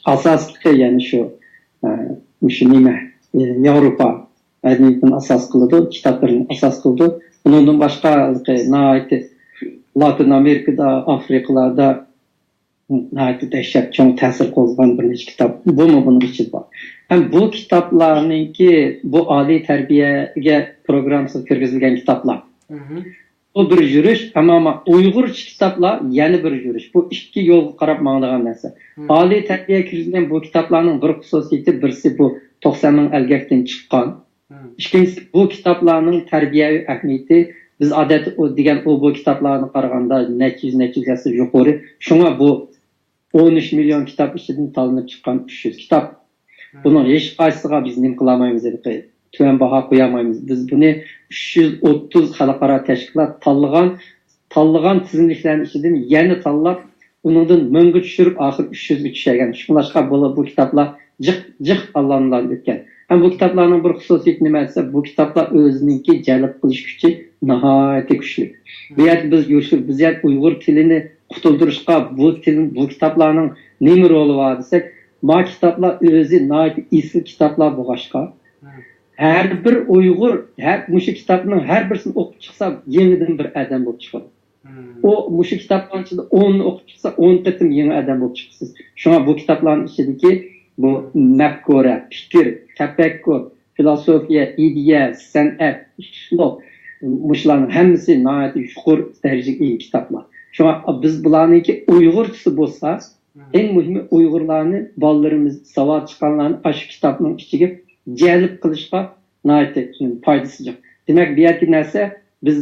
B: Asosli ya'ni shu nima Yevropa madaniyatini asos qildi, kitoblarni asos qildi. Bundan başqa Latin Amerikada, Afrikalarda dehşet çok ta'sir qilgan bir necha kitob bunun içi var. Hem bu kitoblarningki bu oliy tarbiyaga programmasiz kirgizilgan kitoblar. Bu bir yurish, ama Uyg'urcha kitoblar yana bir yurish. Bu ikki yo'lga qarab mangdigan narsa. Oliy tarbiyaga kirgizilgan bu kitoblarning bir xususiyati, birisi bu 90 ming elgakdan chiqqan. İkincisi bu kitaplarning tarbiyaviy ahamiyati biz odat degan bu kitaplarni qaraganda necha yuqori. Shunga bu 13 milyon kitap ichidan tanlanib chiqqan 300 kitap. Buning hech qaysisiga biz nim qilmaymiz deb tuvan baho qo'yamaymiz. Biz buni 330 xalqaro tashkilot tanlagan tizimliklarning ichidan yana tanlab, uningdan mingga tushirib oxir 300 ga tushagan. Shunlashqa bu kitaplar jiq Allohdan o'tgan. Hem bu kitaplarning bir xususiyati nima desa, bu kitaplar o'zininki jalb qilish kuchi nihoyatda kuchli. Bu yerda biz Uyg'ur tilini qutuldirishga bu kitaplarning nima roli bor desak, bu kitaplar o'zi nihoyat esil kitaplar bo'lg'ashqa. Her bir Uyg'ur mushu kitapning har birisini o'qib chiqsa, yangidan bir odam bo'lib chiqadi. O mushu kitaplarning ichida 10 ni o'qib chiqsa, 10 qatim yangi odam bo'lib chiqasiz. Shunga bu kitaplarning ichidagi bu mafkura, fikr, tafakkur, filosofiya, ideya, san'at, mushlarning hammasi nihoyat yuqori darajaga ega kitoblar. Shunga biz bularningki Uyg'urchasi bo'lsa, eng muhimi Uyg'urlarni, bolalarimiz, savod chiqqanlarni shu kitobning ichiga jalb qilishga nihoyat foydasi bor. Demak, bu yergi narsa biz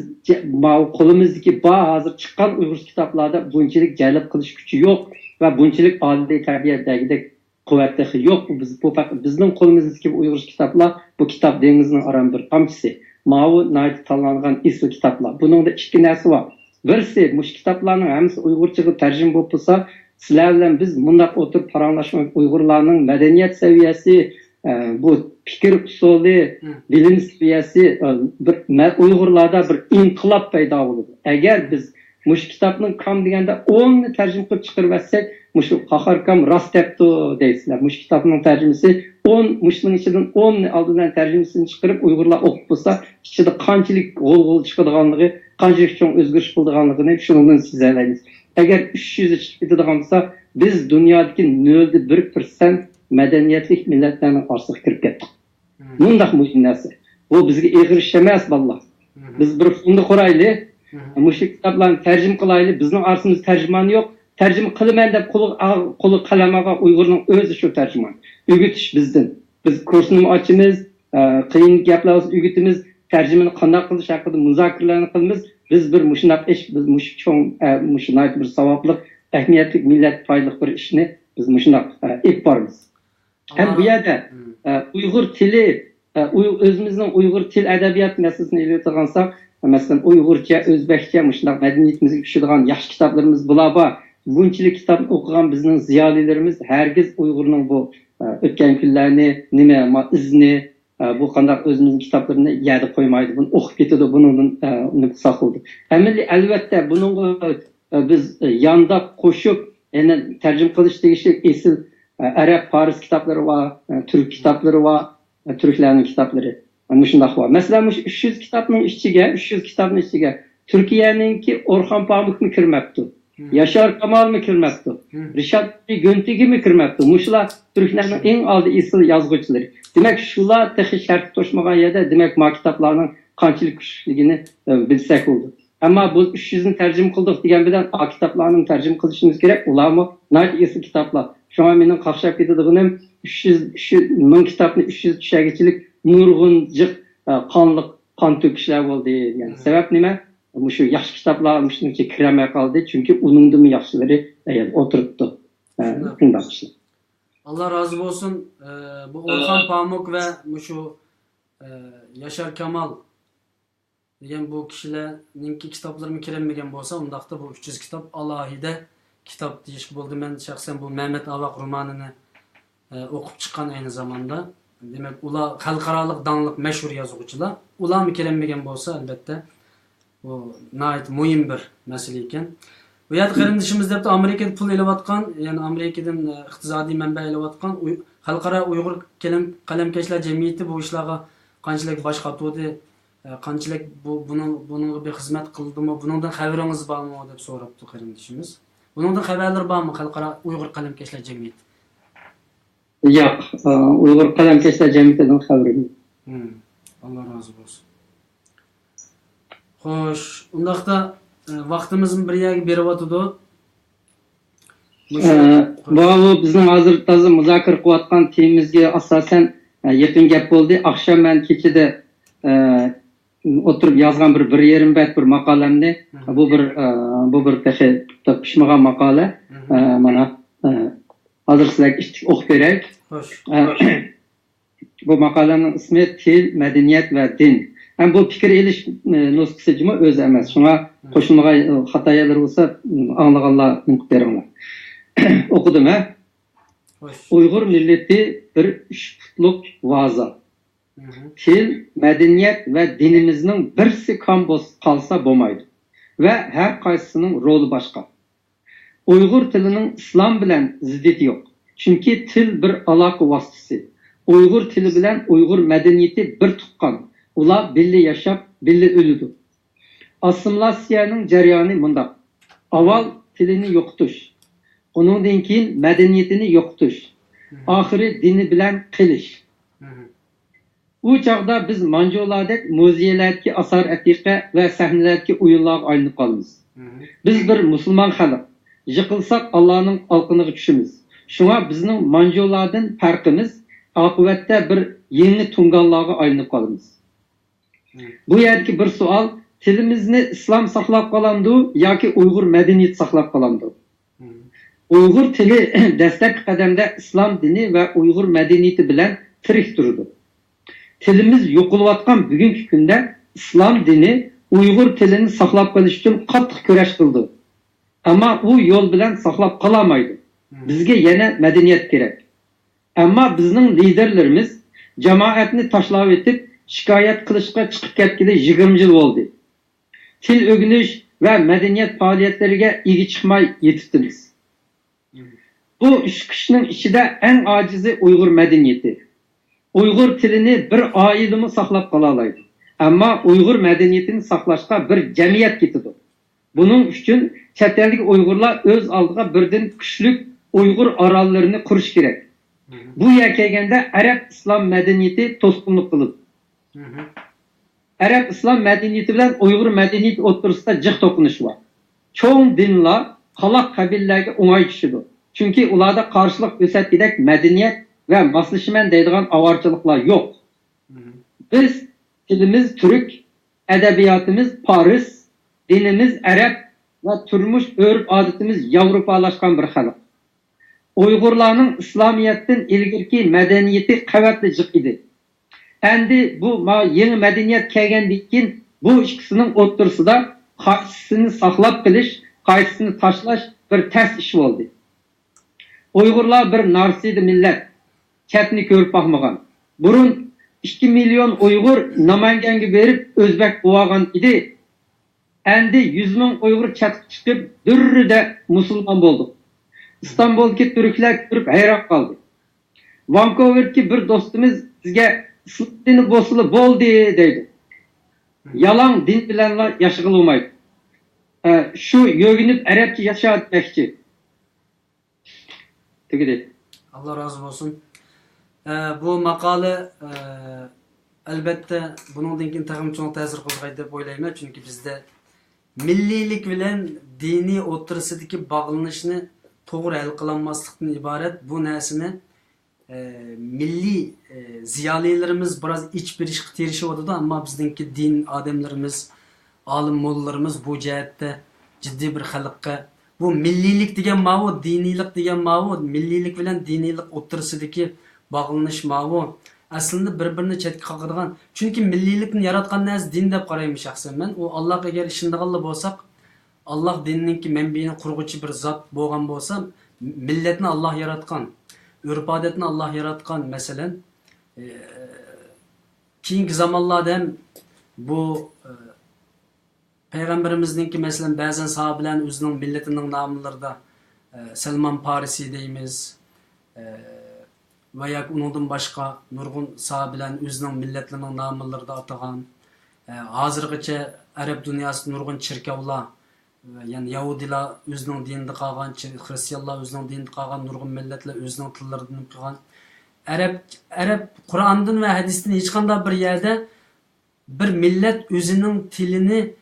B: qo'limizdagi hozir chiqqan Uyg'ur kitoblarda bunchalik jalb qilish kuchi yo'q va bunchalik oliy tarbiyadagidek kuvvetli yok. Bizning qo'limizdagi Uyg'ur kitoblar bu kitob dengizining aram bir tomchisi. Mavi nayt tanlangan isli kitoblar. Bunun da ikki narsa var. Birisi mush kitoblarning hammasi Uyg'urchaga tarjima bo'lib tursa, sizlar bilan biz bundaq o'tirib paranglashmak, Uyg'urlarning madaniyat saviyasi, bu fikr usuli, bilim saviyasi bir Uyg'urlarda bir inqilob paydo bo'ladi. Agar biz mush kitobning kam deganda 10 ni tarjima qilib chiqarib olsak, mushu qaharkam rost debdi deysizlar. Mush kitobning tarjimasi 10, mushning ichidan 10 ni oldidan tarjimasini chiqarib Uyg'urlar o'qib bo'lsa, ichida qanchalik g'ol chiqadiganligi, qanchalik cho'ng o'zgarish qildiganligini shundan siz aylaysiz. Agar 300 chiqib ketadigan bo'lsa, biz dunyodagi 0.1% madaniyatli millatlarning orasiga kirib ketdik. Bundaq muhim narsa. Bu bizga eg'ir ish emas, valloh. Biz bir funda quraylik, mushu kitoblarni tarjima qilaylik. Bizning orsimizda tarjimon yo'q. Tercüme kılımen de kolu kalamaga Uygur'un özü şu tercüme. Ügütüş bizden. Biz kursunu açımız, kıyın yaplarımız, ügütümüz, tercümenin kandak kılış hakkında müzakirlerini kılımız. Biz bir muşnak iş, biz muşnak bir savaplık, ehmiyetlik, millet paylık bir işini biz muşnak ip varız. Hem bu yerde Uygur tili, özümüzün Uygur til edebiyat meselesini iletişansak, mesela Uygurca, Özbekçe, muşnak medeniyetimizi güçlüğün yaş kitaplarımız bulaba, bunchilik kitob o'qigan bizning ziyolilarimiz hergiz Uyg'urning bu o'tgan kunlarni, nima izni, bu qandaq o'zimizning kitoblarni yerda qo'ymaydi, buni o'qib ketadi, buningdan nuqson qildi. Albatta buningga biz yanda qo'shib, yani tarjima qilish tegishli esil arab, faris kitoblari va turk kitoblari va turklarning kitoblari. Mana shunday bor. Masalan, 300 kitobning ichiga Turkiyaninki Orhan Pamukmi kirmabdi. Yaşar Kamal mı kirmabdi? Rishad Go'ntigi mi kirmabdi? Mushlar turklarning eng oldi esil yozuvchilari. Demak, shular texi shart to'shmagan yerda, demak, ma kitoblarning qanchalik kuchligini bilsak bo'ldi. Ammo bu 300 ni tarjima qildik degan bilan a kitoblarning tarjima qilishimiz kerak. Ularmi nayt esil kitoblar. Shunga mening qaqshab ketadiganim 300 ming kitobni 300 kishagachilik nurg'unjiq qonliq qon to'kishlar bo'ldi degan. Sabab nima? Şu yaxshi kitoblar shuncha kiramay qoldi, chunki uningdan yaxshilari o'tiribdi.
A: Allah razı olsun. Bu Orhan Pamuk ve şu Yaşar Kemal degan bu kishilarninki kitoblarimi kiranmagan bo'lsa, undaqda bu 300 kitob alohida kitob deyish bo'ldi. Men shaxsan bu Mehmet Avaq romanini o'qib chiqqan aynı zamanda. Demak, ular xalqaroliq danliq mashhur yozuvchilar. Ularmi kiranmagan bo'lsa, albatta bu nayt muhim bir mesele ekan. Bu yerda qarindishimiz debdi Amerikada pul elayotgan, ya'ni Amerikadan iqtisodiy manba elayotgan xalqaro Uyg'ur qalamkashlar jamiyati bu ishlarga qanchalik bosh qotdi, qanchalik buningga bir xizmat qildimi, buningdan xabaringiz bormi deb so'rabdi qarindishimiz. Buningdan xabarlar bormi xalqaro Uyg'ur qalamkashlar jamiyati?
B: Yo'q, Uyg'ur qalamkashlar jamiyatidan xabarim yo'q.
A: Allah razı olsun. Xo'sh, undaqda vaqtimizni bir yerga berib o'tdi.
B: Bu bizning hozir toza muzokara qilayotgan temamizga asosan yaqin gap bo'ldi. Oqshom men kechada o'tirib yozgan bir yarim bayt bir maqolamni, bu bir pishmagan maqola. Mana hozir sizlarga o'qib beray.
A: Xo'sh.
B: Bu maqolaning ismi Til, madaniyat va din. Hem bu fikir eliş nüsküsücümü öz emas. Şuna koşulmağa hatayalar olsa anlağanlar nüktelerimler. Okudum ha. Uygur milleti bir üç putluk vaza. Til, medeniyet ve dinimizin birisi kan kalsa bomaydı. Ve her kaysısının rolü başka. Uygur tilinin İslam bilen ziddiyeti yok. Çünkü til bir alaka vasıtası. Uygur tili bilen Uygur medeniyeti bir tukkan. Ular birli yaşap, birli ölüdü. Assimilasiyanın jarayoni mundaq. Avval tilini yo'qotish, uningdan keyin madaniyatini yo'qotish, oxiri dini bilan qilish. U chaqda biz manjolardek muzeylardagi asar atiqa va sahnalardagi o'yinlarga aylanib qolamiz. Biz bir musulmon xalq. Yiqilsak Allohning alqiniga tushamiz. Shunga bizning manjolardan farqimiz oqibatda bir yangi tunganlarga aylanib qolamiz. Bu yerdeki bir sual, tilimizni İslam saqlab qolamdi yoki Uyg'ur madaniyati saqlab qolamdi? Uyg'ur tili dastlabki qadamda islom dini va Uyg'ur madaniyati bilan tirik turdi. Tilimiz yo'qolayotgan bugungi kunda islom dini Uyg'ur tilini saqlab qolish uchun qattiq kurash qildi. Ammo u yo'l bilan saqlab qolamaydi. Bizga yana madaniyat kerak. Ammo bizning liderlarimiz jamoatni tashlab etib şikayet kılışqa çıkıp ketgili 20 yıl oldu. Til ögünüş ve medeniyet faaliyetlerine ilgi çıkmay yetiştiniz. Bu üç kişinin içinde en acizi Uygur medeniyeti. Uygur tilini bir ailimi saklap kalalaydı. Ama Uygur medeniyetini saklaşka bir cemiyet getidi. Bunun için çetellik Uygurlar öz aldığı birden güçlük Uygur arallarını kuruş gerek. Bu yerkegende Arap İslam medeniyeti toskunluk kılıp. Arap İslam medeniyeti bilen Uygur medeniyeti oturusunda cık dokunuşu var. Çoğun dinler halak kabillerine onay düşüdü. Çünkü ularda karşılık göstergedek medeniyet ve maslışmen deydiğen avarcılıklar yok. Biz dilimiz Türk, edebiyatımız Paris, dinimiz Arap ve turmuş örf adetimiz Avrupalaşkan bir halk. Uygurların İslamiyet'ten ilgirki medeniyeti kuvvetli cık idi. Endi bu yeni medeniyet kelgendikin bu ikisinin o'ttirisida qaysisini saqlab qilish, qaysisini tashlash bir ters ish bo'ldi. Uyg'urlar bir narsidi millat, chetni ko'rib boqmagan. Burun 2 milyon Uygur Namanganga berip Özbek boğagan idi. Endi 100 ming Uygur çatıp çıkıp dürrüde Müslüman boldu. İstanbul'daki Türkler görüp hayran kaldı. Vancouver'deki bir dostumuz sizge dini bosulu boldu deydi. Yalan din bilen yaşayılmaydı. Şu yögünüp Arapça yaşa etmekçi. Tügüdü.
A: Allah razı olsun. Bu makale elbette bunun dinkin takım çok tesir kılgay dep oylayman. Çünkü bizde millilik bilen dini oturusudaki bağlanışını toğru el kılanmaslıktan ibaret bu nesini milli ziyalilerimiz biraz iç bir iş terişi oldu ama bizdeki din ademlerimiz, alim mollalarımız bu cihette ciddi bir halkka bu millilik degen mavu, dinilik degen mavu, millilik bilen dinilik oturusudaki bağlanış mavu aslında birbirini chetga qaqadigan. Çünkü millilikni yaratgan narsa din deb qarayman shaxsan men. O Alloh agar ishindag'anlar bo'lsak, Alloh dinninki manbini qurg'uchi bir zot bo'lgan bo'lsa, millatni Alloh yaratgan, urf-odatni Alloh yaratgan. Masalan, keyingi zamonlarda ham bu Peygamberimizningki masalan ba'zan sahobalarning o'zining millatining nomlarida Salman Farisi deymiz. Ve yak unudun başka nurgun sahabilen özünün milletlerinin namılları da atagan. Hazırgıça Arap dünyası nurgun çirkevla yani Yahudiler özünün dininde kalgan, Hristiyanlar özünün dininde kalgan, nurgun milletler özünün tıllarından kalgan. Arap Kur'an'dan ve hadisten hiç kanda bir yerde bir millet özünün tilini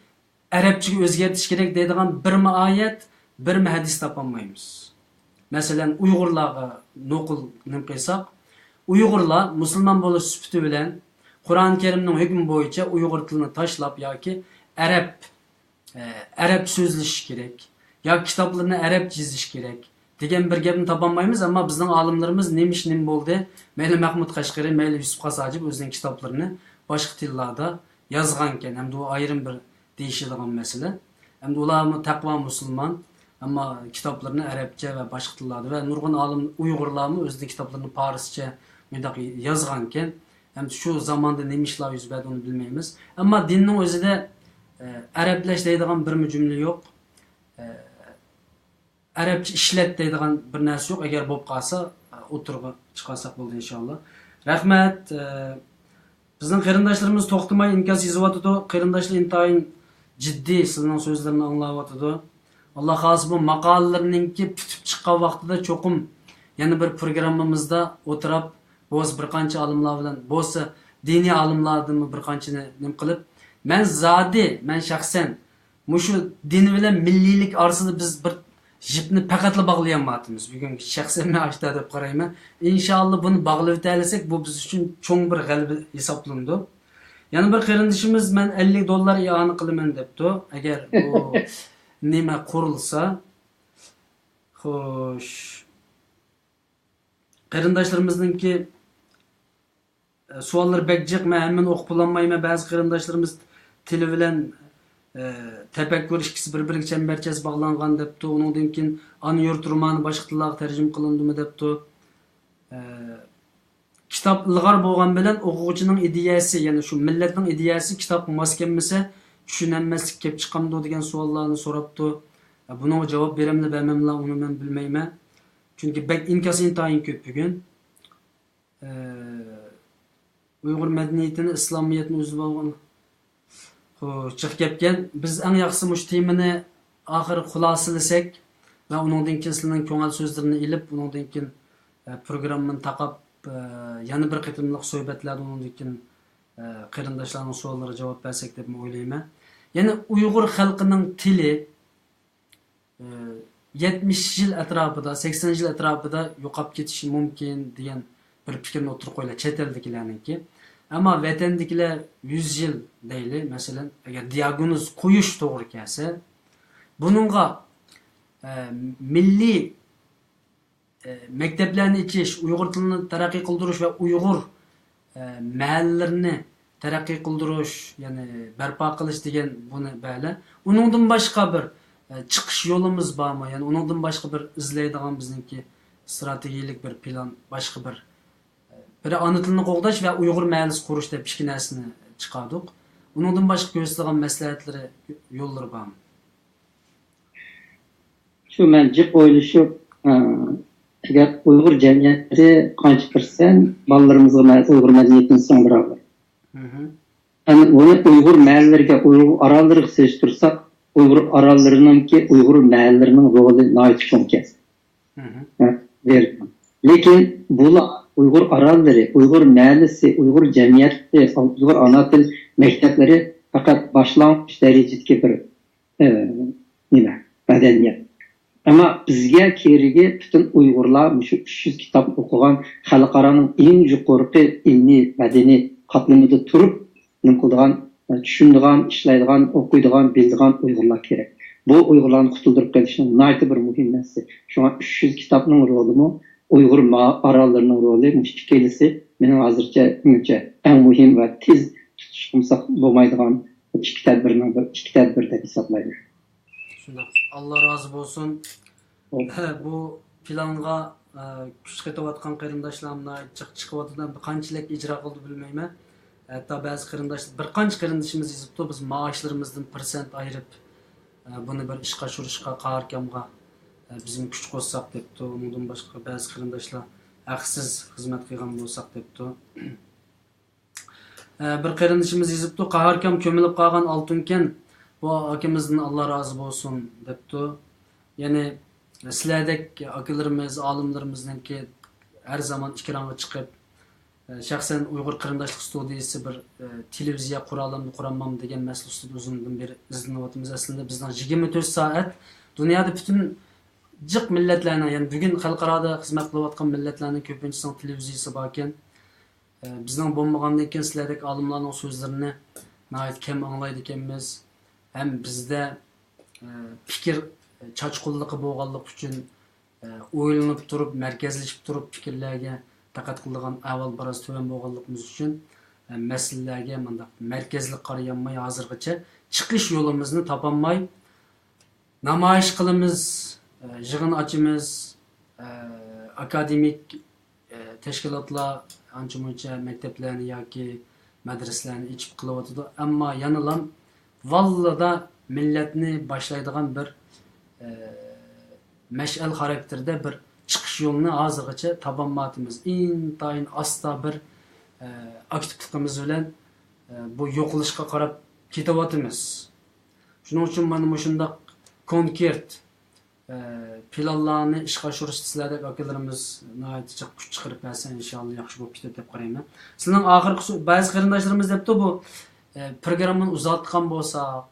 A: Arapçıga özgertiş gerek deydigan bir mi ayet, bir mi hadis tapamayız. Mesela Uygurlarga nokul nimqaysak, Uygurlar Müslüman boluş süpütü bilen Kur'an-ı Kerim'nin hükmü boyunca Uygur tilini taşlap yoki Arap sözleş gerek. Ya kitaplarını Arap çiziş gerek. Degen bir gapni tapamaymiz ama bizning alimlarimiz nemish nim bo'ldi. Mayli Mahmud Qashqari, mayli Yusuf Qasajib o'zining kitoblarini boshqa tillarda yozgan ekan. Hamda u ayrim bir deyishadigan masala. Hamda ularmi taqvo musulmon ama kitaplarını Arapça ve başka tillarda ve nurgun alim Uygurlarmı özünün kitaplarını Parisçe yazganken hem şu zamanda nemişler yüz berdi onu bilmeyimiz. Ama dinin özü de Arapleş deydiğen bir cümle yok. Arapça işlet deydiğen bir narsa yok. Eğer bop kalsa oturuğa çıkarsak oldu inşallah. Rahmet. Bizden kırındaşlarımız toxtumay inkaz yazıvatıdı. Kırındaşlı intayın ciddi sizin sözlerini anlavatıdı. Allah xalası bu maqalalarininki pütüp chiqqan vaqtida cho'qim yana bir programmamizda o'tirib bo'z bir qancha olimlar bilan bo'lsa diniy olimlarni bir qanchani nim qilib men shaxsan mushu din bilan milliylik orasida biz bir jipni faqatla bog'layolmayapmiz. Bugungi shaxsan men ashta deb qarayman. Inshaalloh buni bog'lab o'talisak bu biz uchun cho'ng bir g'alaba hisoblandi. Yana bir qarindishimiz men $50 iona qilaman debdi. Agar bu nima qurilsa xo'sh qarindoshlarimizningki savollar bekjiq men hamman o'qib olmayman. Ba'zi qarindoshlarimiz tili bilan tafakkur ikkisi bir-biriga chambarchas bog'langan debdi. Undan keyin ana yurt romani boshqa tillarga tarjima qilindimi debdi. Kitap ilg'or bo'lgan bilan o'quvchining ideyasi, ya'ni shu millatning ideyasi kitap mos kelmasa tushunolmaslik kelib chiqamdi degan savollarni so'rabdi. Buna cevap beremli bermemla onu men bilmeyman. Çünkü bek inkası intayin köp bugün. Uygur medeniyetini, İslamiyetini özü bağlı. Çık kepken biz en yaxşı muş temini ahir xulasılasak ve onun dinkinsinin köngel sözlerini ilip onun dinkin programını takap yani bir kıtımlık sohbetlerden onun dinkin qarindoshlarning savollariga javob bersak deb o'ylayman. Yani Uygur xalqining tili 70 yil atrofida, 80 yil atrofida yo'qolib ketishi mumkin degan bir fikrni o'tirib qo'ylar chet eldagilarniki. Ammo vatandagilar 100 yil deyli, masalan, agar diagnoz qo'yish to'g'ri kelsa, buningga milliy maktablarni ichish, Uyg'ur tilini taraqqiy qildirish va Uyg'ur mahallalarini taraqqiy qildirish, ya'ni barpo qilish degan buni bala. Uningdan boshqa bir chiqish yo'limiz bormi? Ya'ni uningdan boshqa bir izlaydigan bizningki strategik bir plan, boshqa bir biri ana tilini qo'g'dash va Uyg'ur mahallasi qurish deb ikki narsani chiqardik. Uningdan boshqa ko'rsatilgan maslahatlari, yo'llari bormi?
B: Shu men jiq o'ylashib, agar Uyg'ur jamiyati qancha % bolalarimizga Uyg'ur madaniyatini singdiradi. Yani bunu Uyg'ur mahallariga, Uyg'ur orollariga solishtirsak, Uyg'ur orollarininki Uyg'ur mahallarining roli nihoyat cho'nkas. Lekin bular Uyg'ur orollari, Uyg'ur mahallasi, Uyg'ur jamiyati, Uyg'ur ana til maktablari faqat boshlang'ich darajadagi bir madaniyat. Ama bizga keragi butun Uyg'urlar shu 300 kitob o'qigan xalqaroning eng yuqori ilmiy madaniy qatlamida turib qiladigan, tushunadigan, ishlaydigan, o'qiydigan, biladigan Uyg'urlar kerak. Bu Uyg'urlarni qutuldirib kelishning nihoyat bir muhim narsa. Shunga 300 kitobning rolimi, Uyg'ur orollarining roli ikkalisi mening hozircha eng muhim va tez tutish qilsak bo'lmaydigan ikki tadbir deb hisoblayman.
A: Allah razı olsun. Bu planga kuch ketayotgan qarindoshlarni chiqayotgan qanchalik ijro qildi bilmayman. Hatta bazı qarindoshlar, bir qancha qarindishimiz yozibdi, biz maoshlarimizdan % ayirib buni bir ishga tushirishga, qaharkamga bizim kuch qo'shsak debdi. Undan boshqa bazı qarindoshlar haqsiz xizmat qilgan bo'lsak debdi. Bir qarindishimiz yozibdi, qaharkam ko'milib qolgan oltinkan, bu akimizdan Allah razı olsun debdi. Yani sizlardek akalarimiz, olimlarimizninki her zaman ekranga chiqib, şahsen Uyghur Qarindoshlik studiyasi bir televiziya qurolini quramam degan masala ustida uzundan beri izlanayotimiz. Aslında bizden 24 saat dünyada bütün jiq millatlarni, yani bugün xalqaroda xizmat qilayotgan millatlarning ko'pinchisining televiziyasi borkan, bizning bo'lmagandan keyin sizlardek olimlarning so'zlarini nihoyat kam anglaydi ekanmiz. Hem bizde fikir çaçqulligi bo'lganlik uchun o'ylanib turib, markazlashib turib fikrlarga diqqat qiladigan avval biroz tuvan bo'lganligimiz uchun masalalarga menda markazlik qarayanmay hozirgacha chiqish yo'limizni topolmay namoyish qilamiz, yig'in ochamiz, akademik tashkilotlar ancha-muncha maktablarni yoki madrasalarni ichib qilyotdi. Ammo yanalam vallada millatni boshlaydigan bir mash'al xarakterda bir chiqish yo'lini hozirgacha topolmayapmiz. Intayin asta bir aktivligimiz bilan bu yo'qolishga qarab ketyapmiz. Shuning uchun mana shunday konkret planlarni ishga oshirish sizlardek akalarimiz nihoyat kuch chiqarib bersa inshaalloh yaxshi bo'lib ketadi deb qarayman. Sizning oxirgi ba'zi qarindoshlarimiz debdi bu programmani uzatgan bo'lsak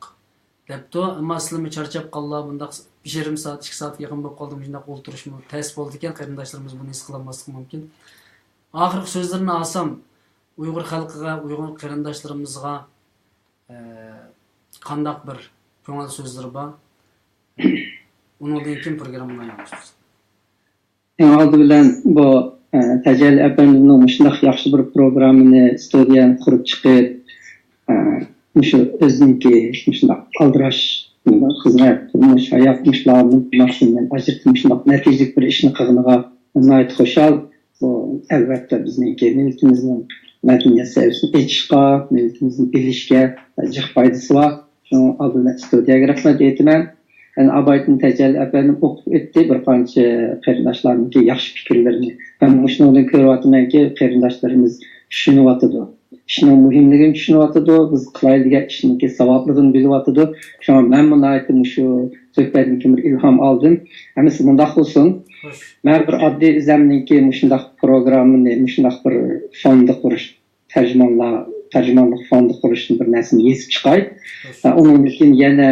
A: debdi, ammo sizlarni charchab qoldilar, bundaq 1,5 soat 2 soatga yaqin bo'lib qoldim, shunday o'ltirishmi tez bo'ldi ekan, qarindoshlarimiz buni his qilmasligi mumkin. Oxirgi so'zlarni olsam, Uyg'ur xalqiga, Uyg'ur qarindoshlarimizga qandaq bir ko'ngil so'zlari bor? Undan keyin programmani yaratamiz.
B: Oldi bilan bu Tajalli apamning mushundaq yaxshi bir programmani studiyani qurib chiqib, shu o'ziniki shundaq aldirash xizmat qilmish, hayotmishlarni maqsaddan ajratib shundaq natijalik bir ishni qilganiga nihoyat xushal. Bu albatta bizningki millatimizning madaniyat saviyasini echishga, millatimizni bilishga jiq foydasi bor. Shu oldin studiyaga rahmat aytaman. Yani Abayt'ın Tajalli efendim okup etti bir qancha qarindoshlarniki yaxshi fikrlarini. Ben shundan ko'ryapman ki qarindoshlarimiz tushunyapti. İşinin muhimligini tushunyapti. Biz qilaydigan ishniki savobligini bilyapti. Shunga men buni aytdim, shu suhbatdan bir ilhom oldim. Hamisi bundaq bo'lsin. Men bir oddiy izamniki shundaq programmani, shundaq bir fond qurish, tarjimonlik fondi qurishni bir narsani yezib chiqay. Onun için yana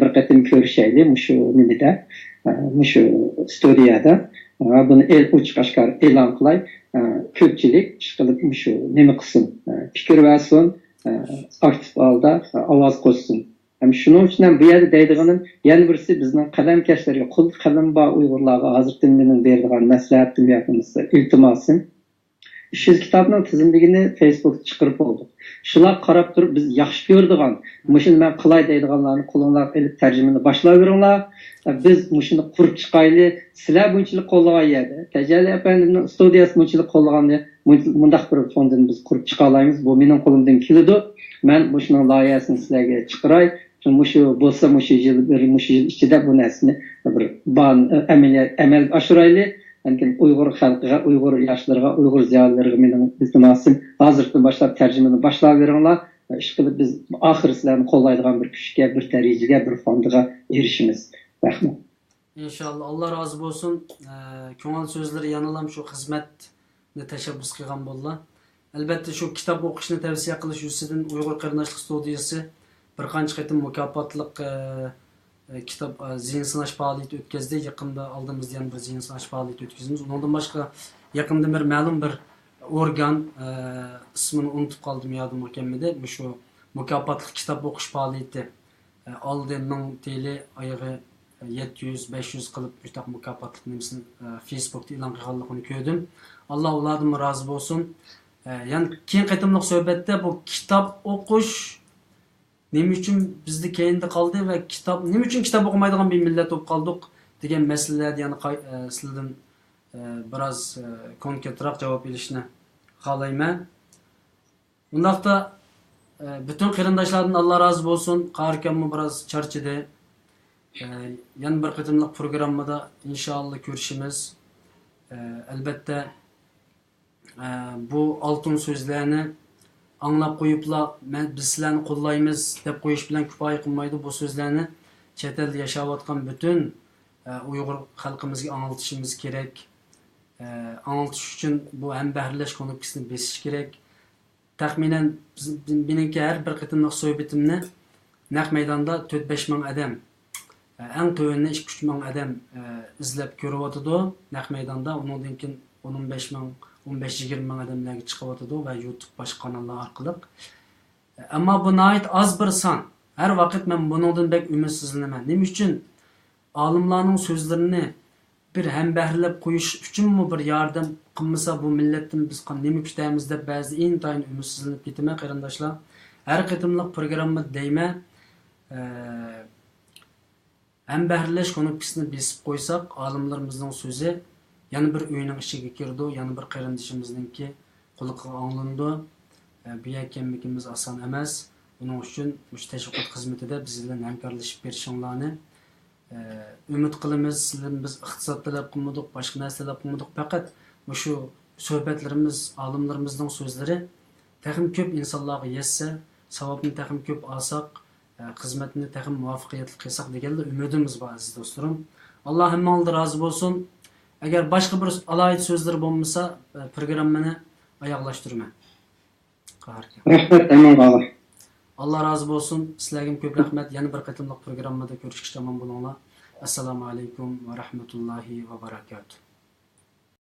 B: bir qatim ko'rishaylik shu nimada, shu studiyada. Buni el ochiq-oshkor e'lon qilay. Ko'pchilik chiqib shu nima qilsin, fikr bersin, aktiv holda ovoz qo'shsin. Ham shuning uchun ham bu yerda deydiganim, yana birisi bizning qalamkashlarga, qo'l qalam bor Uyg'urlarga hozirdan mening beradigan maslahatim yoki iltimosim. 300 kitobning tizimligini Facebookda chiqarib oldik. Shular qarab turib biz yaxshi ko'rdigan, mushuni men qilay deydiganlarni qo'linglar olib tarjimani boshlayveringlar. Biz mushuni qurib chiqayli. Sizlar bunchalik qo'llagan yerda, Tajalli apandimning studiyasi bunchalik qo'llaganni, mundaq bir fondni biz qurib chiqa olamiz. Bu mening qo'limdan keladi. Men bu shuning loyihasini sizlarga chiqaray. Mushu bo'lsa mushu yil ichida bu narsani bir amalga oshiraylik. Lekin Uyg'ur xalqiga, Uyg'ur yoshlarga, Uyg'ur ziyolilariga mening iltimosim hozirdan boshlab tarjimani boshlab beringlar. Ish qilib biz oxir sizlarni qo'llaydigan bir kuchga, bir darajaga, bir fondiga erishimiz. Rahmat.
A: İnşallah Allah razı olsun. Ko'ngil so'zlari yanalam shu xizmatni tashabbus qilgan bo'ldi. Albatta shu kitob o'qishni tavsiya qilish yuzidan Uyg'ur qarindoshlik studiyasi bir qancha qatim mukofotliq kitob zihin sinash faoliyati o'tkazdi. Yaqinda oldimizda yana bir zihin sinash faoliyati o'tkazamiz. Undan boshqa yaqinda bir ma'lum bir organ ismini unutib qoldim, yodim ekanmidi. Shu mukofotliq kitob o'qish faoliyati oldi 1000 TL oyog'i 700-500 qilib o'taq mukofotlik nimsini Facebookda e'lon qilganligini ko'rdim. Alloh ulardan rozi bo'lsin. Yani keyin qaytimliq suhbatda bu kitob o'qish nima uchun bizda keyinda qoldi va kitob nima uchun kitob o'qimaydigan bir millat bo'lib qoldik degan masalalarga yana sizlardan biroz konkretroq javob berishni xohlayman. Bundaqda bütün qarindoshlardan Alloh rozi bo'lsin. Qarkammi biroz charchidi. Yana bir qatimliq programmada inshaalloh ko'rishimiz. Albatta bu altın so'zlarni anglab qo'yibla biz sizlarni qo'llaymiz deb qo'yish bilan kifoya qilmaydi. Bu so'zlarni chet elda yashayotgan bütün Uyg'ur xalqimizga anglitishimiz kerak. Anglitish uchun bu ham bahrilash konopkasini besish kerak. Taxminan meningki har bir qatimliq suhbatimni naq maydonda 4-5 ming odam eng tövünni 2-3 ming odam izlab ko'ryotidi naq maydonda. Undan keyin 15 ming 15-20 ming odamlarga chiqyotidi va YouTube boshqa kanallar orqali. Ammo bu nihoyat az bir son. Har vaqt men bundan bek umidsizlanaman. Nima uchun? Olimlarning so'zlarini bir hambahrlab qo'yish uchunmi bir yordam qilmasa bu millatdan biz nima kutamiz deb ba'zi intayin umidsizlanib ketaman qarindoshlar. Har qatimliq programma deyman. Hambahrlash konopkasini besib qo'ysak, olimlarimizning so'zi yana bir uyning ichiga kirdi, yana bir qarindishimizningki quliqiga anglandi. Bu yakamligimiz oson emas. Buning uchun tashviqot xizmatida biz bilan hamkorlashib berishinglarni umid qilamiz. Sizlarni biz iqtisod talab qilmadik, boshqa narsa talab qilmadik. Faqat shu suhbatlarimiz, olimlarimizning so'zlari taxim ko'p insonlarga yetsa, savobni taxim ko'p olsak, xizmatni taxim muvaffaqiyatli qilsak deganlar umidimiz bor aziz do'stlarim. Alloh hammangizdan rozi bo'lsin. Agar boshqa bir alohida so'zlar bo'lmasa, programmani oyoqlashtirman.
B: Rahmat, amin.
A: Allah razı olsun. Sizlarga ko'p rahmat. Yana bir qatimliq programmada ko'rishishga omon bo'linglar. Assalomu alaykum va rahmatullohi va barakatuh.